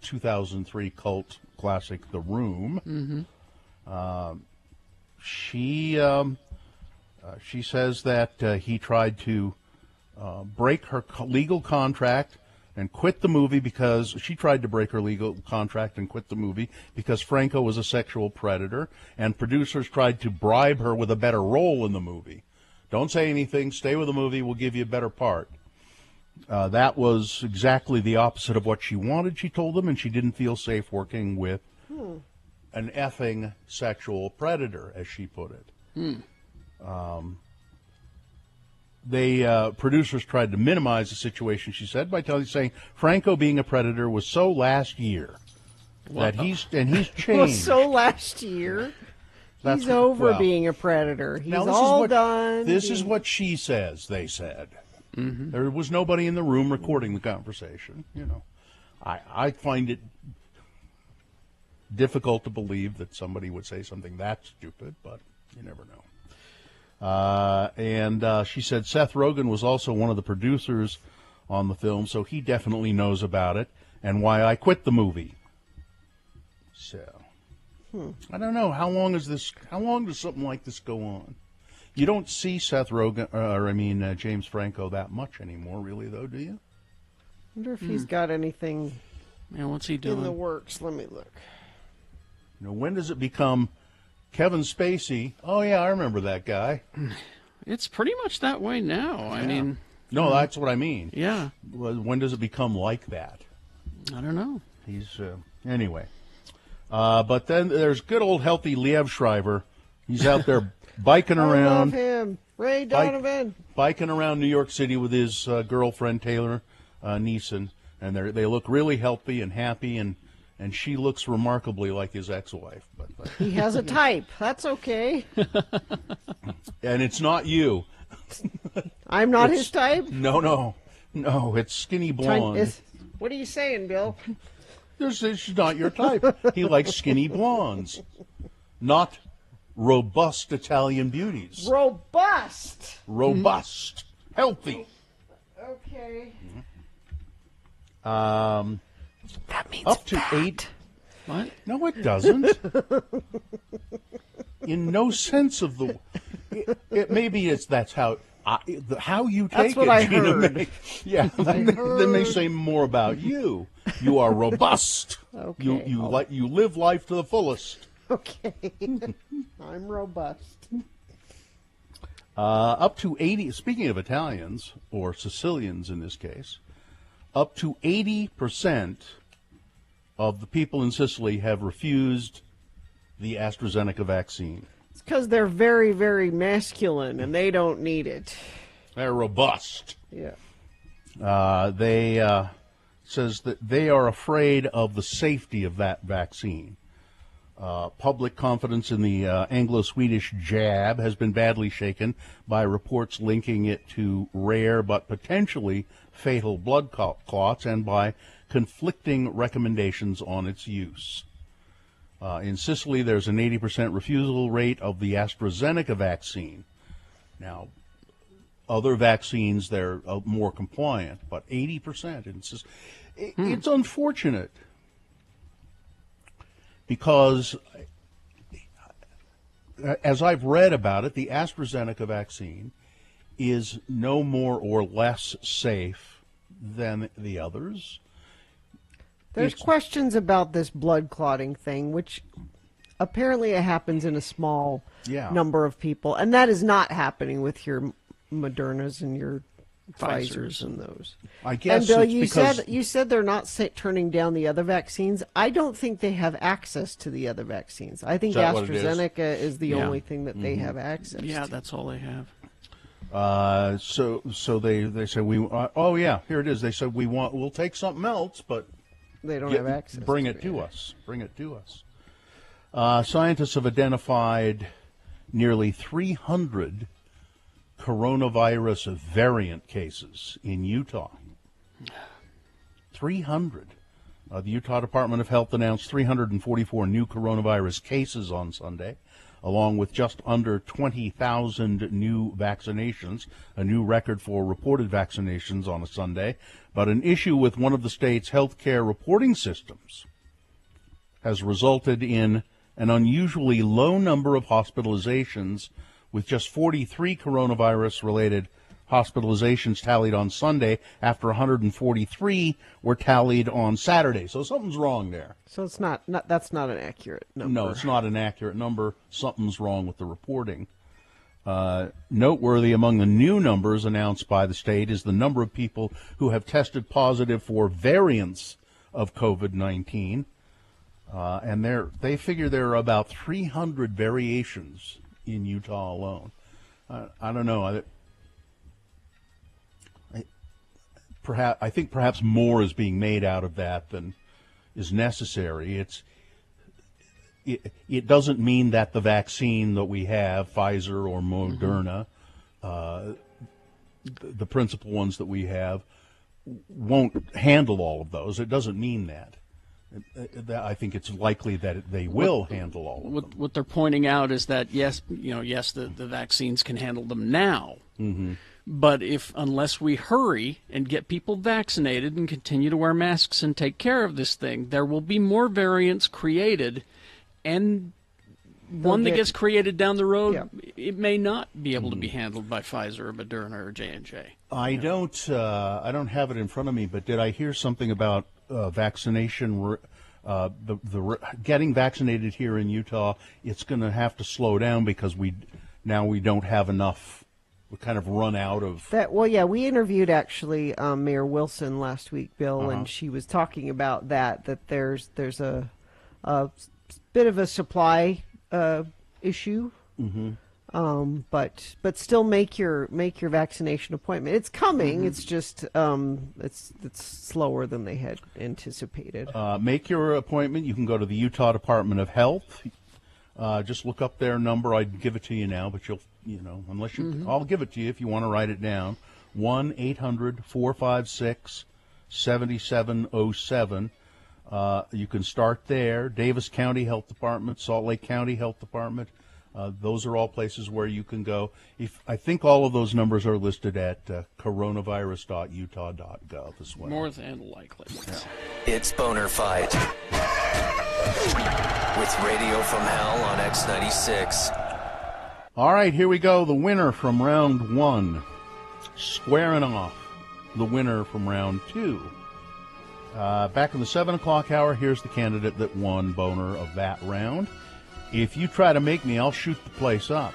2003 cult classic, The Room. Mm-hmm. She says that he tried to break her legal contract and quit the movie because she tried to break her legal contract and quit the movie because Franco was a sexual predator, and producers tried to bribe her with a better role in the movie. Don't say anything, stay with the movie, we'll give you a better part. That was exactly the opposite of what she wanted, she told them, and she didn't feel safe working with an effing sexual predator, as she put it. Producers tried to minimize the situation, she said, by saying Franco being a predator was so last year that he's changed. Was so last year? He's over being a predator. He's all done. This is what she says, they said. Mm-hmm. There was nobody in the room recording the conversation. You know, I find it difficult to believe that somebody would say something that stupid, but you never know. And she said Seth Rogen was also one of the producers on the film, so he definitely knows about it and why I quit the movie. So, I don't know. How long does something like this go on? You don't see Seth Rogen, James Franco that much anymore, really, though, do you? I wonder if he's got anything what's he doing? in the works. Let me look. You know, when does it become Kevin Spacey? Oh, yeah, I remember that guy. It's pretty much that way now. Yeah. I mean... No, that's what I mean. Yeah. When does it become like that? I don't know. He's, anyway. But then there's good old healthy Liev Schreiber. He's out there biking around. I love him. Ray Donovan. Biking around New York City with his girlfriend, Taylor Neeson. And they look really healthy and happy, and she looks remarkably like his ex-wife. But he has a type. That's okay. And it's not you. I'm not his type? No, it's skinny blonde. What are you saying, Bill? She's not your type. He likes skinny blondes, not robust Italian beauties. Robust. Healthy. Okay. That means up to fat. 8. What? No, it doesn't. In no sense of the. Maybe that's how you take that's what it. I heard. That may say more about you. You are robust. Okay. You live life to the fullest. Okay. I'm robust. Up to 80. Speaking of Italians or Sicilians in this case, up to 80% of the people in Sicily have refused the AstraZeneca vaccine. It's because they're very, very masculine and they don't need it. They're robust. Yeah. says that they are afraid of the safety of that vaccine. Public confidence in the Anglo-Swedish jab has been badly shaken by reports linking it to rare but potentially fatal blood clots and by conflicting recommendations on its use. In Sicily, there's an 80% refusal rate of the AstraZeneca vaccine. Now, other vaccines, they're more compliant, but 80% in Sicily. It's unfortunate because, as I've read about it, the AstraZeneca vaccine is no more or less safe than the others. There's questions about this blood clotting thing, which apparently it happens in a small number of people, and that is not happening with your Modernas and your Pfizers and those. I guess. And Bill, you said they're not turning down the other vaccines. I don't think they have access to the other vaccines. I think AstraZeneca is the only thing that they have access to. Yeah, that's all they have. So they say here it is. They said we'll take something else, but they don't have access. Bring it to us. Bring it to us. Scientists have identified nearly 300 coronavirus variant cases in Utah. 300. The Utah Department of Health announced 344 new coronavirus cases on Sunday, along with just under 20,000 new vaccinations, a new record for reported vaccinations on a Sunday. But an issue with one of the state's healthcare reporting systems has resulted in an unusually low number of hospitalizations, with just 43 coronavirus-related hospitalizations tallied on Sunday after 143 were tallied on Saturday. So something's wrong there. So it's that's not an accurate number. No, it's not an accurate number. Something's wrong with the reporting. Noteworthy among the new numbers announced by the state is the number of people who have tested positive for variants of COVID-19. And they figure there are about 300 variations in Utah alone. I don't know. I think perhaps more is being made out of that than is necessary. It doesn't mean that the vaccine that we have, Pfizer or Moderna, the principal ones that we have, won't handle all of those. It doesn't mean that. I think it's likely that they will handle all of them. What they're pointing out is that yes, the vaccines can handle them now. Mm-hmm. But unless we hurry and get people vaccinated and continue to wear masks and take care of this thing, there will be more variants created, and one that gets created down the road, it may not be able to be handled by Pfizer or Moderna or J&J. I don't have it in front of me, but did I hear something about vaccination? Getting vaccinated here in Utah, it's going to have to slow down because we don't have enough. We kind of run out of that. Well, yeah, we interviewed actually Mayor Wilson last week, Bill, and she was talking about that there's a bit of a supply issue. Mm-hmm. But still make your vaccination appointment. It's coming. Mm-hmm. It's just it's slower than they had anticipated. Make your appointment. You can go to the Utah Department of Health. Just look up their number. I'd give it to you now, but unless you, I'll give it to you if you want to write it down. 1-800-456-7707. You can start there. Davis County Health Department, Salt Lake County Health Department. Those are all places where you can go. I think all of those numbers are listed at coronavirus.utah.gov as well. More than likely. Yeah. It's Boner Fight with Radio from Hell on X96. All right, here we go. The winner from round one, squaring off the winner from round two. Back in the 7 o'clock hour, here's the candidate that won Boner of that round. If you try to make me, I'll shoot the place up.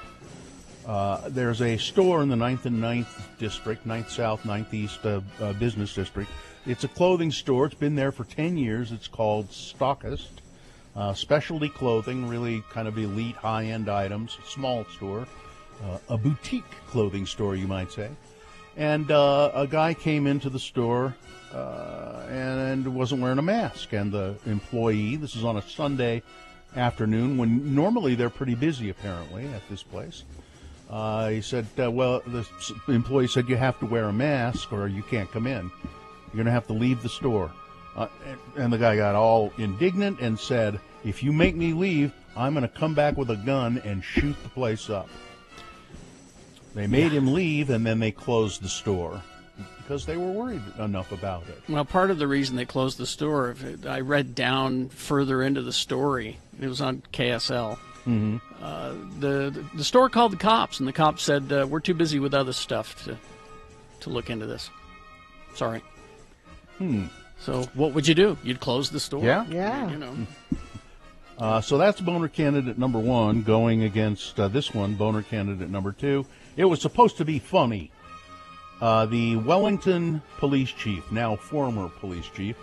There's a store in the 9th and 9th District, 9th South, 9th East Business District. It's a clothing store. It's been there for 10 years. It's called Stockist. Specialty clothing, really kind of elite, high-end items. Small store. A boutique clothing store, you might say. And a guy came into the store and wasn't wearing a mask. And the employee, this is on a Sunday afternoon when normally they're pretty busy apparently at this place. He said, well, the employee said, you have to wear a mask or you can't come in. You're going to have to leave the store. And the guy got all indignant and said, if you make me leave, I'm going to come back with a gun and shoot the place up. They made him leave, and then they closed the store because they were worried enough about it. Well, part of the reason they closed the store, I read down further into the story. It was on KSL. Mm-hmm. The store called the cops, and the cops said, we're too busy with other stuff to look into this. Sorry. So what would you do? You'd close the store? Yeah. You know. So that's boner candidate number 1 going against this one, boner candidate number 2. It was supposed to be funny. The Wellington police chief, now former police chief,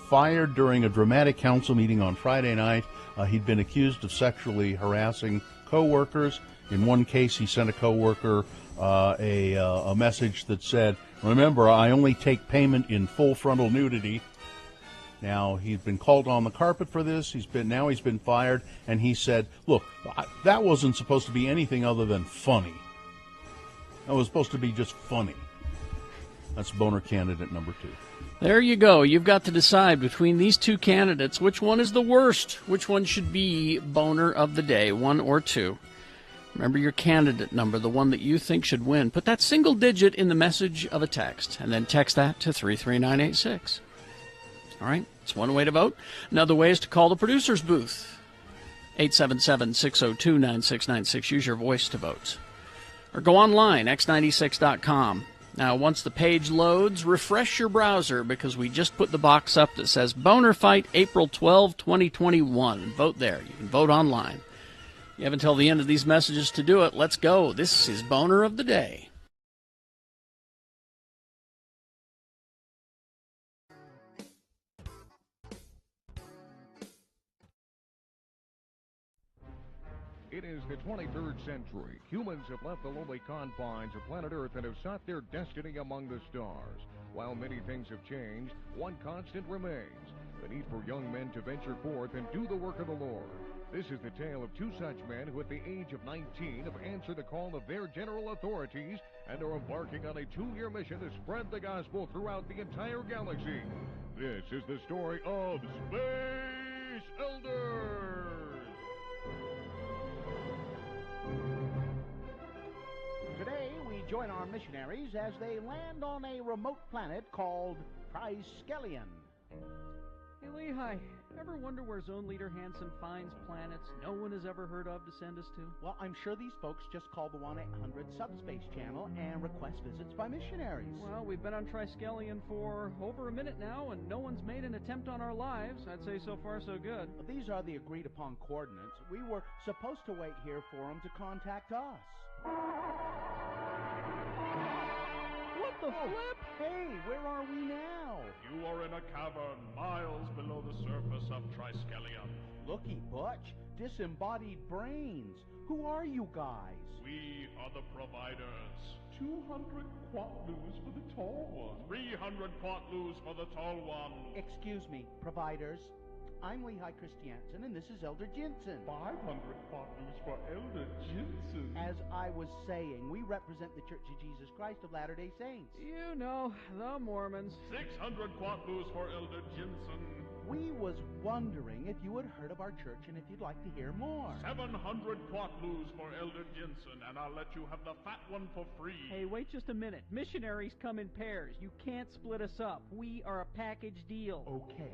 fired during a dramatic council meeting on Friday night. He'd been accused of sexually harassing co-workers. In one case, he sent a co-worker a message that said, remember, I only take payment in full frontal nudity. Now, he's been called on the carpet for this. He's been fired, and he said, look, that wasn't supposed to be anything other than funny. That was supposed to be just funny. That's boner candidate number 2. There you go. You've got to decide between these two candidates which one is the worst, which one should be boner of the day, 1 or 2. Remember your candidate number, the one that you think should win. Put that single digit in the message of a text, and then text that to 33986. All right, it's one way to vote. Another way is to call the producer's booth, 877-602-9696. Use your voice to vote. Or go online, x96.com. Now, once the page loads, refresh your browser because we just put the box up that says Boner Fight April 12, 2021. Vote there. You can vote online. You have until the end of these messages to do it. Let's go. This is Boner of the Day. It is the 23rd century. Humans have left the lowly confines of planet Earth and have sought their destiny among the stars. While many things have changed, one constant remains: the need for young men to venture forth and do the work of the Lord. This is the tale of 2 such men who at the age of 19 have answered the call of their general authorities and are embarking on a 2-year mission to spread the gospel throughout the entire galaxy. This is the story of Space Elders! Today, we join our missionaries as they land on a remote planet called Triskelion. Hey, Lehi, ever wonder where Zone Leader Hansen finds planets no one has ever heard of to send us to? Well, I'm sure these folks just call the 1-800-Subspace channel and request visits by missionaries. Well, we've been on Triskelion for over a minute now, and no one's made an attempt on our lives. I'd say so far so good. These are the agreed-upon coordinates. We were supposed to wait here for them to contact us. What the flip? Hey, where are we now? You are in a cavern miles below the surface of Triskelion. Looky, Butch, disembodied brains. Who are you guys? We are the providers. 200 quatlus for the tall one. 300 quatlus for the tall one. Excuse me, providers. I'm Lehi Christiansen, and this is Elder Jensen. 500 quatlus for Elder Jensen. As I was saying, we represent the Church of Jesus Christ of Latter-day Saints. You know, the Mormons. 600 quatlus for Elder Jensen. We was wondering if you had heard of our church and if you'd like to hear more. 700 quatlus for Elder Jensen, and I'll let you have the fat one for free. Hey, wait just a minute. Missionaries come in pairs. You can't split us up. We are a package deal. Okay.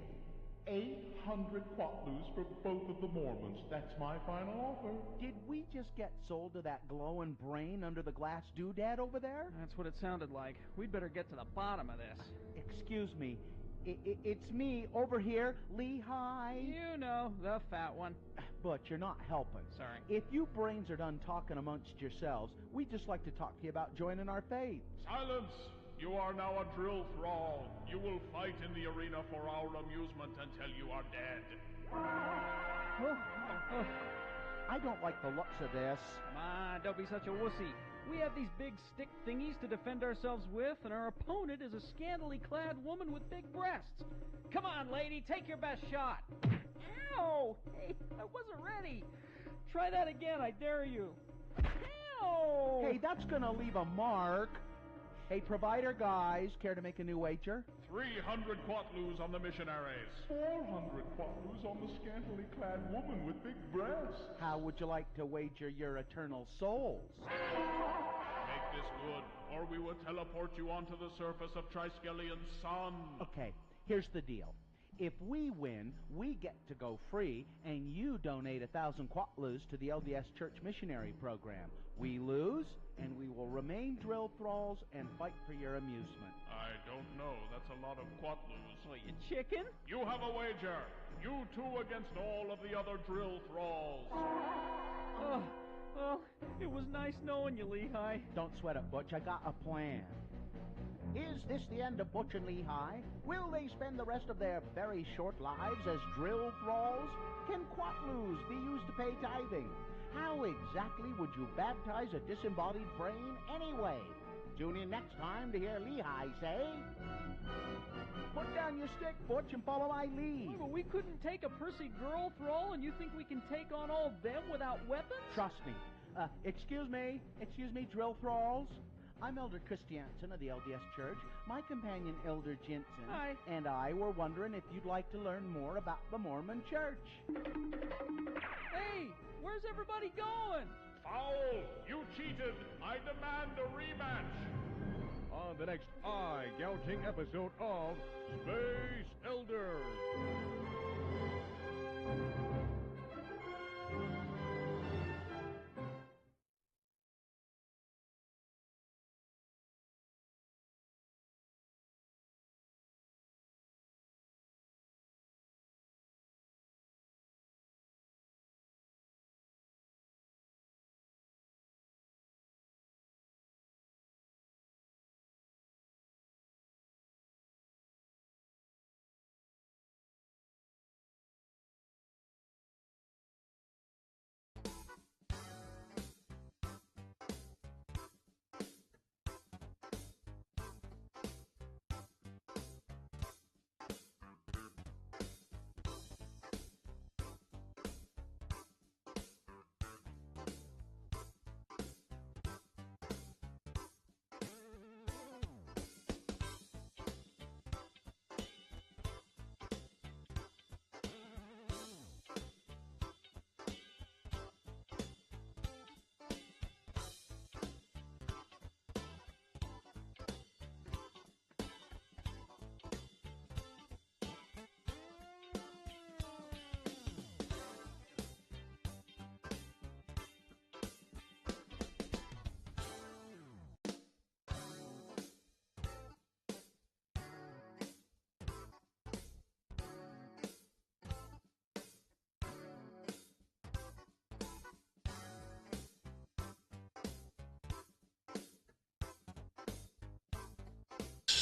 800 quatlus for both of the Mormons. That's my final offer. Did we just get sold to that glowing brain under the glass doodad over there? That's what it sounded like. We'd better get to the bottom of this. Excuse me. It's me over here, Lehi. You know, the fat one. But you're not helping. Sorry. If you brains are done talking amongst yourselves, we'd just like to talk to you about joining our faith. Silence! You are now a drill thrall. You will fight in the arena for our amusement until you are dead. I don't like the looks of this. Come on, don't be such a wussy. We have these big stick thingies to defend ourselves with, and our opponent is a scantily clad woman with big breasts. Come on, lady, take your best shot. Ow! Hey, I wasn't ready. Try that again, I dare you. Ow! Hey, that's gonna leave a mark. Hey, provider guys, care to make a new wager? 300 quatlus on the missionaries. 400 quatlus on the scantily clad woman with big breasts. How would you like to wager your eternal souls? Make this good, or we will teleport you onto the surface of Triskelion Sun. Okay, here's the deal. If we win, we get to go free, and you donate 1,000 quatlus to the LDS Church Missionary Program. We lose, and we will remain drill thralls and fight for your amusement. I don't know. That's a lot of quatlus. What, you chicken? You have a wager. You two against all of the other drill thralls. Oh, well, it was nice knowing you, Lehigh. Don't sweat it, Butch. I got a plan. Is this the end of Butch and Lehigh? Will they spend the rest of their very short lives as drill thralls? Can quatlus be used to pay tithing? How exactly would you baptize a disembodied brain anyway? Tune in next time to hear Lehigh say, "Put down your stick, Butch, and follow my lead." But we couldn't take a Percy girl thrall, and you think we can take on all them without weapons? Trust me. Excuse me, drill thralls. I'm Elder Christiansen of the LDS Church. My companion, Elder Jensen, Hi. and I were wondering if you'd like to learn more about the Mormon Church. Hey, where's everybody going? Foul! You cheated! I demand a rematch! On the next eye-gouging episode of Space Elders.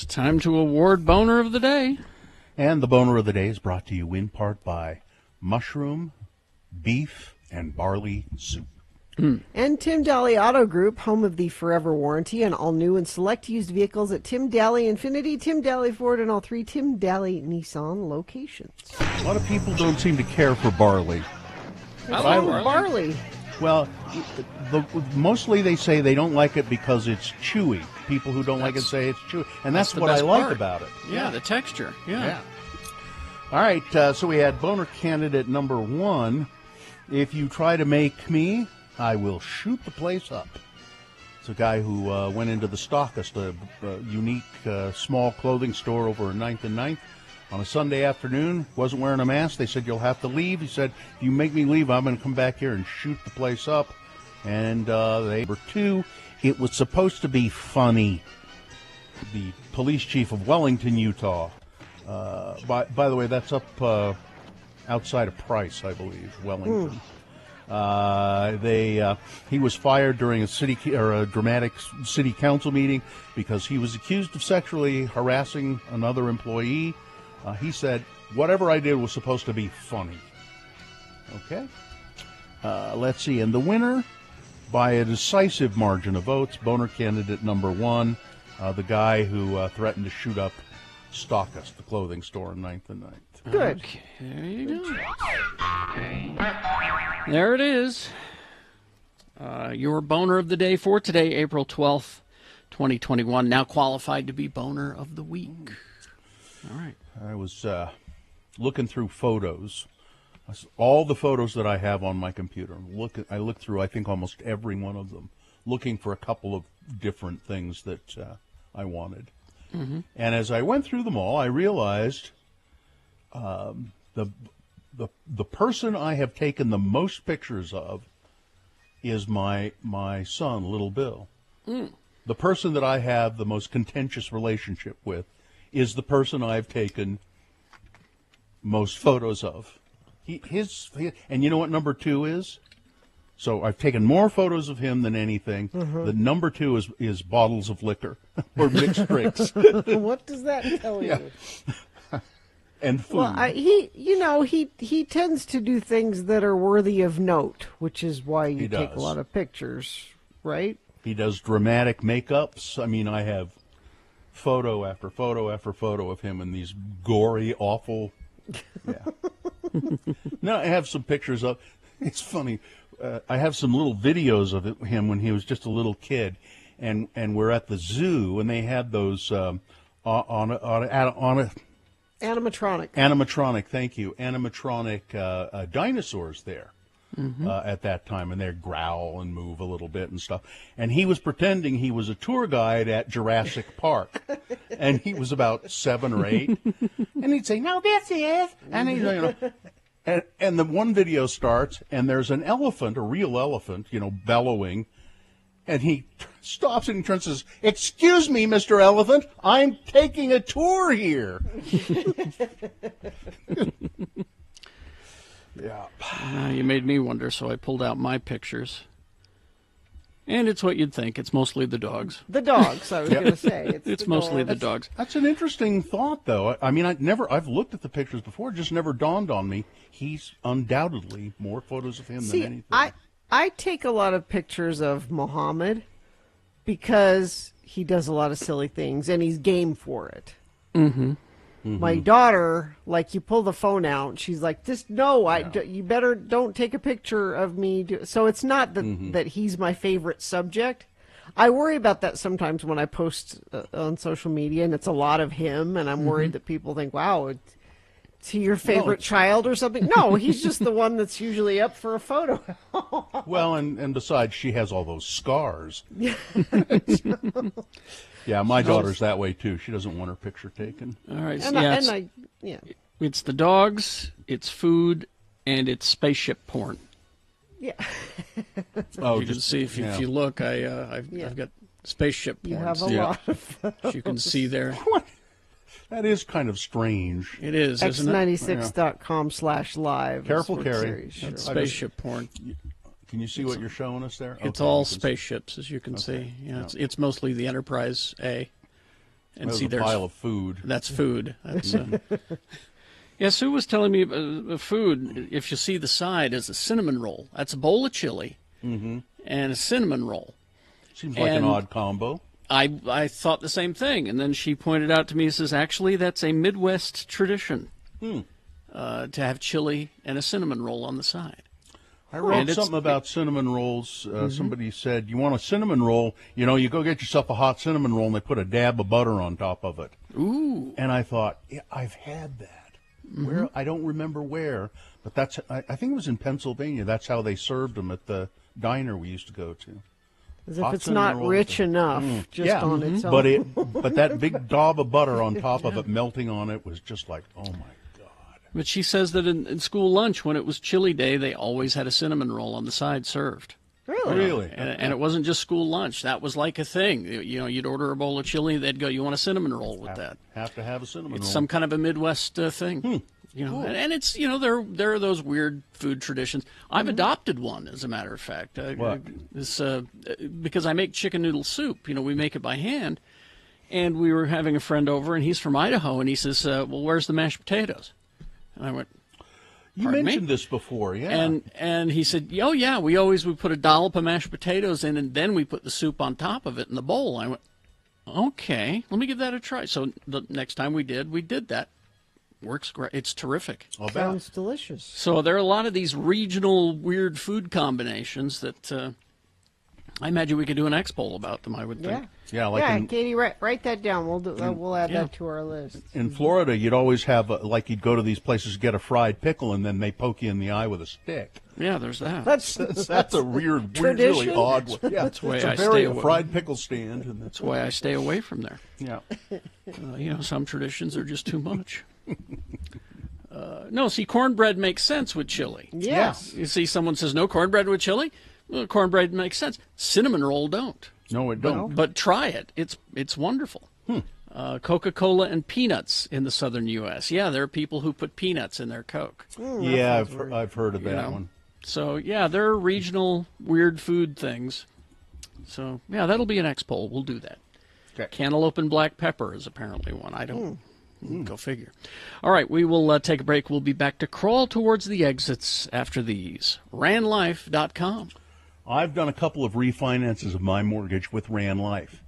Time to award Boner of the Day. And the Boner of the Day is brought to you in part by mushroom, beef, and barley soup. And Tim Daly Auto Group, home of the Forever Warranty on all new and select used vehicles at Tim Daly Infiniti, Tim Daly Ford, and all 3 Tim Daly Nissan locations. A lot of people don't seem to care for barley. I like barley. Well, mostly they say they don't like it because it's chewy. People who don't like it say it's chewy. And that's what I like about it. Yeah, the texture. Yeah. All right, so we had Boner candidate number 1. If you try to make me, I will shoot the place up. It's a guy who went into the Stockist, a unique small clothing store over in 9th and 9th. On a Sunday afternoon, wasn't wearing a mask. They said, "You'll have to leave." He said, "If you make me leave, I'm going to come back here and shoot the place up." And number 2, it was supposed to be funny. The police chief of Wellington, Utah. By the way, that's up outside of Price, I believe, Wellington. He was fired during a dramatic city council meeting because he was accused of sexually harassing another employee. He said, "Whatever I did was supposed to be funny." Okay. Let's see. And the winner, by a decisive margin of votes, boner candidate number 1, the guy who threatened to shoot up Stockus, the clothing store on 9th and 9th. Good. Okay, there you go. There it is. Your boner of the day for today, April 12th, 2021. Now qualified to be boner of the week. All right. I was looking through photos, all the photos that I have on my computer. I looked through, I think, almost every one of them, looking for a couple of different things that I wanted. Mm-hmm. And as I went through them all, I realized the person I have taken the most pictures of is my son, Little Bill. Mm. The person that I have the most contentious relationship with is the person I've taken most photos of. And you know what number 2 is? So I've taken more photos of him than anything. The number 2 is bottles of liquor or mixed drinks. What does that tell you? And food. Well, he tends to do things that are worthy of note, which is why you take a lot of pictures, right? He does dramatic makeups. I mean, I have photo after photo after photo of him in these gory, awful. Yeah. Now I have some pictures of. It's funny. I have some little videos of him when he was just a little kid, and we're at the zoo, and they had those on a animatronic. Thank you, animatronic dinosaurs there. Mm-hmm. At that time, and they growl and move a little bit and stuff. And he was pretending he was a tour guide at Jurassic Park, and he was about 7 or 8, and he'd say, "No, this is," and he's, and the one video starts, and there's an elephant, a real elephant, bellowing, and he stops and he turns and says, "Excuse me, Mr. Elephant, I'm taking a tour here." Yeah. You made me wonder, so I pulled out my pictures. And it's what you'd think. It's mostly the dogs. The dogs, I was going to say. It's mostly the dogs. That's an interesting thought, though. I mean, I've looked at the pictures before. It just never dawned on me. He's undoubtedly more photos of him than anything. I take a lot of pictures of Muhammad because he does a lot of silly things, and he's game for it. Mm-hmm. Mm-hmm. My daughter, you pull the phone out, she's like, you better don't take a picture of me. So it's not that he's my favorite subject. I worry about that sometimes when I post on social media, and it's a lot of him, and I'm worried that people think, wow, is he your favorite child or something? No, he's just the one that's usually up for a photo. Well, and besides, she has all those scars. Yeah, my daughter's that way, too. She doesn't want her picture taken. All right. It's the dogs, it's food, and it's spaceship porn. Yeah. You can see, if you look, I've got spaceship porn. You have a lot of those. You can see there. What? That is kind of strange. It is, isn't it? X96.com/live. Careful, Carrie. That's spaceship porn. Can you see what you're showing us there? It's all spaceships, as you can see. Yeah, it's mostly the Enterprise A. And there's a pile of food. That's food. That's, Sue was telling me food, if you see the side, is a cinnamon roll. That's a bowl of chili and a cinnamon roll. Seems like an odd combo. I thought the same thing. And then she pointed out to me, says, actually, that's a Midwest tradition to have chili and a cinnamon roll on the side. I read something about cinnamon rolls. Somebody said, you want a cinnamon roll, you go get yourself a hot cinnamon roll, and they put a dab of butter on top of it. Ooh. And I thought, I've had that. Where I don't remember where, but I think it was in Pennsylvania. That's how they served them at the diner we used to go to. As if it's not rich enough on its own. But that big daub of butter on top of it, melting on it, was just like, oh, my God. But she says that in school lunch, when it was chili day, they always had a cinnamon roll on the side served. Really? And it wasn't just school lunch. That was like a thing. You'd order a bowl of chili, they'd go, you want a cinnamon roll with that? Have to have a cinnamon roll. It's some kind of a Midwest thing. Cool. And it's, there are those weird food traditions. I've adopted one, as a matter of fact. Because I make chicken noodle soup. We make it by hand. And we were having a friend over, and he's from Idaho, and he says, well, where's the mashed potatoes? And I went, You Pardon me? mentioned this before, yeah. And he said, oh, yeah, we put a dollop of mashed potatoes in, and then we put the soup on top of it in the bowl. I went, okay, let me give that a try. So the next time we did that. Works great. It's terrific. Sounds delicious. So there are a lot of these regional weird food combinations that I imagine we could do an X-Poll about them, I would think. Yeah, like Katie, write that down. We'll add that to our list. in Florida, you'd always have, you'd go to these places, get a fried pickle, and then they poke you in the eye with a stick. Yeah, there's that. That's a weird, really odd one. Yeah, that's why it's a fried pickle stand. And that's why I stay away from there. Yeah. Some traditions are just too much. No, see, cornbread makes sense with chili. Yes. You see, someone says, no cornbread with chili? Well, cornbread makes sense. Cinnamon roll don't. No, it don't. But try it. It's wonderful. Coca-Cola and peanuts in the southern U.S. Yeah, there are people who put peanuts in their Coke. Yeah, I've heard of that one. So, yeah, there are regional weird food things. So, yeah, that'll be an X-Poll. We'll do that. Okay. Cantaloupe and black pepper is apparently one. I don't... Go figure. All right, we will take a break. We'll be back to crawl towards the exits after these. RanLife.com. I've done a couple of refinances of my mortgage with Ran Life.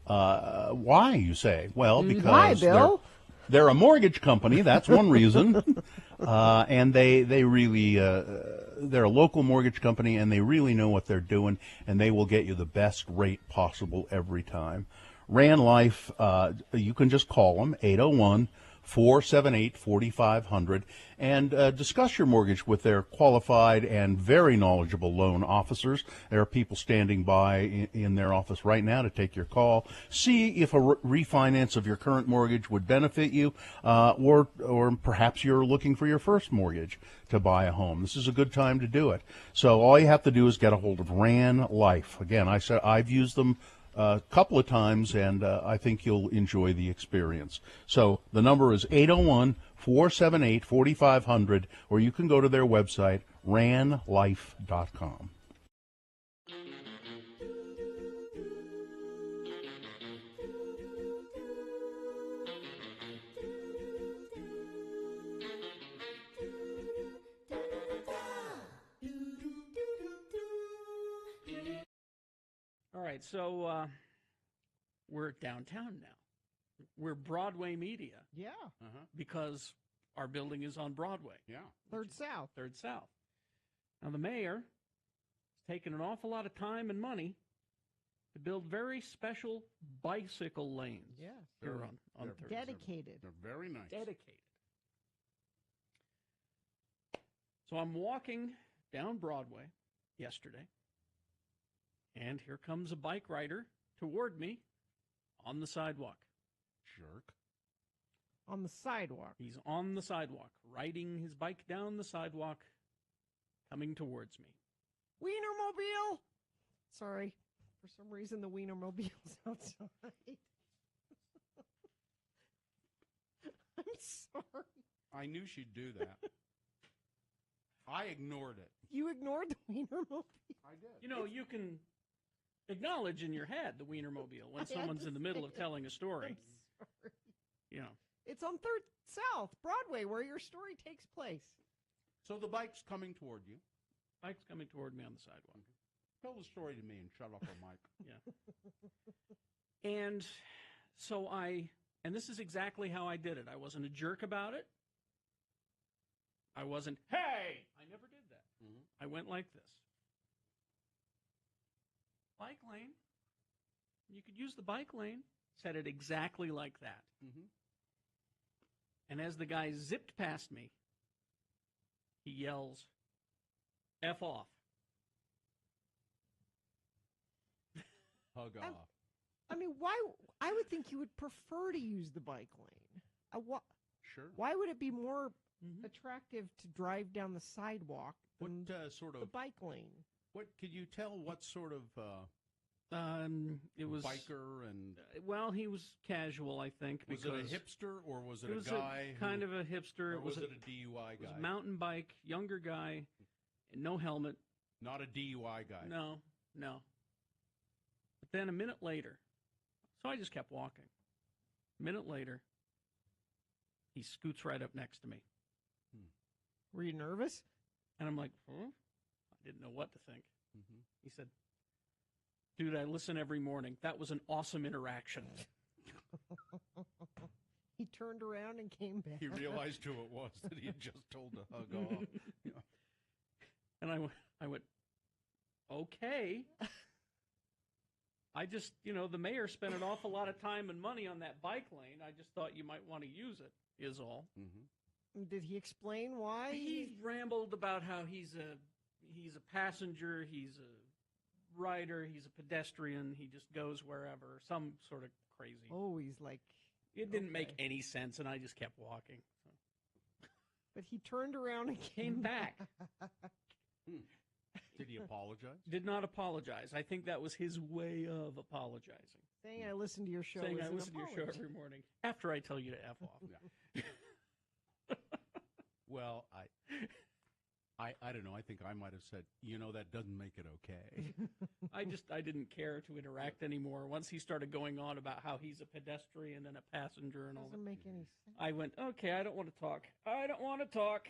Why, you say? Well, because why, Bill? They're a mortgage company. That's one reason. And they really, they're a local mortgage company, and they really know what they're doing, and they will get you the best rate possible every time. Ran Life, you can just call them, 801-478-4500, and discuss your mortgage with their qualified and very knowledgeable loan officers. There are people standing by in their office right now to take your call. See if a refinance of your current mortgage would benefit you, or perhaps you're looking for your first mortgage to buy a home. This is a good time to do it. So all you have to do is get a hold of Ran Life. Again, I said I've used them a couple of times, and I think you'll enjoy the experience. So the number is 801-478-4500, or you can go to their website, ranlife.com. All right, so we're downtown now. We're Broadway media. Yeah. Because our building is on Broadway. Yeah. Third South. Now, the mayor has taken an awful lot of time and money to build very special bicycle lanes. Yeah. Here on Third. Dedicated. They're very nice. Dedicated. So I'm walking down Broadway yesterday, and here comes a bike rider toward me on the sidewalk. Jerk. On the sidewalk. He's on the sidewalk, riding his bike down the sidewalk, coming towards me. Wienermobile! Sorry. For some reason, the Wienermobile's outside. I'm sorry. I knew she'd do that. I ignored it. You ignored the Wienermobile? I did. You know, you can acknowledge in your head the Wienermobile when someone's in the middle of telling a story. I'm sorry. You know. It's on Third South, Broadway, where your story takes place. So the bike's coming toward you. Bike's coming toward me on the sidewalk. Tell the story to me and shut up, Mike. Yeah. And so and this is exactly how I did it. I wasn't a jerk about it. I wasn't, hey! I never did that. I went like this. Bike lane. You could use the bike lane. Said it exactly like that. And as the guy zipped past me, he yells, F off. Hug off. I mean, why? I would think you would prefer to use the bike lane. Sure. Why would it be more attractive to drive down the sidewalk than sort of the bike lane? What could you tell? What sort of it was biker and well, he was casual, I think. Was it a hipster or was it a guy? Kind of a hipster. Or was it a DUI guy? It was a mountain bike, younger guy, no helmet. Not a DUI guy. No. But then a minute later, so I just kept walking. A minute later, he scoots right up next to me. Were you nervous? And I'm like, I didn't know what to think. He said, dude, I listen every morning. That was an awesome interaction. He turned around and came back. He realized who it was that he had just told to hug off. Yeah. And I went, okay. I just, the mayor spent an awful lot of time and money on that bike lane. I just thought you might want to use it, is all. Did he explain why? He rambled about how he's a passenger, he's a rider, he's a pedestrian, he just goes wherever, some sort of crazy. Oh, he's like... It didn't make any sense, and I just kept walking. So. But he turned around and came back. Did he apologize? Did not apologize. I think that was his way of apologizing. Saying I listen to your show. Saying I listen to your show every morning after I tell you to F off. Yeah. Well, I don't know. I think I might have said, that doesn't make it okay. I didn't care to interact anymore. Once he started going on about how he's a pedestrian and a passenger and all that. Doesn't make any sense. I went, okay, I don't want to talk. I don't want to talk.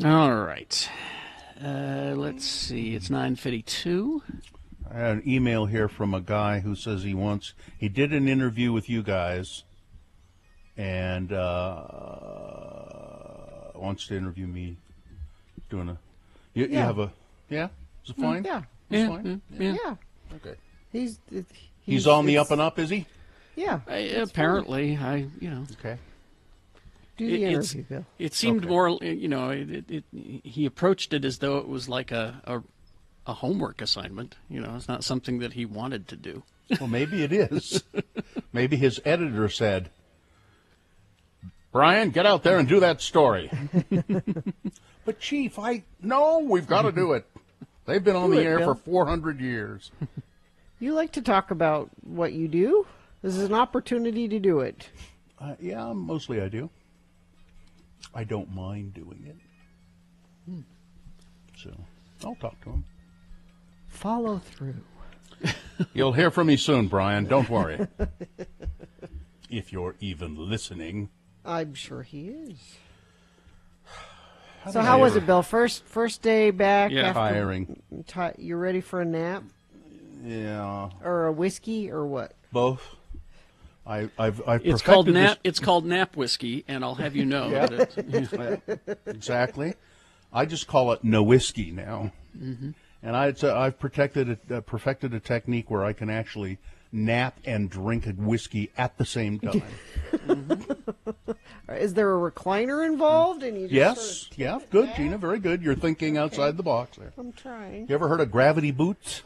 All right. Let's see. It's 9:52. I had an email here from a guy who says he did an interview with you guys and wants to interview me. You have a, yeah? Is it fine? Yeah. It's Yeah, fine? Yeah. Okay. He's on the up and up, is he? Yeah. Apparently, Okay. Do the interview, Bill. It seemed more, he approached it as though it was like a homework assignment. It's not something that he wanted to do. Well, maybe it is. Maybe his editor said, Brian, get out there and do that story. But, Chief, we've got to do it. They've been on the air Bill. for 400 years. You like to talk about what you do? This is an opportunity to do it. Yeah, mostly I do. I don't mind doing it. So I'll talk to him. Follow through. You'll hear from me soon, Brian. Don't worry. If you're even listening. I'm sure he is. So how was it, Bill? First day back? Yeah. After Tiring. You ready for a nap? Yeah. Or a whiskey or what? Both. I've It's called nap. It's called nap whiskey, and I'll have you know that exactly. I just call it no whiskey now. Mm-hmm. And I've perfected a technique where I can actually nap and drink a whiskey at the same time. Is there a recliner involved? And you just Yes. Yeah. Good, Gina. Very good. You're thinking outside the box there. I'm trying. You ever heard of gravity boots?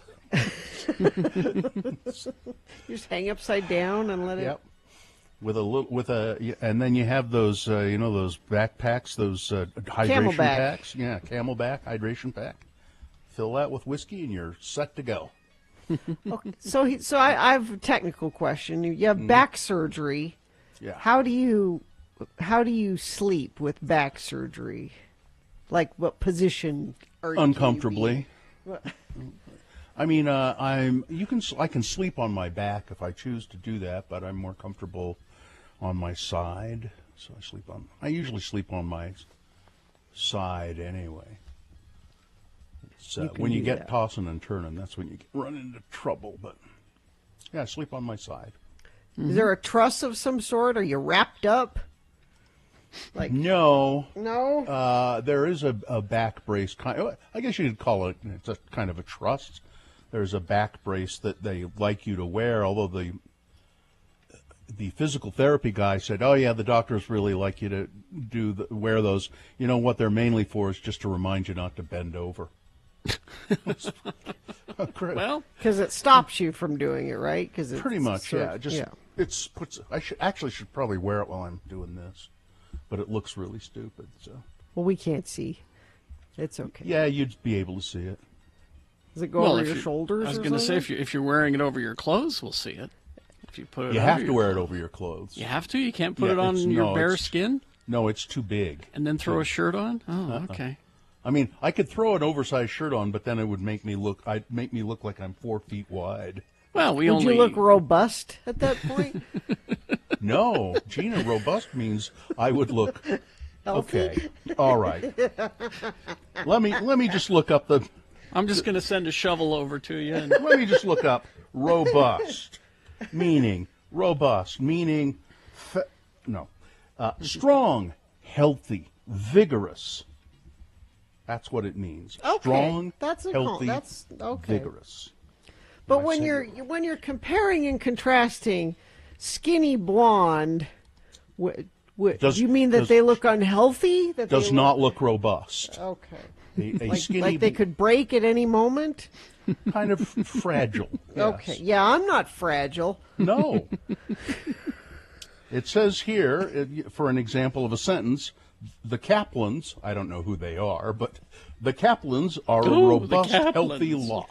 You just hang upside down and let it. Yep. And then you have those, those backpacks, those hydration packs. Yeah, Camelback hydration pack. Fill that with whiskey, and you're set to go. Okay. So I have a technical question. You have back surgery. Yeah. How do you sleep with back surgery? Like, what position are you? Uncomfortably. I mean, I can sleep on my back if I choose to do that, but I'm more comfortable on my side. So I usually sleep on my side anyway. When you get tossing and turning, that's when you run into trouble. But yeah, I sleep on my side. Is there a truss of some sort? Are you wrapped up? No. No? There is a back brace. I guess you could call it, it's a kind of a truss. There's a back brace that they like you to wear, although the physical therapy guy said, oh, yeah, the doctors really like you to wear those. You know, what they're mainly for is just to remind you not to bend over. Well, because it stops you from doing it, right? Because pretty much, yeah. I should probably wear it while I'm doing this, but it looks really stupid. So. Well, we can't see. It's okay. Yeah, you'd be able to see it. Does it go over your shoulders? I was going to say, if you're wearing it over your clothes, we'll see it. If you put it, you have to wear it over your clothes. You have to. You can't put it on your bare skin. No, it's too big. And then throw a shirt on. Oh, okay. I mean, I could throw an oversized shirt on, but then it would make me look like I'm 4 feet wide. Well, would you look robust at that point? No, Gina, robust means I would look healthy? Okay. All right. Let me just look up the. I'm just going to send a shovel over to you. And let me just look up robust, meaning strong, healthy, vigorous. That's what it means. Okay. Strong, that's healthy, okay. vigorous. But when you're comparing and contrasting skinny blonde, do you mean that they look unhealthy? That does not look robust. Okay. Skinny, like they could break at any moment? Kind of fragile. Yes. Okay. Yeah, I'm not fragile. No. It says here, for an example of a sentence, the Kaplans, I don't know who they are, but the Kaplans are a robust, healthy lot.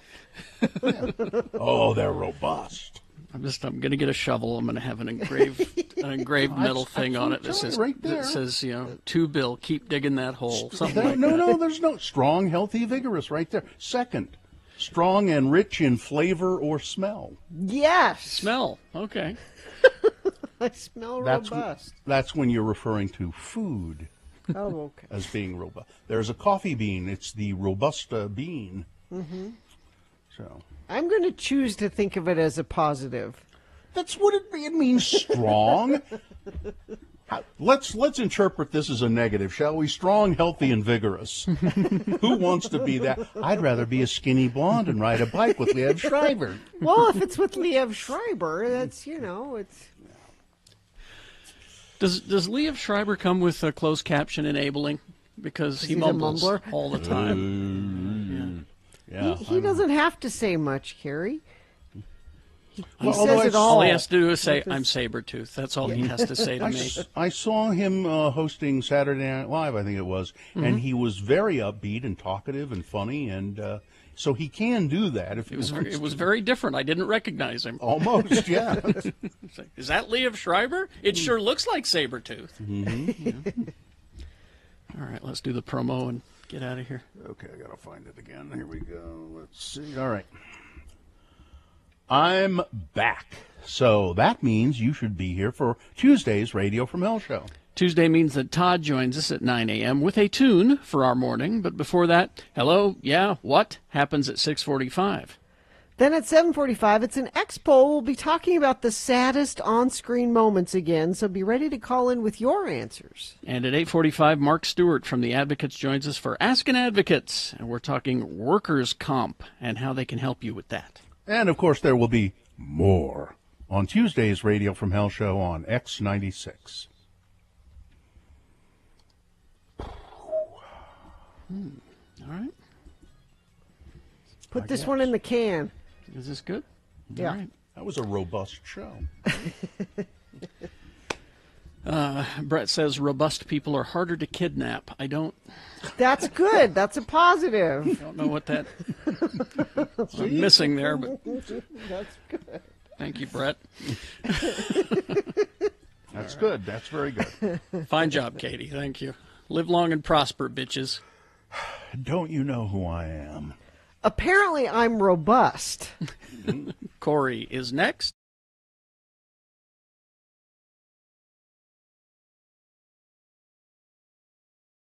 Oh, they're robust. I'm going to get a shovel. I'm going to have an engraved metal thing on it that says, to Bill, keep digging that hole. No, there's no strong, healthy, vigorous right there. Second, strong and rich in flavor or smell. Yes. Smell. Okay. I smell robust. That's when you're referring to food. Oh, okay. As being robust. There's a coffee bean. It's the Robusta bean. Mm-hmm. So I'm going to choose to think of it as a positive. That's what it means. Strong. Let's interpret this as a negative, shall we? Strong, healthy, and vigorous. Who wants to be that? I'd rather be a skinny blonde and ride a bike with Liev Schreiber. Well, if it's with Liev Schreiber, that's it's. Does Liev Schreiber come with a closed caption enabling? Because he mumbles all the time. Yeah. He doesn't have to say much, Carrie. He says it all. All he has to do is say, I'm Sabretooth. That's all he has to say to me. I saw him hosting Saturday Night Live, I think it was, and he was very upbeat and talkative and funny, and so he can do that. It was very different. I didn't recognize him. Almost, yeah. Is that Liev Schreiber? It sure looks like Sabretooth. Mm-hmm. All right, let's do the promo and get out of here. Okay, I got to find it again. Here we go. Let's see. All right. I'm back. So that means you should be here for Tuesday's Radio from Hell show. Tuesday means that Todd joins us at 9 a.m. with a tune for our morning. But before that, hello, yeah, what happens at 6:45? Then at 7:45, it's an X-Poll. We'll be talking about the saddest on-screen moments again, so be ready to call in with your answers. And at 8:45, Mark Stewart from the Advocates joins us for Askin' Advocates, and we're talking workers' comp and how they can help you with that. And, of course, there will be more on Tuesday's Radio from Hell show on X96. All right. Put this one in the can. Is this good? Yeah. All right. That was a robust show. Brett says robust people are harder to kidnap. I don't... That's good. That's a positive. don't know what that I'm missing there, but That's good. thank you, Brett. That's good. That's very good. Fine job, Katie. Thank you. Live long and prosper, bitches. Don't you know who I am? Apparently, I'm robust. Corey is next.